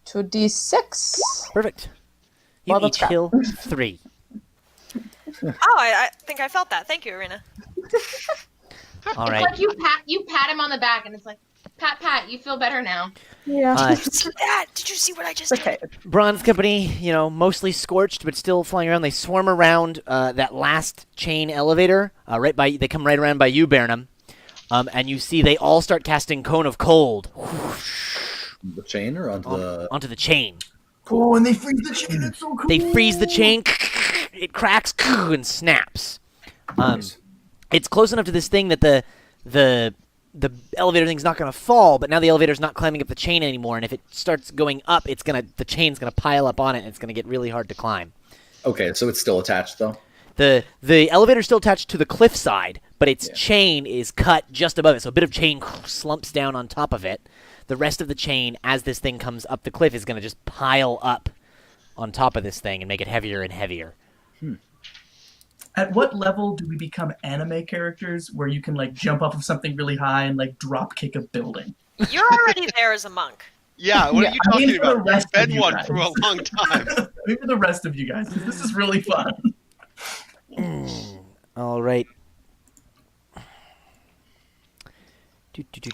2d6. Perfect. You Well, that's each crap. heal 3. Oh, I think I felt that. Thank you, Arena. All It's right. like you pat him on the back, and it's like, pat, you feel better now. Yeah. See that? Did you see what I just Okay. did? Bronze Company, mostly scorched but still flying around. They swarm around that last chain elevator. They come right around by you, Burnham. And you see they all start casting Cone of Cold The chain or onto the chain. Oh, and they freeze the chain. That's so cool. They freeze the chain. It cracks and snaps. Nice. It's close enough to this thing that the elevator thing's not going to fall, but now the elevator's not climbing up the chain anymore, and if it starts going up, the chain's going to pile up on it, and it's going to get really hard to climb. Okay, so it's still attached though. The elevator's still attached to the cliffside, but its chain is cut just above it, so a bit of chain slumps down on top of it. The rest of the chain, as this thing comes up the cliff, is going to just pile up on top of this thing and make it heavier and heavier. At what level do we become anime characters where you can like jump off of something really high and like drop kick a building? You're already there as a monk. Yeah, what Yeah, are you I mean, talking for the about? rest You've of been you one guys. for a long time. Maybe for the rest of you guys, 'cause this is really fun. All right.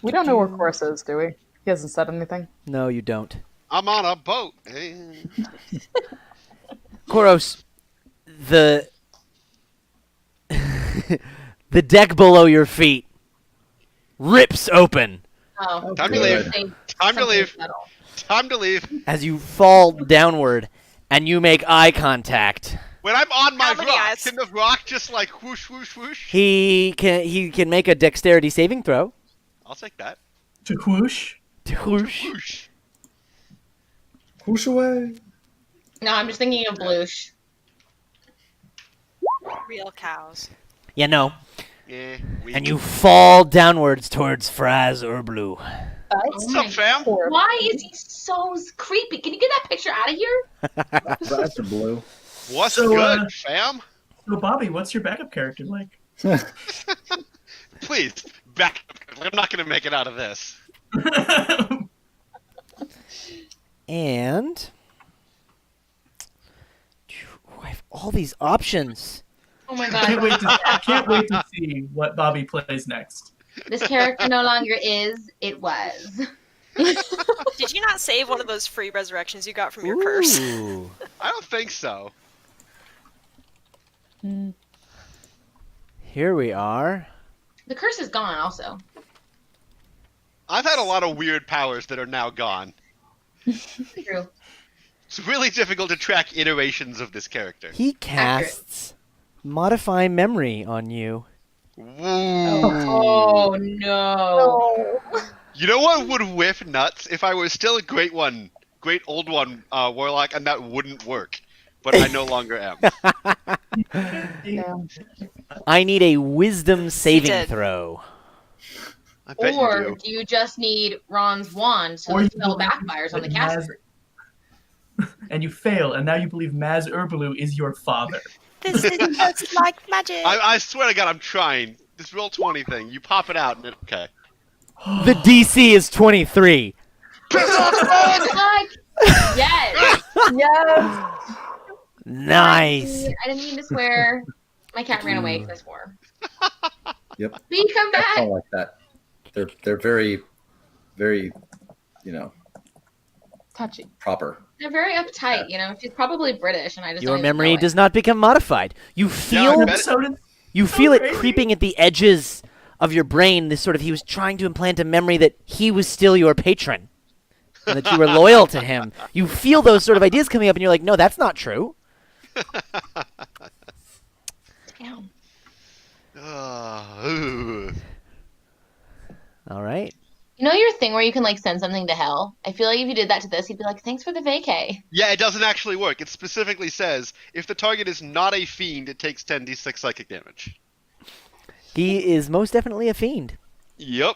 We don't know where Chorus is, do we? He hasn't said anything. No, you don't. I'm on a boat. Koros, the the deck below your feet rips open Oh, Time to Good. leave. say Time to something leave. subtle. Time to leave. as you fall downward and you make eye contact. When I'm on my How many rock, eyes? can the rock just like whoosh, whoosh, whoosh? He can make a dexterity saving throw. I'll take that. To whoosh. Whoosh. Whoosh. Whoosh away. No, I'm just thinking of Bloosh. Real cows. Yeah, no. Yeah. And you fall downwards towards Fraz Urblu. What's up, fam? Why is he so creepy? Can you get that picture out of here? Fries are blue. What's So, good, fam? So Bobby, what's your backup character like? Please, back up. I'm not going to make it out of this. And I have all these options. Oh my I can't god. wait to see what Bobby plays next. This character no longer is, it was. Did you not save one of those free resurrections you got from your curse? Ooh. I don't think so. Here we are. The curse is gone also. I've had a lot of weird powers that are now gone. True. It's really difficult to track iterations of this character. He casts Modify Memory on you. Woo. Oh no. You know what would whiff nuts? If I was still a great old one, warlock, and that wouldn't work. But I no longer am. Yeah. I need a Wisdom saving did. throw. I bet you Or do. do you just need Ron's wand so Or the you spell believe backfires on the that caster? And you fail, and now you believe Maz Urbalu is your father. This is just like magic. I swear to God, I'm trying. This roll 20 thing. You pop it out, and okay. The DC is 23. It's like, yes. Yes. Nice. I didn't mean to swear. My cat ran away because I swore. Yep. Will you come I don't back? like that. They're very, very, Touchy. proper. They're very uptight, She's probably British, and I just Your don't even memory know it. does not become modified. You Yeah, I feel bet- So did you feel it crazy. creeping at the edges of your brain. This sort of he was trying to implant a memory that he was still your patron, and that you were loyal to him. You feel those sort of ideas coming up, and you're like, no, that's not true. Damn. Ooh. All right. You know your thing where you can send something to hell? I feel like if you did that to this, he'd be like, thanks for the vacay. Yeah, it doesn't actually work. It specifically says if the target is not a fiend, it takes 10d6 psychic damage. He is most definitely a fiend. Yep.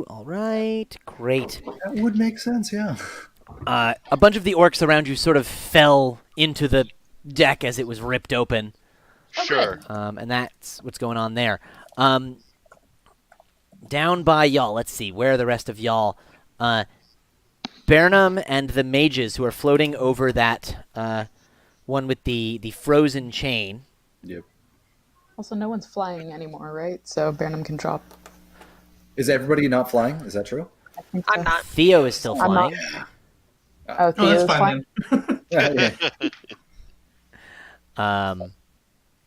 All right. Great. That would make sense, yeah. A bunch of the orcs around you sort of fell into the deck as it was ripped open. Sure. And that's what's going on there. Down by y'all, let's see, where are the rest of y'all? Burnham and the mages who are floating over that one with the frozen chain. Yep. Also, no one's flying anymore, right? So Burnham can drop. Is everybody not flying? Is that true? I think I'm so. not. Theo is still I'm not. flying. Oh, Oh, Theo's that's fine then. Yeah. Um,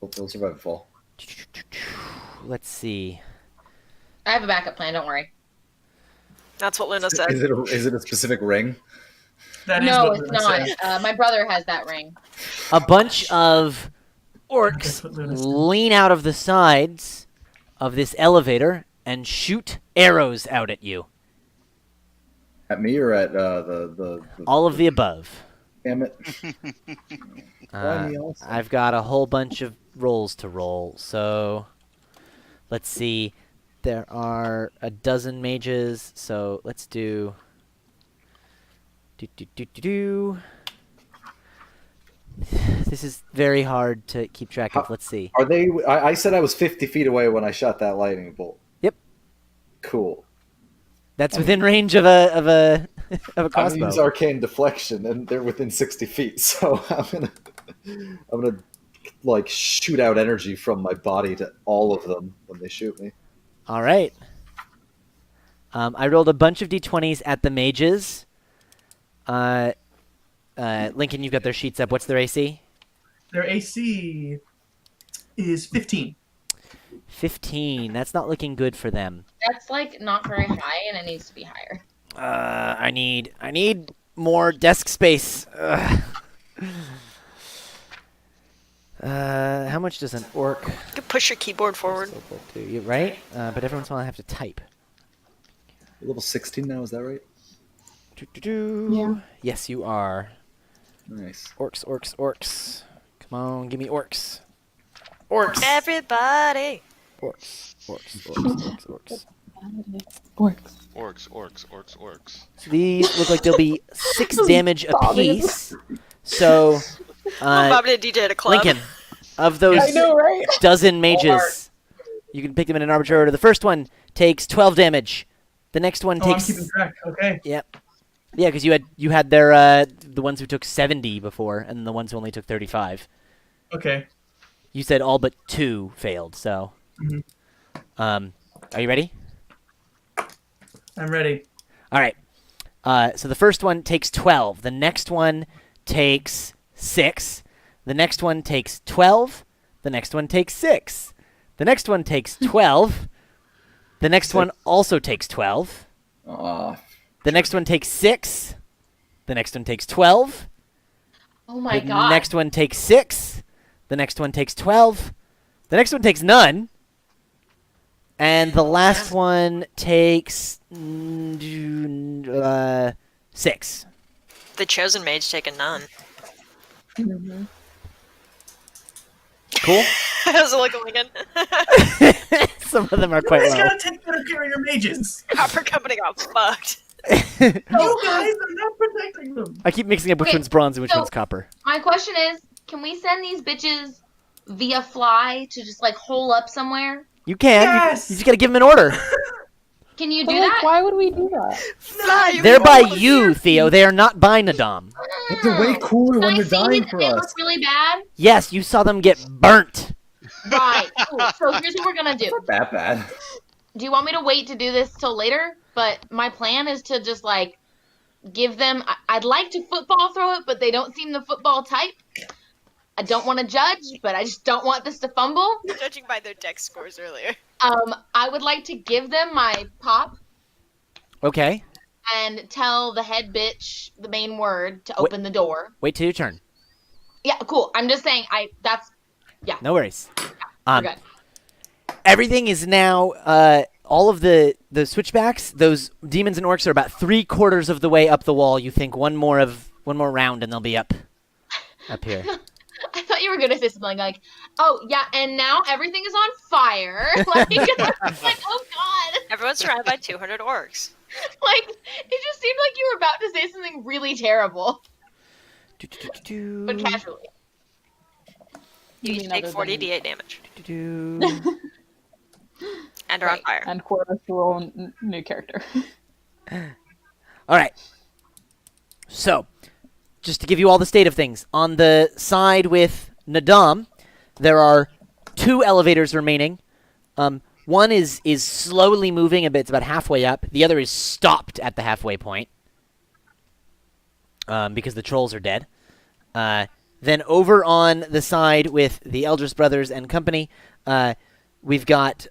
We'll survive the fall. let's see. I have a backup plan, don't worry. That's what Luna said. Is it a specific ring? That is No, what it's Luna not. said. My brother has that ring. A bunch of orcs That's what Luna said. lean out of the sides of this elevator and shoot arrows out at you. At me or at the All of the above. damn it. Why me also? I've got a whole bunch of rolls to roll, so let's see. There are a dozen mages, so let's do. This is very hard to keep track of. Let's see. Are they? I said I was 50 feet away when I shot that lightning bolt. Yep. Cool. That's within range of a of a I crossbow. use arcane deflection, and they're within 60 feet. So I'm gonna like shoot out energy from my body to all of them when they shoot me. All right. I rolled a bunch of d20s at the mages. Lincoln, you've got their sheets up. What's their AC? Their AC is 15. 15. That's not looking good for them. That's not very high, and it needs to be higher. I need more desk space. Ugh. How much does an orc? You can push your keyboard forward. Do you right? But every once in a while I have to type. Level 16 now, is that right? Yeah. Yes, you are. Nice. Orcs, orcs, orcs. Come on, give me orcs. Orcs. Everybody. Orcs, orcs, orcs, orcs, orcs. Works. Orcs. So these look like they'll be 6 damage apiece. So, I'm about to DJ at a club. Lincoln, of those I know, right? dozen mages, you can pick them in an arbitrary order. The first one takes 12 damage. The next one Oh, I'm takes. keeping track. Okay. Yep. Yeah, because you had their the ones who took 70 before, and the ones who only took 35. Okay. You said all but 2 failed. So, Mhm. Are you ready? I'm ready. All right. So the first one takes 12. The next one takes 6. The next one takes 12. The next one takes 6. The next one takes 12. The next one also takes 12. The next one takes 6. The next one takes 12. Oh my The god. next one takes 6. The next one takes 12. The next one takes none. And the last one takes 6. The chosen mage taking none. Mm-hmm. Cool? How's it looking, Lincoln? Some of them are You quite guys low. gotta take better care of your mages. Copper Company got fucked. You guys are not protecting them. I keep mixing up which Okay, one's bronze and which so- one's copper. My question is, can we send these bitches via fly to just hole up somewhere? You can. Yes! You just gotta give them an order. Can you But, do like, that? why would we do that? Fly, They're by you, Theo. They are not by Nadam. But they're way cooler Can when I they're see dying it? for It us. looks really bad. Yes, you saw them get burnt. Right. Cool. So here's what we're gonna do. Not that bad. Do you want me to wait to do this till later? But my plan is to just like give them. I'd like to football throw it, but they don't seem the football type. I don't want to judge, but I just don't want this to fumble. Judging by their deck scores earlier. I would like to give them my pop Okay. and tell the head bitch the main word to open the door. Wait till your turn. Yeah, cool. I'm just saying. No worries. We're good. Everything is now. All of the switchbacks, those demons and orcs are about 3/4 of the way up the wall. You think one more round and they'll be up here. I thought you were gonna say something like, "Oh yeah," and now everything is on fire. Like, like, oh god. Everyone's surrounded by 200 orcs. Like, it just seemed like you were about to say something really terrible, but casually. You each mean take other 40 than- d8 damage. All And are on Right. fire. And Quora throw a new character. right. So, just to give you all the state of things, on the side with Nadam, there are 2 elevators remaining. One is slowly moving a bit; it's about halfway up. The other is stopped at the halfway point because the trolls are dead. Then over on the side with the Eldris brothers and company, we've got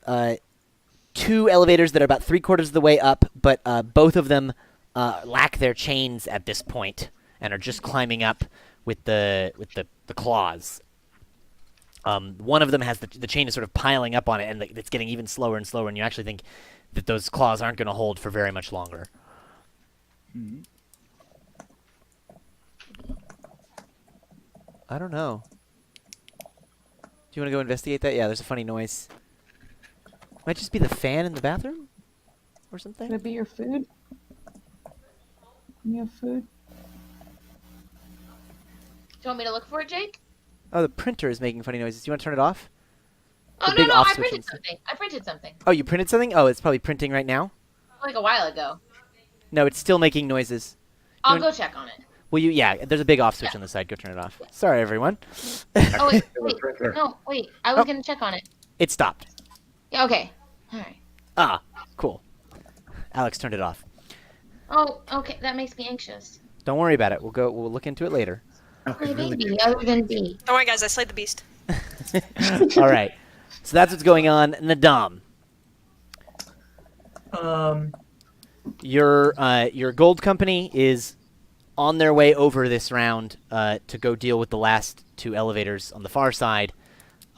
2 elevators that are about 3/4 of the way up, but both of them lack their chains at this point and are just climbing up with the claws. One of them has the chain is sort of piling up on it, and it's getting even slower and slower, and you actually think that those claws aren't going to hold for very much longer. Mm-hmm. I don't know. Do you want to go investigate that? Yeah, there's a funny noise. Might just be the fan in the bathroom or something. Could it be your food? You have food? Do you want me to look for it, Jake? Oh, the printer is making funny noises. Do you want to turn it off? Oh The no, big no, off I switch printed and stuff. something. I printed something Oh, you printed something? Oh, it's probably printing right now. like a while ago. No, it's still making noises. I'll wanna- go check on it. Will you? Yeah, there's a big off switch on the side. Go turn it off. Sorry, everyone. Oh wait, Killer wait, printer. no, wait. I was Oh. gonna check on it. It stopped. Yeah, okay. All right. Ah, cool. Alex turned it off. Oh, okay. That makes me anxious. Don't worry about it. We'll look into it later. Okay, My really baby, other than B. Don't worry, guys. I slayed the beast. All right. So that's what's going on. Nadam, your gold company is on their way over this round to go deal with the last 2 elevators on the far side.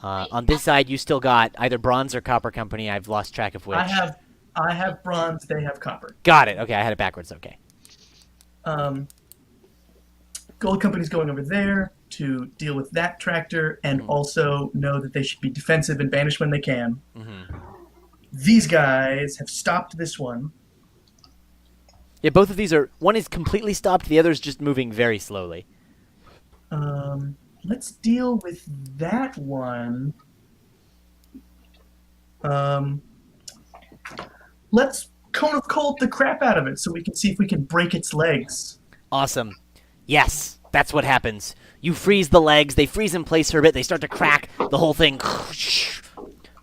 On this side, you still got either bronze or copper company. I've lost track of which. I have bronze. They have copper. Got it. Okay, I had it backwards. Okay. Gold company's going over there to deal with that tractor and also know that they should be defensive and banish when they can. Mm-hmm. These guys have stopped this one. Yeah, both of these are. One is completely stopped. The other is just moving very slowly. Let's deal with that one. Let's Cone of Cold the crap out of it so we can see if we can break its legs. Awesome. Yes, that's what happens. You freeze the legs. They freeze in place for a bit. They start to crack. The whole thing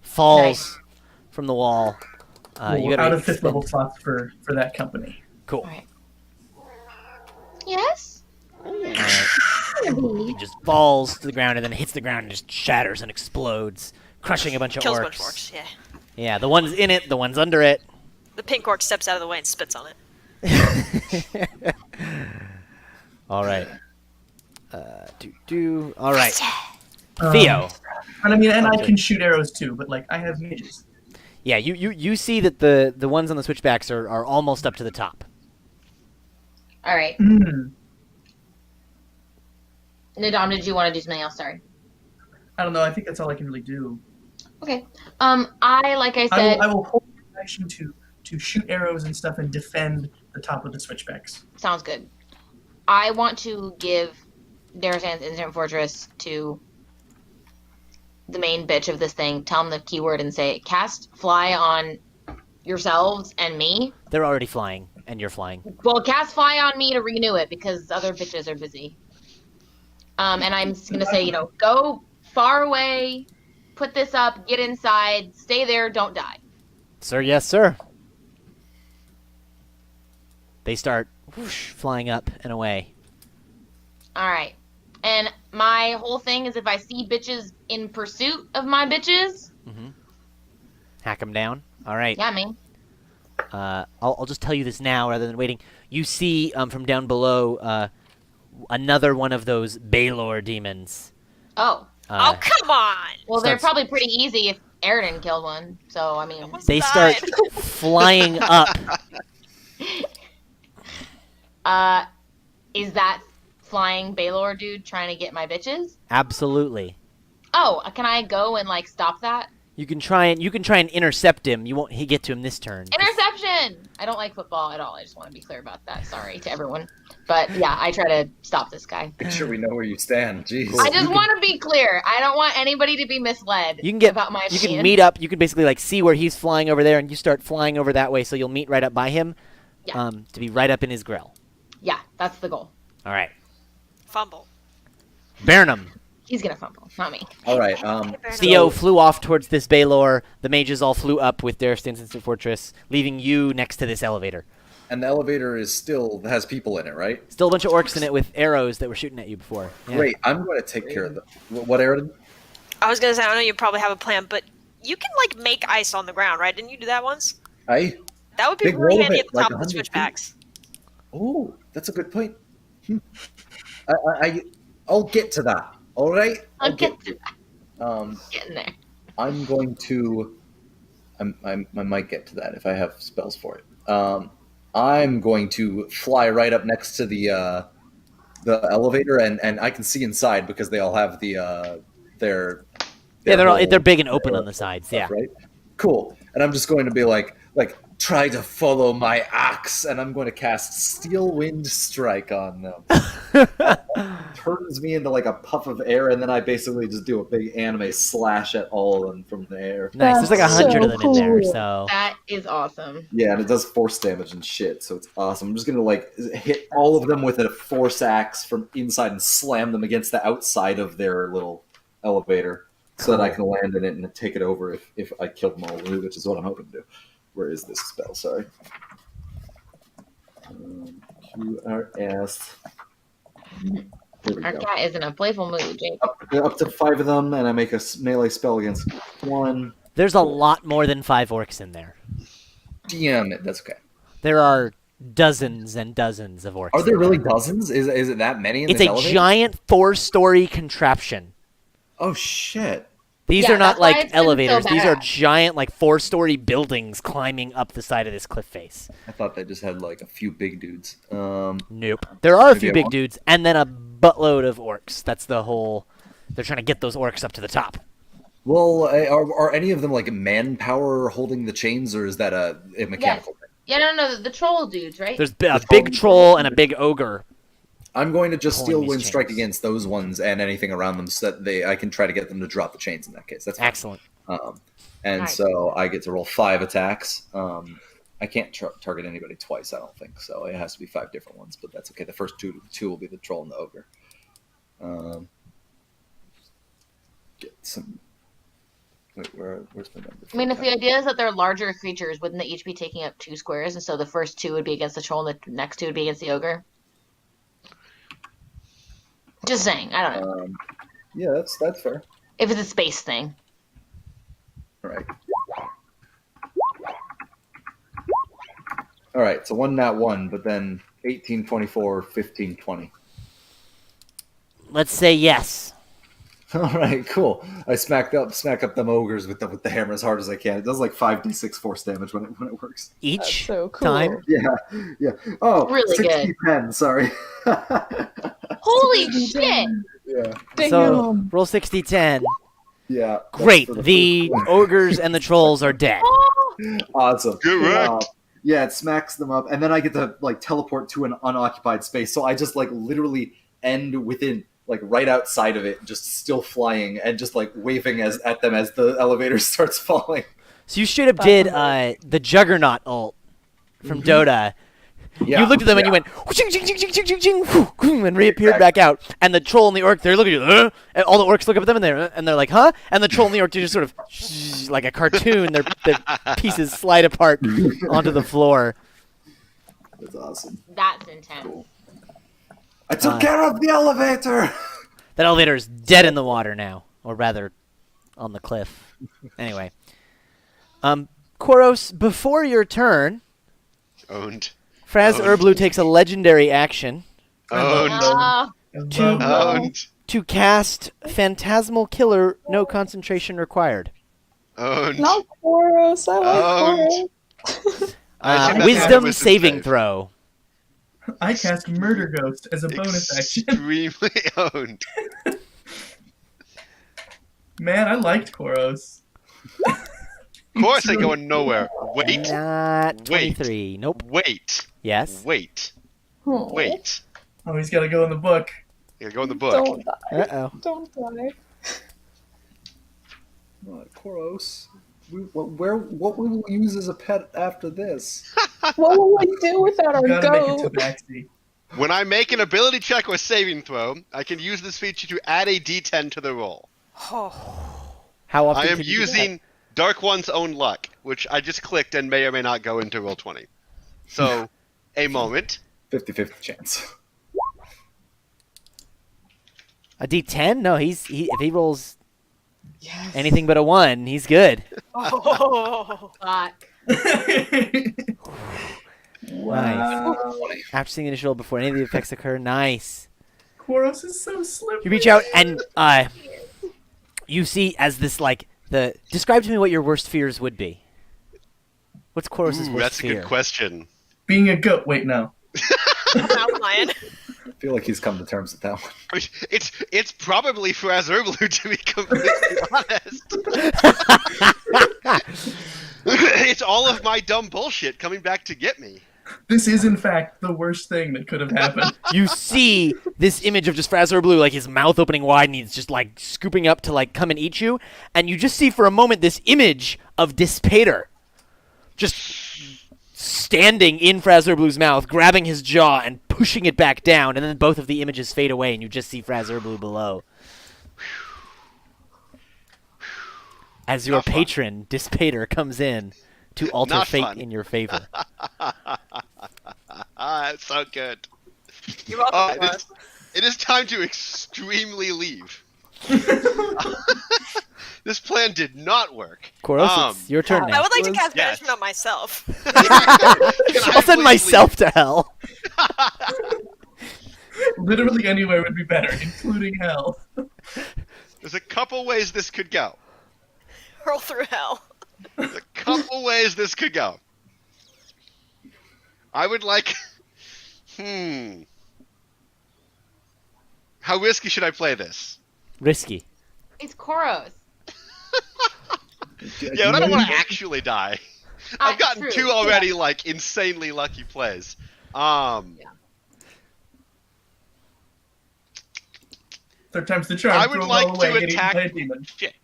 falls Nice. from the wall. You We're gotta out make of 5th spin. level slots for that company. Cool. All right. Yes. It just falls to the ground and then hits the ground and just shatters and explodes, crushing a bunch of Kills orcs. a bunch of orcs, yeah. Yeah, the one's in it, the one's under it. The pink orc steps out of the way and spits on it. All right. All right. Theo. And I mean, and I can shoot arrows too, but like I have mages. Yeah, you see that the ones on the switchbacks are almost up to the top. All right. Mm. Nadam, did you want to do something else? Sorry. I don't know. I think that's all I can really do. Okay. Like I said, I will hold the action to shoot arrows and stuff and defend the top of the switchbacks. sounds good. I want to give Darasan's Instant Fortress to the main bitch of this thing. Tell him the keyword and say, cast fly on yourselves and me. They're already flying, and you're flying. Well, cast fly on me to renew it because other bitches are busy. And I'm just gonna say, go far away, put this up, get inside, stay there, don't die. Sir, yes, sir. They start whoosh, flying up and away. All right. And my whole thing is if I see bitches in pursuit of my bitches, Hack them down. All right. yeah, me. I'll just tell you this now rather than waiting. You see from down below another one of those Baylor demons. Oh. Oh, come on! Well, they're starts- probably pretty easy if Aridin killed one. So, I mean, Almost They died. start flying up. is that flying Baylor dude trying to get my bitches? Absolutely. Oh, can I go and like stop that? You can try and intercept him. You won't get to him this turn. Interception! I don't like football at all. I just want to be clear about that. Sorry to everyone. But yeah, I try to stop this guy. Make sure we know where you stand. Jeez. I just want to be clear. I don't want anybody to be misled You can get about my you opinion. can meet up. You can basically like see where he's flying over there, and you start flying over that way. So you'll meet right up by him, Yeah. to be right up in his grill. Yeah, that's the goal. All right, Fumble. Burnham. He's gonna fumble, not me. All right. Theo flew off towards this Baylor. The mages all flew up with their Instant Fortress, leaving you next to this elevator. And the elevator is still has people in it, right? Still a bunch of orcs in it with arrows that were shooting at you before. Yeah. Great. I'm going to take care of them. What, Aridin? I was gonna say, I know you probably have a plan, but you can like make ice on the ground, right? Didn't you do that once? Aye. That would be Big really roll of handy it, at the like top of the 100 feet. switchbacks. Oh, that's a good point. I'll get to that. All right. I'll get to Um, getting there. I'm going to. I might get to that if I have spells for it. I'm going to fly right up next to the elevator, and I can see inside because they all have their Yeah, they're whole- big and open on the sides. Yeah. right. Cool. And I'm just going to be like try to follow my axe, and I'm going to cast Steel Wind Strike on them. Turns me into like a puff of air, and then I basically just do a big anime slash at all of them from the air. Nice. There's like That's 100 of so them in there. cool. So That is awesome. Yeah, and it does force damage and shit, so it's awesome. I'm just gonna like hit all of them with a force axe from inside and slam them against the outside of their little elevator, so that I can land in it and take it over if I kill them all, which is what I'm hoping to do. Where is this spell? Sorry. QRS. There we Our go. cat is in a playful mood, Jake. Up to 5 of them, and I make a melee spell against one. there's a lot more than 5 orcs in there. Damn it, that's okay. There are dozens and dozens of orcs. Are there in really dozens? Is it that many in It's this a elevator? giant 4-story contraption. Oh shit. These Yeah, are not that's why like it's been so elevators. These are bad. giant, like 4-story buildings climbing up the side of this cliff face. I thought they just had like a few big dudes. Nope. There are a Maybe few I big won't. dudes, and then a buttload of orcs. That's the whole. They're trying to get those orcs up to the top. Well, are any of them like manpower holding the chains, or is that a mechanical thing? Yeah, no, the troll dudes, right? There's a big troll and a big ogre. I'm going to just Pulling Steel these Wind Strike chains. against those ones and anything around them, so that I can try to get them to drop the chains in that case. That's fine. Excellent. And Nice. so I get to roll 5 attacks. I can't target anybody twice, I don't think. So it has to be 5 different ones, but that's okay. The first two will be the troll and the ogre. Get some. Wait, where's my number? I mean, if the idea is that they're larger creatures, wouldn't they each be taking up 2 squares? And so the first 2 would be against the troll, and the next 2 would be against the ogre? Just saying. I don't know. Yeah, that's fair. If it's a space thing. All right. All right, so 1 nat 1, but then 18, 24, 15, 20. Let's say yes. All right, cool. I smack up them ogres with the hammer as hard as I can. It does like 5d6 force damage when it works. Each That's so cool. time. Yeah. Oh, Really 60, good. 10, sorry. Holy shit! Yeah. So Damn. roll 60-10. Yeah. that's Great. for The first one. ogres and the trolls are dead. Awesome. Correct. Yeah, it smacks them up, and then I get to like teleport to an unoccupied space. So I just like literally end within like right outside of it, just still flying and just like waving at them as the elevator starts falling. So you straight up did the Juggernaut ult from Dota. Yeah. You looked at them and you went "Ching, ching, ching, ching, ching, ching, ching," whoo, and reappeared back out. And the troll and the orc, they're looking at you. And all the orcs look up at them and they're like, huh? And the troll and the orc, they just sort of like a cartoon. Their pieces slide apart onto the floor. That's awesome. That's intense. I took care of the elevator. That elevator is dead in the water now, or rather, on the cliff. Anyway, Koros, before your turn, Owned. Fraz Urblu takes a legendary action Owned. Owned. to cast Phantasmal Killer, no concentration required. Owned. Not Koros. I like Owned. Koros. I think that's Wisdom a saving save. throw. I cast Murder Ghost as a bonus action. Extremely owned. Man, I liked Koros. Of course, ain't going nowhere. Wait. Not Wait. 23. Nope. Wait. Yes. Wait. Oh, Wait. Oh, he's got to go in the book. You gotta go in the book. Don't die. Uh-oh. Don't die. Koros. What will we use as a pet after this? What will we do without our Gotta make it goat? tabaxi. When I make an ability check or saving throw, I can use this feature to add a d10 to the roll. How often I am can you do using Dark One's own luck, which I just clicked and may or may not go into roll 20. So, a moment. 50-50 chance. that? A D10? No, if he rolls Yes. anything but a 1, he's good. Oh. Fuck. Wow. After seeing the initial roll before any of the effects occur, nice. Koros is so slippery. You reach out and you see as this describe to me what your worst fears would be. What's Koros' Ooh, worst that's a fear? good question. Being a goat. Wait, no. Mountain lion. I feel like he's come to terms with that one. I mean, it's probably for Azerblue, to be completely honest. It's all of my dumb bullshit coming back to get me. This is, in fact, the worst thing that could have happened. You see this image of just Frazzler Blue, like his mouth opening wide and he's just like scooping up to like come and eat you. And you just see for a moment this image of Dispater just standing in Frazzler Blue's mouth, grabbing his jaw and pushing it back down. And then both of the images fade away and you just see Frazzler Blue below. As your Not fun. patron, Dispater, comes in to alter Not fate fun. in your favor. It's so good. You're welcome. It is time to extremely leave. This plan did not work. Koros, it's your turn I now. would like to cast Yes. banishment on myself. Can I I'll send please myself to hell. Literally anywhere would be better, including hell. There's a couple ways this could go. Hurl through hell. There's a couple ways this could go. I would like... How risky should I play this? Risky. It's Koros. Yeah, but I don't want to actually die. I've gotten True. two already, like, insanely lucky plays. Third time's the charm. I would Throw them like all away, to get eaten attack- by a demon. Shit.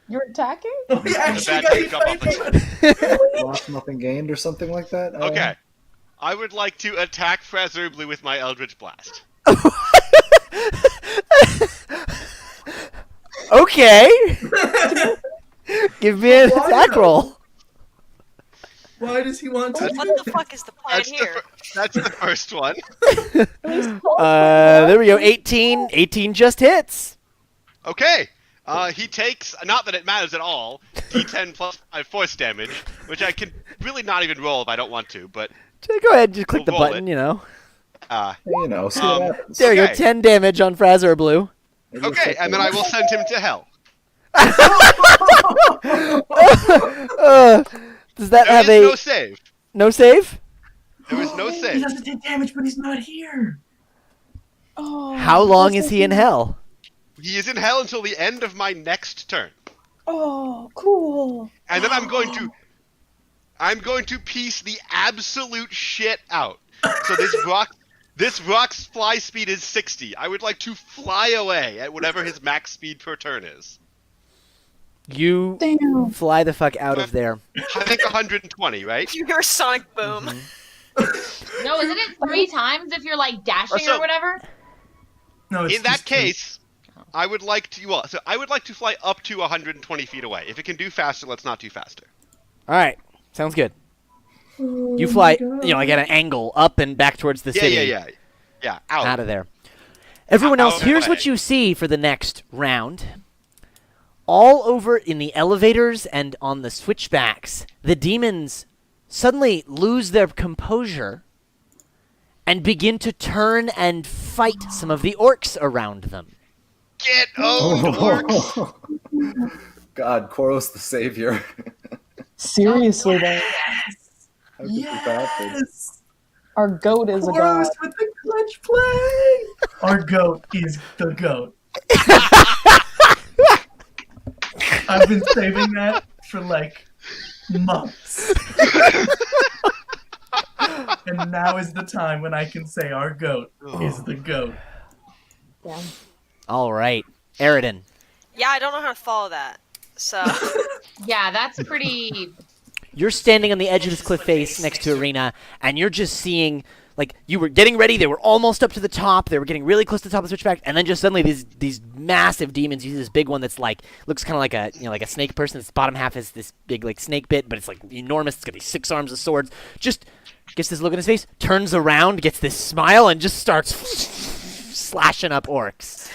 You're attacking? Oh, he actually bad got take eaten up by a off the- demon. Lost, nothing gained, or something like that. Okay. I would like to attack Frazer Blue with my Eldritch Blast. Okay. Give me an Why attack though? roll. Why does he want to do What the fuck is the plan That's here? that's the first one. There we go. 18. 18 just hits. Okay. He takes, not that it matters at all, D10 plus 5 force damage, which I can really not even roll if I don't want to, but, Go ahead. Just click the We'll roll button, you know. You know, see what happens. There you go. Okay. 10 damage on Frazer Blue. Maybe it's okay, like and then I will send him to hell. Does that There have is a no save. no save? There is no He save. doesn't take damage, but he's not here. Oh, How long that's is he in hell? He is in hell until the end of my next turn. Oh, cool. And then I'm going to piece the absolute shit out. So this rock's fly speed is 60. I would like to fly away at whatever his max speed per turn is. You Damn. fly the fuck out of there. I think 120, right? You hear a sonic boom. No, isn't it 3 times if you're like dashing So- or whatever? No, it's In that just two. case, I would like to fly up to 120 feet away. If it can do faster, let's not do faster. All right, sounds good. Oh You fly, my God. like at an angle up and back towards the city. Yeah, out. Out of there. Everyone Out else, of the here's way. what you see for the next round. All over in the elevators and on the switchbacks, the demons suddenly lose their composure and begin to turn and fight some of the orcs around them. Get owned, orcs! God, Koros the savior. Seriously, though, How could this happen? Yes! our goat is a god. Koros with the clutch play! Our goat is the goat. I've been saving that for like months. And now is the time when I can say our goat is the goat. Yeah. All right, Eridan. Yeah, I don't know how to follow that. So Yeah, that's pretty. You're standing on the edge of this cliff face next to Arena, and you're just seeing, like, you were getting ready, they were almost up to the top, they were getting really close to the top of the switchback, and then just suddenly these massive demons, you see this big one that's like, looks kind of like like a snake person, its bottom half is this big, like, snake bit, but it's, like, enormous, it's got these 6 arms of swords, just gets this look in his face, turns around, gets this smile, and just starts slashing up orcs.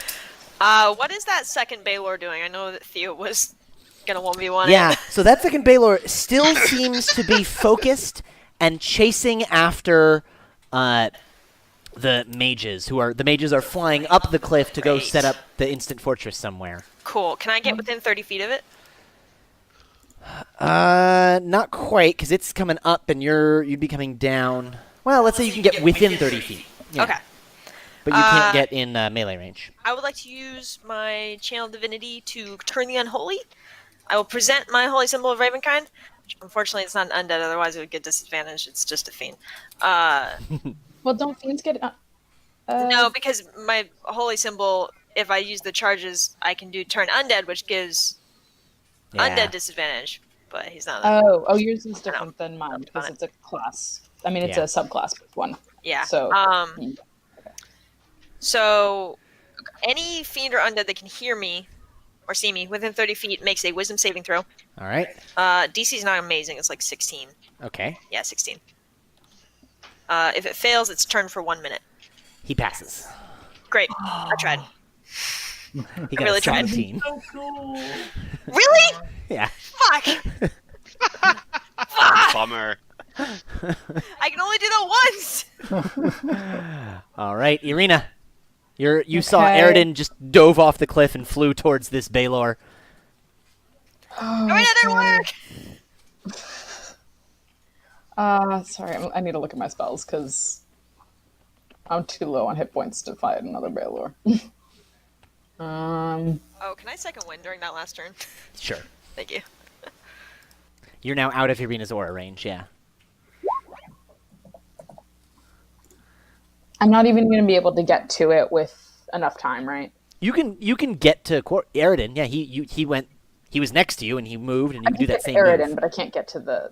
what is that second Baylor doing? I know that Theo was gonna 1v1 Yeah, it. so that second Baylor still seems to be focused and chasing after the mages, the mages are flying up the cliff to go Great. set up the instant fortress somewhere. Cool. Can I get within 30 feet of it? Not quite, because it's coming up and you'd be coming down. Well, let's say you can get within 30 feet. Yeah. Okay. But you can't get in melee range. I would like to use my channel divinity to turn the unholy. I will present my holy symbol of Ravenkind. Which unfortunately, it's not an undead, otherwise it would get disadvantaged. It's just a fiend. Well, don't fiends get? No, because my holy symbol, if I use the charges, I can do turn undead, which gives undead disadvantage. But he's not. Oh, yours is different than mine That's because fine. it's a class. I mean, it's Yeah. a subclass one. Yeah. So. So any fiend or undead that can hear me or see me within 30 feet makes a wisdom saving throw. All right. DC's not amazing. It's like 16. Okay. Yeah, 16. If it fails, it's turned for 1 minute. He passes. Great. I tried. He got really a tried. 17. So cool. Really? Yeah. Fuck! Fuck! Bummer. I can only do that once! All right, Irina. You saw Okay. Eridan just dove off the cliff and flew towards this Baylor. Oh, Alright, that didn't God. work! Sorry, I need to look at my spells because I'm too low on hit points to fight another Baylor. Oh, can I second win during that last turn? Sure. Thank you. You're now out of Irina's aura range, yeah. I'm not even going to be able to get to it with enough time, right? You can get to Eridan. Yeah, he was next to you and he moved and you I can do can that get same to Eridan, move. but I can't get to the.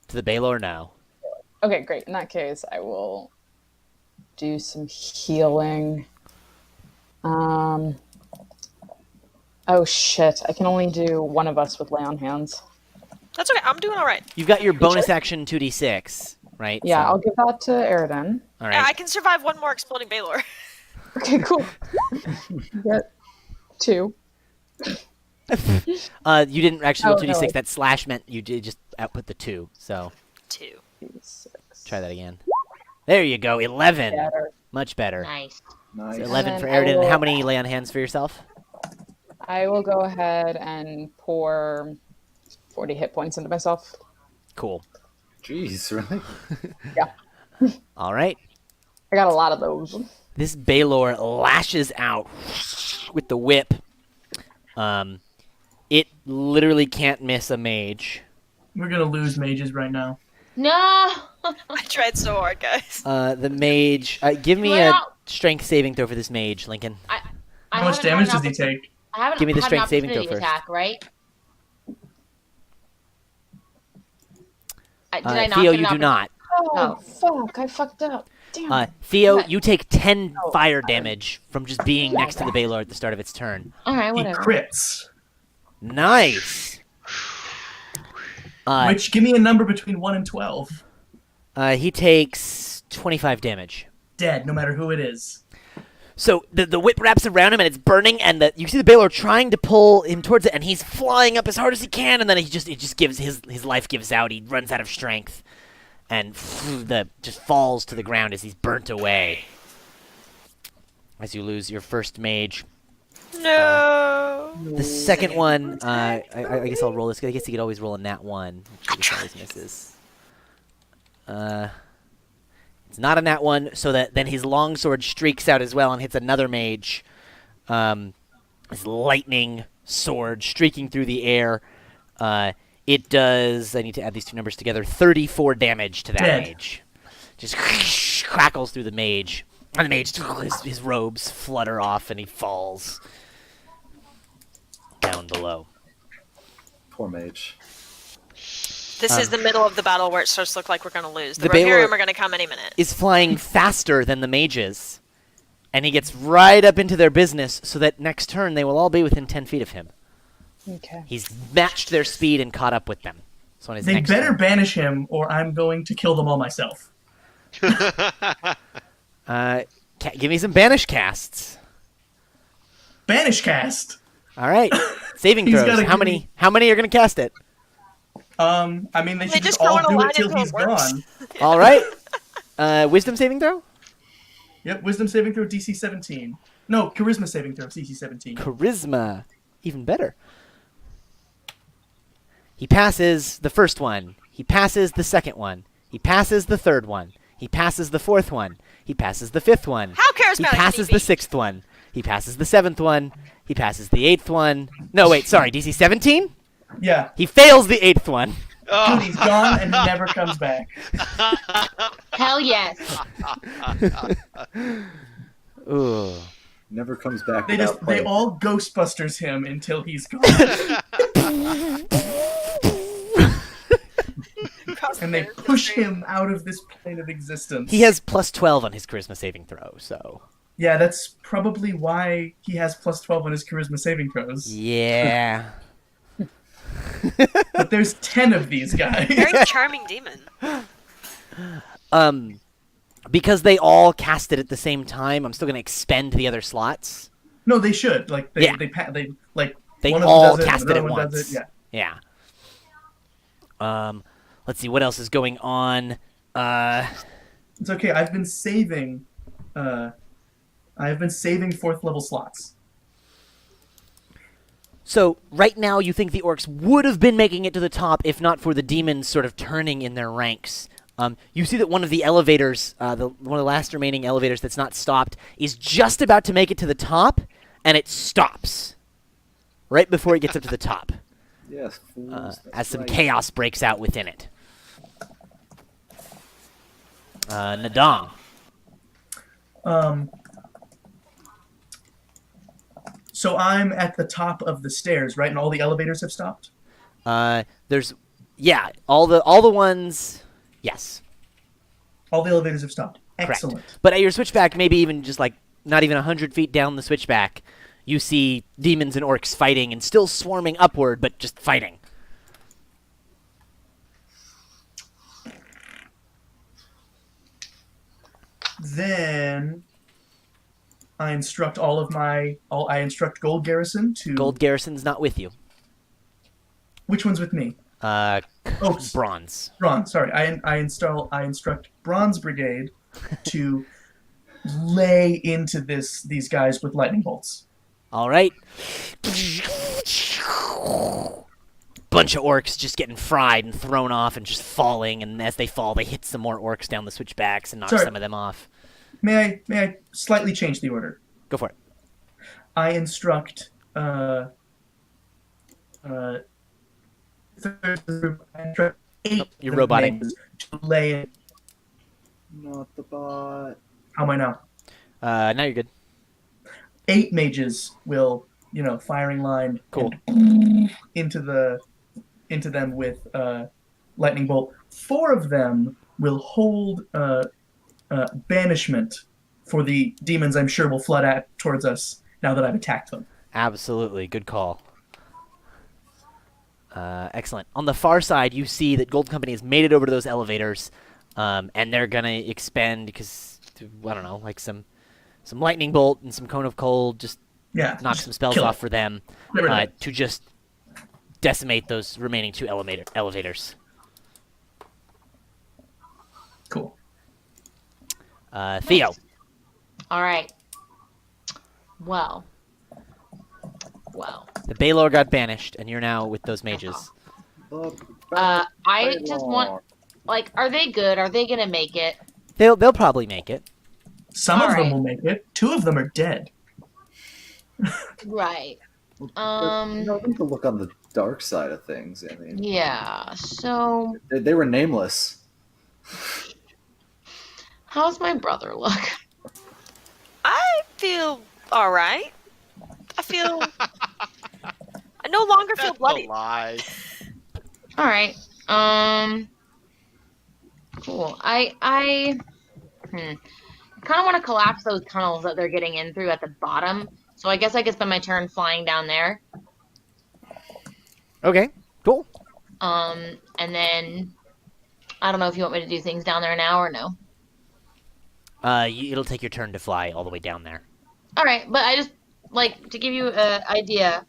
To the Baylor now. Okay, great. In that case, I will do some healing. Oh shit! I can only do one of us with lay on hands. That's okay. I'm doing alright. You've got your bonus action 2d6, right? Yeah, So- I'll give that to Eridan. all Yeah, I right. can survive one more exploding Baylor. Okay, cool. Get 2. You didn't actually roll Oh, no, 2d6. I- That slash meant you did just output the 2. So 2. 6. try that again. There you go. 11. Better. Much better. Nice. Nice. So 11 And for then I Eridan. will- How many lay on hands for yourself? I will go ahead and pour 40 hit points into myself. Cool. Jeez, really? Yeah, All right. I got a lot of those. This Baylor lashes out with the whip. It literally can't miss a mage. We're gonna lose mages right now. No. I tried so hard, guys. The mage. Give me Well- a strength saving throw for this mage, Lincoln. How much damage does he take? I haven't Give me the had strength an saving throw opportunity first. attack, right? Did I not Theo, get an you do not. Oh, Oh. fuck, I fucked up. Damn. Theo, What? you take 10 Oh, fire damage from just being next to the Baylor at the start of its turn. All right, He whatever. crits. Nice. Which, give me a number between 1 and 12. He takes 25 damage. Dead, no matter who it is. So the whip wraps around him and it's burning, and you see the Baylor trying to pull him towards it, and he's flying up as hard as he can, and then it just gives his life gives out. He runs out of strength, and just falls to the ground as he's burnt away. As you lose your first mage. No. The second one, I guess I'll roll this. I guess you could always roll a nat 1, which always misses. It's not a nat 1, so that then his longsword streaks out as well and hits another mage. His lightning sword streaking through the air. It does, I need to add these two numbers together, 34 damage to that Dead. mage. Just crackles through the mage. And the mage, his robes flutter off and he falls down below. Poor mage. This is the middle of the battle where it starts to look like we're going to lose. The The Baylor- Rohirrim are going to come any minute. Is flying faster than the mages, and he gets right up into their business so that next turn they will all be within 10 feet of him. Okay. He's matched their speed and caught up with them. So on his They next better turn, banish him, or I'm going to kill them all myself. give me some banish casts. Banish cast. All right, saving He's throws. gotta How give many? me- How many are going to cast it? I mean, they They should just just all go in a do line it till until he's it works. gone. All right, wisdom saving throw. Yep, wisdom saving throw DC 17. No, charisma saving throw DC 17. Charisma, even better. He passes the first one. He passes the second one. He passes the third one. He passes the fourth one. He passes the fifth one. How He charismatic passes can the sixth one. He passes the seventh one. He passes the eighth one. No, wait, sorry, DC 17? Yeah, He fails the eighth one. dude, he's gone and he never comes back. Hell yes. Ooh. Never comes back. They without they playing. all Ghostbusters him until he's gone, and they push him out of this plane of existence. He has plus 12 on his charisma saving throw, so. Yeah, that's probably why he has plus 12 on his charisma saving throws. Yeah. But there's 10 of these guys. Very charming demon. Because they all cast it at the same time, I'm still going to expend the other slots. No, they should. Like they Yeah. they like They one all of them does cast it, it another at one does once. it. Yeah. Yeah. Let's see, what else is going on? It's okay. I've been saving fourth level slots. So, right now, you think the orcs would have been making it to the top if not for the demons sort of turning in their ranks. You see that one of the elevators, one of the last remaining elevators that's not stopped, is just about to make it to the top, and it stops right before it gets up to the top, Yes, fools. that's as some right. chaos breaks out within it. Nadam. So I'm at the top of the stairs, right? And all the elevators have stopped. There's, yeah, all the ones, yes. All the elevators have stopped. Correct. Excellent. But at your switchback, maybe even just like not even 100 feet down the switchback, you see demons and orcs fighting and still swarming upward, but just fighting. Then I instruct I instruct Gold Garrison to Gold Garrison's not with you. Which one's with me? Uh, Oh, Bronze. Bronze. Sorry, I instruct Bronze Brigade to lay into these guys with lightning bolts. All right. Bunch of orcs just getting fried and thrown off and just falling, and as they fall, they hit some more orcs down the switchbacks and knock Sorry. some of them off. May I slightly change the order? Go for it. I instruct eight You're of the roboting. mages to lay in. Not the bot. How am I now? Now you're good. 8 mages will, firing line Cool. and into them with lightning bolt. 4 of them will hold banishment for the demons I'm sure will flood towards us now that I've attacked them. Absolutely. Good call. Excellent. On the far side, you see that Gold Company has made it over to those elevators, and they're going to expend, because, I don't know, like some lightning bolt and some cone of cold, just knock some spells kill off it. for them to just decimate those remaining 2 elevators. Cool. Theo. All right. Well. The Baylor got banished, and you're now with those mages. I just want, like, are they good? Are they gonna make it? They'll probably make it. Some of them Alright. will make it. 2 of them are dead. Right. You know, to look on the dark side of things. I mean, Yeah. So, they were nameless. how's my brother look? I feel all right. I no longer feel That's bloody. a lie. All right. Cool. I kind of want to collapse those tunnels that they're getting in through at the bottom. So I guess I could spend my turn flying down there. Okay, cool. And then I don't know if you want me to do things down there now or no. It'll take your turn to fly all the way down there. All right, but I just like to give you an idea.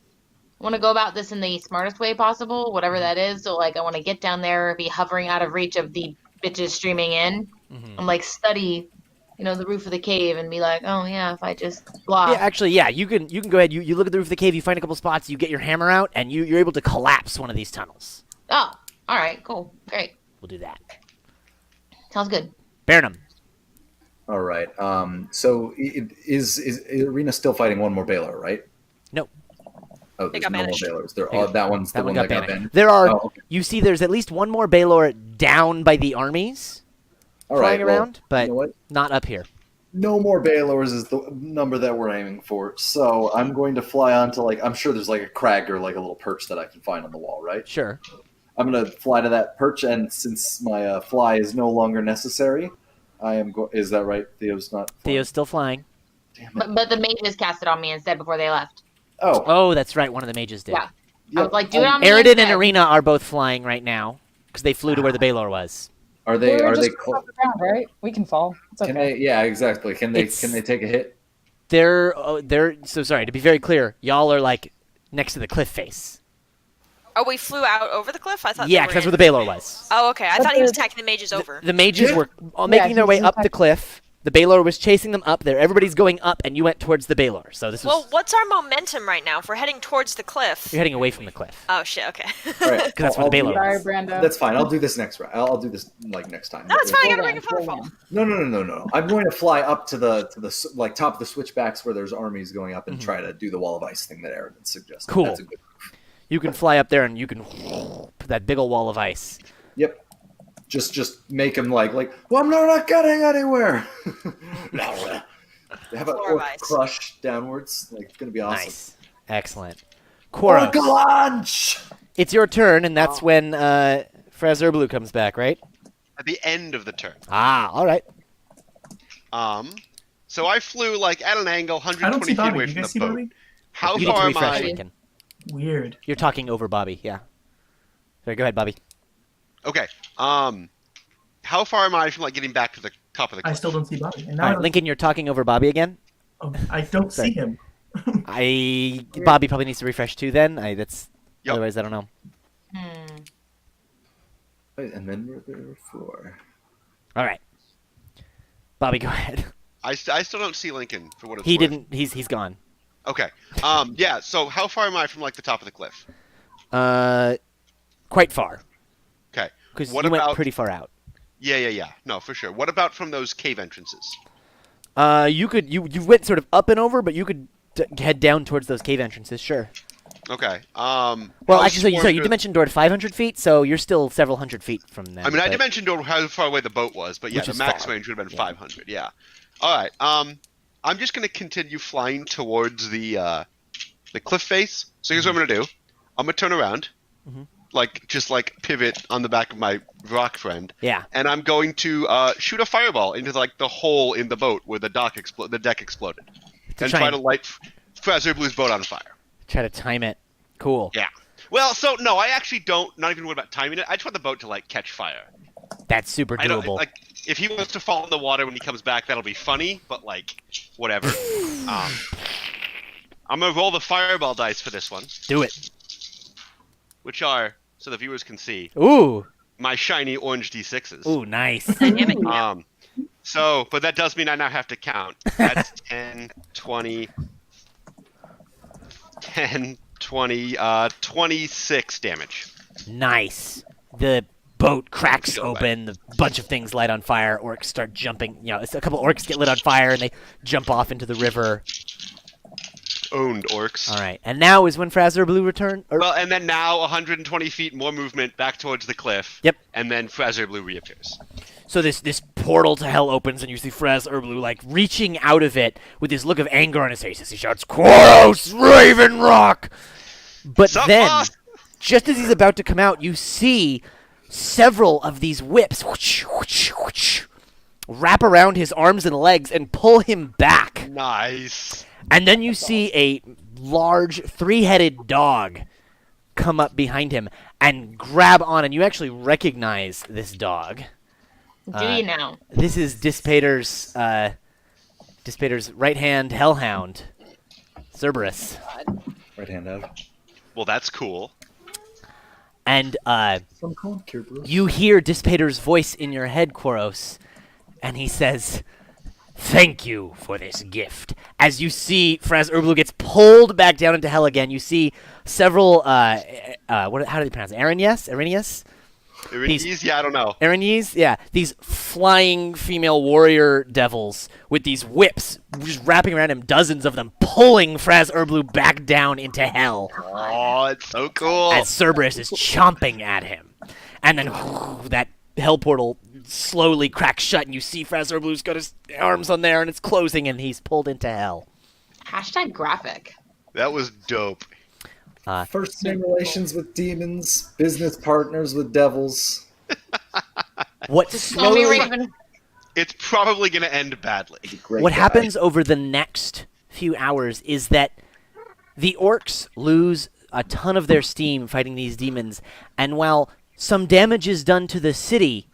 I want to go about this in the smartest way possible, whatever that is. So like, I want to get down there, be hovering out of reach of the bitches streaming in, and like study, the roof of the cave, and be like, oh yeah, if I just blah. Yeah, actually, yeah, you can go ahead. You look at the roof of the cave, you find a couple spots, you get your hammer out, and you're able to collapse one of these tunnels. Oh, all right, cool, great, We'll do that. sounds good. Burnham. All right. So is Arena still fighting one more Baylor, right? No. Oh, They there's got no more banished. Baylors. That one's the one that got banished. There are. Oh, okay. You see, there's at least one more Baylor down by the armies All flying right. Well, around, but you know what? not up here. No more Baylors is the number that we're aiming for. So I'm going to fly onto I'm sure there's like a crag or like a little perch that I can find on the wall, right? Sure. I'm going to fly to that perch, and since my fly is no longer necessary, I am going. Is that right? Theo's not. Flying? Theo's still flying. Damn it. But the mages cast it on me instead before they left. Oh. Oh, that's right. One of the mages did. Yeah. Yep. I was like, do it on me. Aridin instead. and Arena are both flying right now because they flew to where the Baylor was. Are they? We're Are just they? off the ground, right? We can fall. It's okay. Can they? Yeah, exactly. Can they? It's- Can they take a hit? They're so sorry. To be very clear, y'all are like next to the cliff face. Oh, we flew out over the cliff? I thought Yeah, they because were that's where in. the Baylor was. Oh, okay. I But thought he was the- attacking the mages over. The mages Yeah. were making their way he's up the attacking- cliff. The Baylor was chasing them up there. Everybody's going up, and you went towards the Baylor. So this was Well, what's our momentum right now? If we're heading towards the cliff. you're heading away from the cliff Oh shit. Okay. All right. because that's where the Baylor Sorry, was. Brando. That's fine. I'll do this next round. I'll do this next time. No, it's fine. I gotta Hold make it on, powerful. hold on. No. I'm going to fly up to the top of the switchbacks where there's armies going up and try to do the wall of ice thing that Aridin suggested. Cool. That's a good. You can fly up there, and you can put that big old wall of ice. Yep. Just make him like. Well, I'm not getting anywhere. Have a Floor of orc ice. crush downwards. It's gonna be awesome. Nice, excellent. Koros, Orc-a-lunch! it's your turn, and that's when Frazer Blue comes back, right? At the end of the turn. Ah, all right. So I flew at an angle, I don't 120 see feet Bobby. away You from guys the see boat. Bobby? How You need to far am refresh, I? Lincoln. Weird. You're talking over Bobby. Yeah. Sorry, go ahead, Bobby. Okay. How far am I from getting back to the top of the I cliff? still don't see Bobby. And All now right, Lincoln, you're talking over Bobby again. I don't see him. Bobby probably needs to refresh too. Then Yup. otherwise I don't know. Wait, and then we're there 4. All right, Bobby, go ahead. I still don't see Lincoln for what it's He worth. didn't. He's gone. Okay. Yeah. So how far am I from the top of the cliff? Quite far Okay. because What you went about- pretty far out. Yeah. No, for sure. What about from those cave entrances? You went sort of up and over, but you could head down towards those cave entrances. Sure. Okay. Well, how actually, sorry, you swarmed- dimension doored 500 feet, so you're still several hundred feet from them. I mean, I but- dimensioned how far away the boat was, but yeah, Which the is max far. range would have been Yeah. 500. Yeah. All right. I'm just gonna continue flying towards the cliff face. So here's what I'm gonna do. I'm gonna turn around. Mhm. just pivot on the back of my rock friend. Yeah. And I'm going to shoot a fireball into the hole in the boat where the deck exploded, and try to light Fraser Blue's boat on fire. Try to time it. Cool. Yeah. Well, so no, I actually don't. Not even worried about timing it. I just want the boat to catch fire. That's super I don't doable. if he wants to fall in the water when he comes back, that'll be funny. But whatever. I'm gonna roll the fireball dice for this one, Do it. which are, so the viewers can see, Ooh. my shiny orange d6s. Ooh, nice. Dynamic. But that does mean I now have to count. That's 10, 20, 26 damage. Nice. The boat cracks Go back. open. A bunch of things light on fire. Orcs start jumping. A couple orcs get lit on fire, and they jump off into the river. Owned orcs. All right. And now is when Fraser Blue return? Well, and then now 120 feet more movement back towards the cliff. Yep. And then Fraser Blue reappears. So this portal to hell opens, and you see Fraser Blue reaching out of it with this look of anger on his face as he shouts, "Quaros, Raven Rock!" But Sup, then, boss? just as he's about to come out, you see several of these whips whoosh, whoosh, whoosh, wrap around his arms and legs and pull him back. Nice. And then you see a large three-headed dog come up behind him and grab on, and you actually recognize this dog. Do you now? This is Dissipator's right-hand hellhound, Cerberus. Right hand out. Well, that's cool. And Some called Kerberos. you hear Dissipator's voice in your head, Quaros, and he says, "Thank you for this gift." As you see Fraser Blue gets pulled back down into hell again, you see several, how do they pronounce it? Arenius? Yeah, I don't know. Arenies? Yeah. These flying female warrior devils with these whips just wrapping around him, dozens of them, pulling Fraser Blue back down into hell. Oh, it's so cool. As Cerberus is chomping at him. And then that hell portal slowly cracks shut, and you see Fraser Blue's got his arms on there, and it's closing, and he's pulled into hell. Hashtag graphic. That was dope. First name relations with demons, business partners with devils. What Call me slowly, Raven. It's probably going to end badly. Great what guy. happens over the next few hours is that the orcs lose a ton of their steam fighting these demons, and while some damage is done to the city,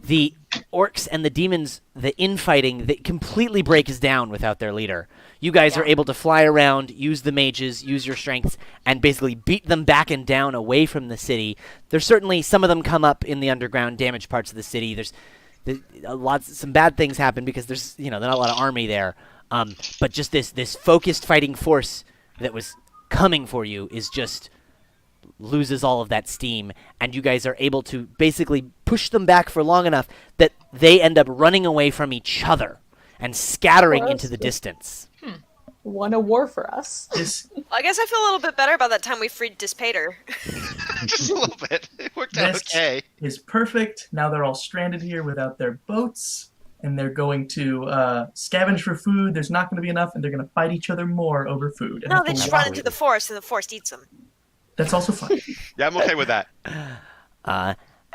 the orcs and the demons, the infighting, that completely breaks down without their leader. You guys are able to fly around, use the mages, use your strengths, and basically beat them back and down away from the city. There's certainly some of them come up in the underground, damaged parts of the city. There's some bad things happen because there's there's not a lot of army there. But just this focused fighting force that was coming for you is just loses all of that steam, and you guys are able to basically push them back for long enough that they end up running away from each other and scattering into the distance. Won a war for us. This I guess I feel a little bit better about that time we freed Dissipator. Just a little bit. It worked out This- okay. is perfect. Now they're all stranded here without their boats, and they're going to scavenge for food. There's not going to be enough, and they're going to fight each other more over food. And No, have they to just walk run into with the it. forest, and the forest eats them. That's also fun. Yeah, I'm okay with that.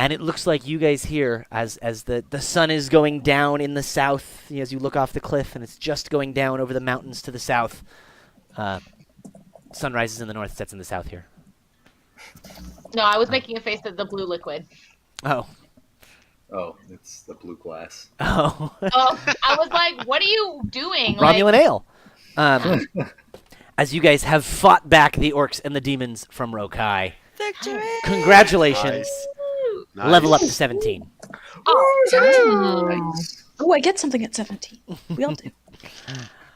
And it looks like you guys here, as the sun is going down in the south, as you look off the cliff, and it's just going down over the mountains to the south. Sun rises in the north, sets in the south here. No, I was making a face at the blue liquid. Oh. Oh, it's the blue glass. Oh. Oh, I was like, what are you doing? Romulan ale. As you guys have fought back the orcs and the demons from Rokai. Victory! Congratulations. Nice. Level up to 17. Oh, Oh, I get something at 17. We all do.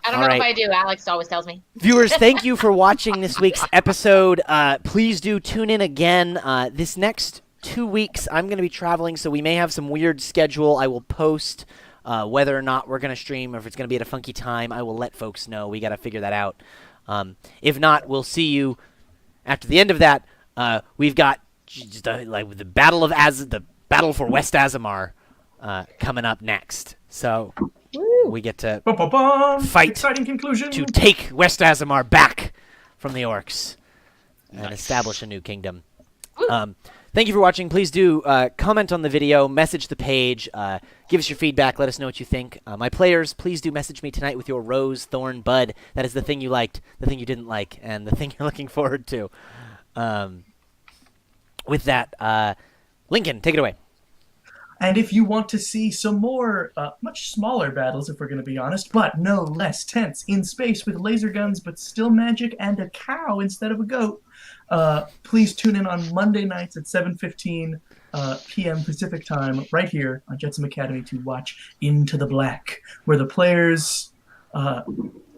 I don't All know right. if I do. Alex always tells me. Viewers, thank you for watching this week's episode. Please do tune in again. This next 2 weeks, I'm going to be traveling, so we may have some weird schedule. I will post whether or not we're going to stream, or if it's going to be at a funky time. I will let folks know. We got to figure that out. If not, we'll see you after the end of that. We've got just the battle of the battle for West Azemar coming up next. So we get to Ba-ba-bum. Fight Exciting conclusion. to take West Azemar back from the orcs and establish a new kingdom. Thank you for watching. Please do comment on the video, message the page, give us your feedback, let us know what you think. My players, please do message me tonight with your rose, thorn, bud. That is the thing you liked, the thing you didn't like, and the thing you're looking forward to. With that, Lincoln, take it away. And if you want to see some more, much smaller battles, if we're going to be honest, but no less tense, in space with laser guns, but still magic, and a cow instead of a goat, please tune in on Monday nights at 7:15 p.m. Pacific time, right here on Jetsam Academy, to watch Into the Black, where the players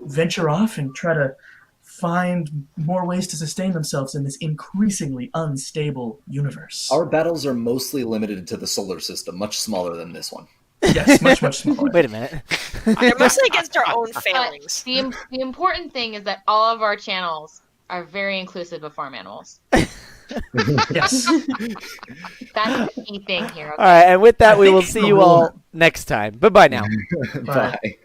venture off and try to find more ways to sustain themselves in this increasingly unstable universe. Our battles are mostly limited to the solar system, much smaller than this one. Yes, much smaller. Wait a minute. They're mostly against our own failings. The important thing is that all of our channels are very inclusive of farm animals. Yes. That's the key thing here. Okay? All right, and with that, we will think see the you all next time. Bye-bye now. Bye.